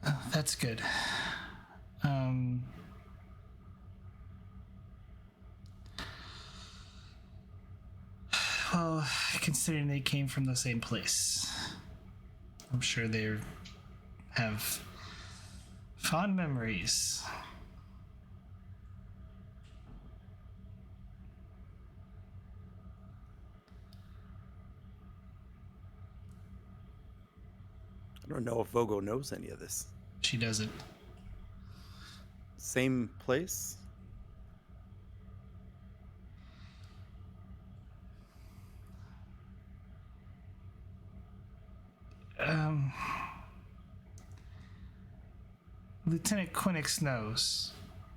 Oh, that's good. Well, considering they came from the same place, I'm sure they have fond memories. I don't know if Vogo knows any of this. She doesn't. Same place? Lieutenant Quinix knows,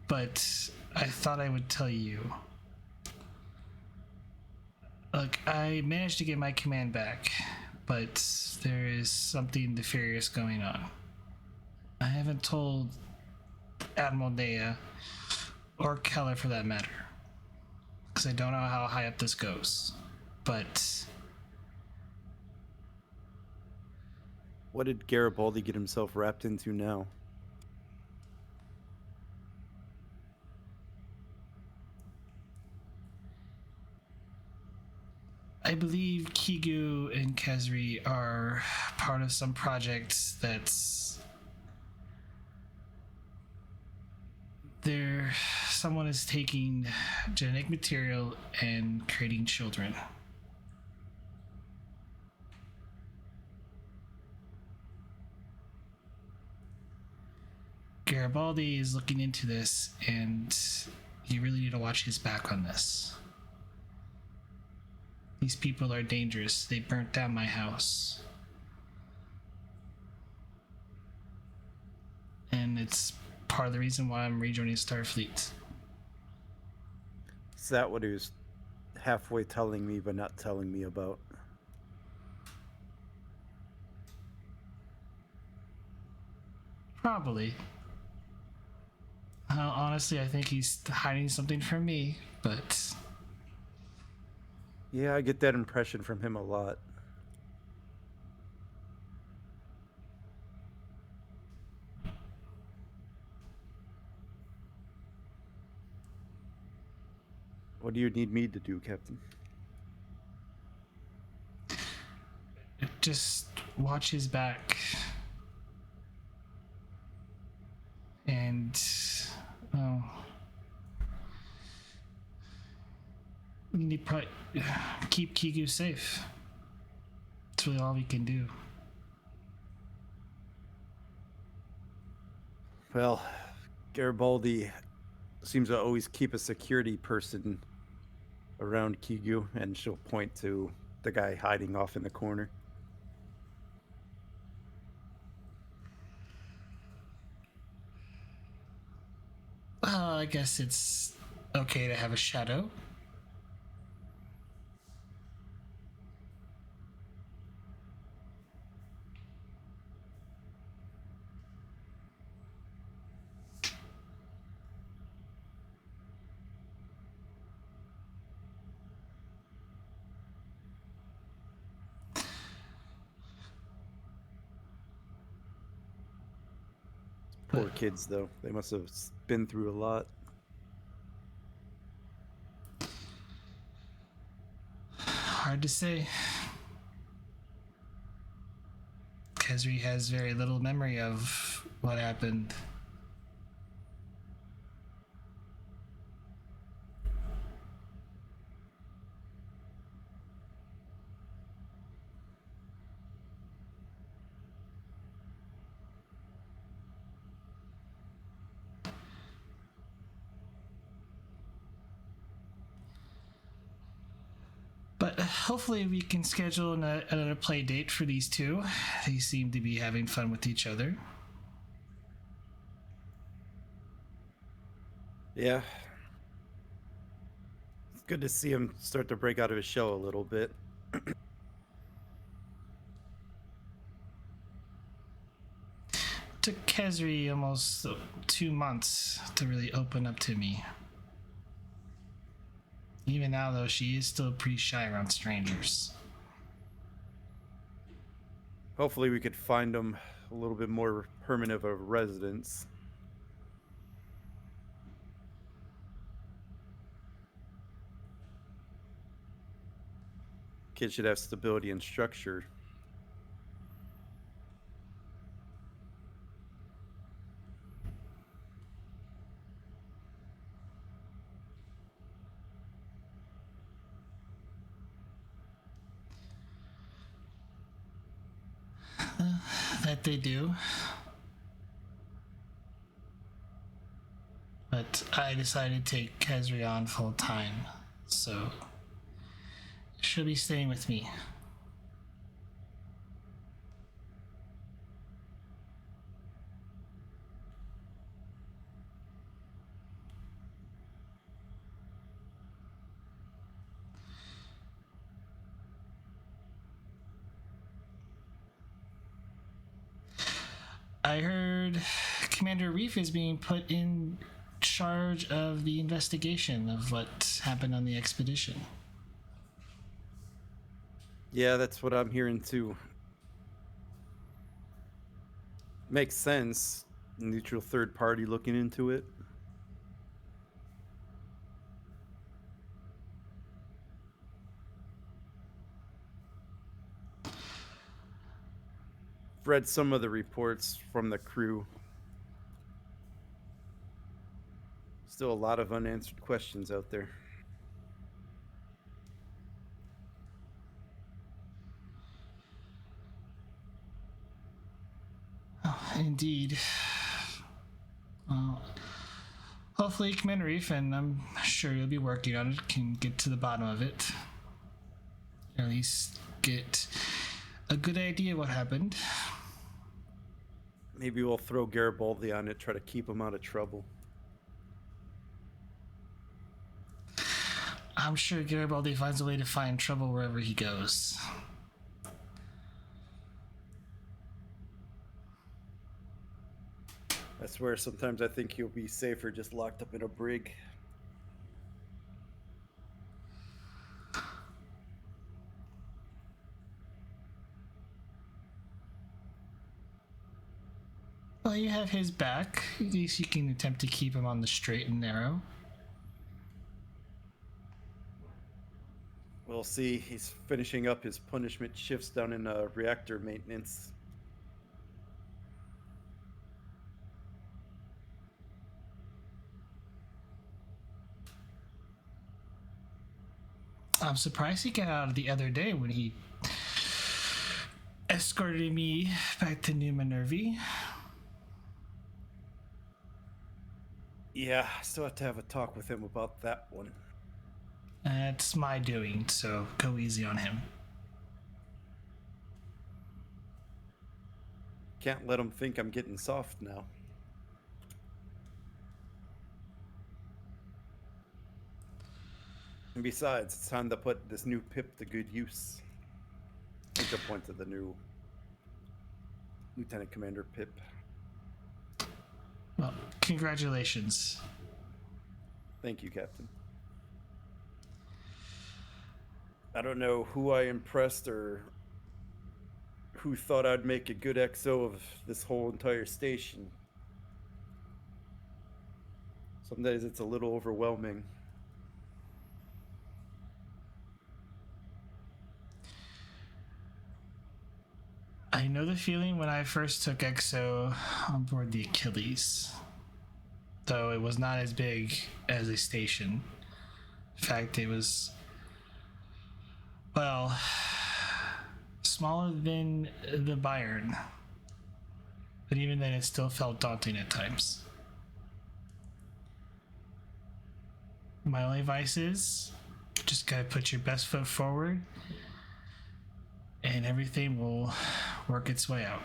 but I thought I would tell you. Look, I managed to get my command back, but there is something nefarious going on. I haven't told Admiral Nea, or Keller for that matter, because I don't know how high up this goes, but... What did Garibaldi get himself wrapped into now? I believe Kigu and Kezri are part of some project that's there. Someone is taking genetic material and creating children. Garibaldi is looking into this, and you really need to watch his back on this. These people are dangerous. They burnt down my house. And it's part of the reason why I'm rejoining Starfleet. Is that what he was halfway telling me but not telling me about? Probably. Honestly, I think he's hiding something from me, but Yeah, I get that impression from him a lot. What do you need me to do, Captain? just watch his back. And, oh, we need to probably keep Kigu safe. That's really all we can do. Well, Garibaldi seems to always keep a security person around Kigu, and she'll point to the guy hiding off in the corner. Well, I guess it's okay to have a shadow. Poor kids, though. They must have been through a lot. Hard to say. Kezri has very little memory of what happened. But hopefully we can schedule another play date for these two. They seem to be having fun with each other. Yeah. It's good to see him start to break out of his shell a little bit. Took Kezri almost 2 months to really open up to me. Even now, though, she is still pretty shy around strangers. Hopefully we could find him a little bit more permanent of a residence. Kid should have stability and structure. That they do. But I decided to take Kezri on full time, so she'll be staying with me. I heard Commander Reef is being put in charge of the investigation of what happened on the expedition. Yeah, that's what I'm hearing too. Makes sense. Neutral third party looking into it. read some of the reports from the crew. Still a lot of unanswered questions out there. Oh, indeed. Well, hopefully Commander Reef, and I'm sure you'll be working on it, can get to the bottom of it. Or at least get a good idea of what happened. Maybe we'll throw Garibaldi on it, try to keep him out of trouble. I'm sure Garibaldi finds a way to find trouble wherever he goes. I swear, sometimes I think he'll be safer just locked up in a brig. Well, you have his back. At least you can attempt to keep him on the straight and narrow. We'll see. He's finishing up his punishment shifts down in reactor maintenance. I'm surprised he got out the other day when he escorted me back to New Minerva. Yeah, I still have to have a talk with him about that one. It's my doing, so go easy on him. Can't let him think I'm getting soft now. And besides, it's time to put this new pip to good use. I think I point to the new Lieutenant Commander Pip. Well, congratulations. Thank you, Captain. I don't know who I impressed or who thought I'd make a good XO of this whole entire station. Some days it's a little overwhelming. I know the feeling when I first took EXO on board the Achilles, though it was not as big as a station. In fact, it was, well, smaller than the Bayern, but even then it still felt daunting at times. My only advice is just gotta put your best foot forward and everything will work its way out.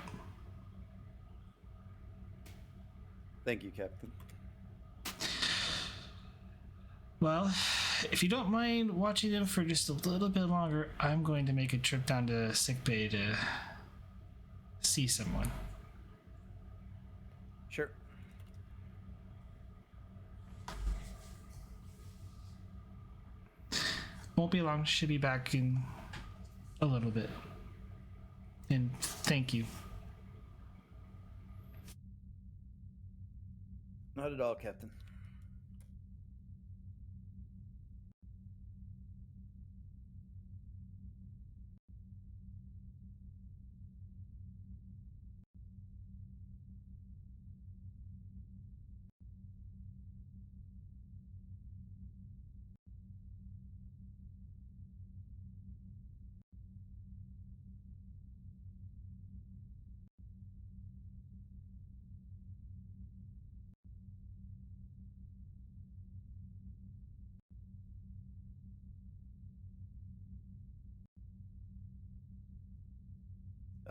Thank you, Captain. Well, if you don't mind watching them for just a little bit longer, I'm going to make a trip down to sickbay to see someone. Sure. Won't be long. Should be back in a little bit. And thank you. Not at all, Captain.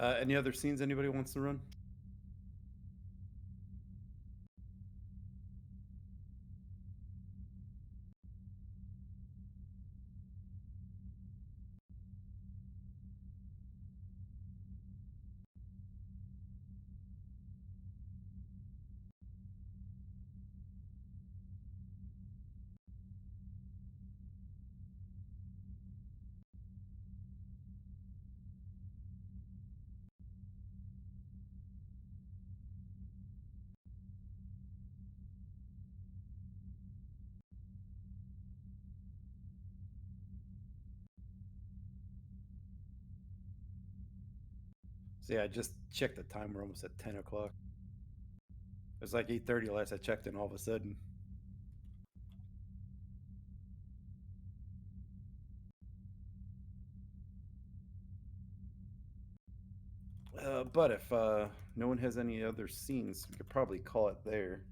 Any other scenes anybody wants to run? So yeah, I just checked the time. We're almost at 10 o'clock. It was like 8:30 last I checked, and all of a sudden. But if no one has any other scenes, we could probably call it there.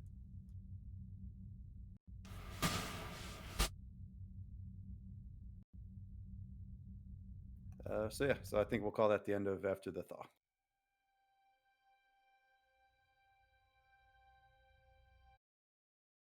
So yeah, so I think we'll call that the end of After the Thaw.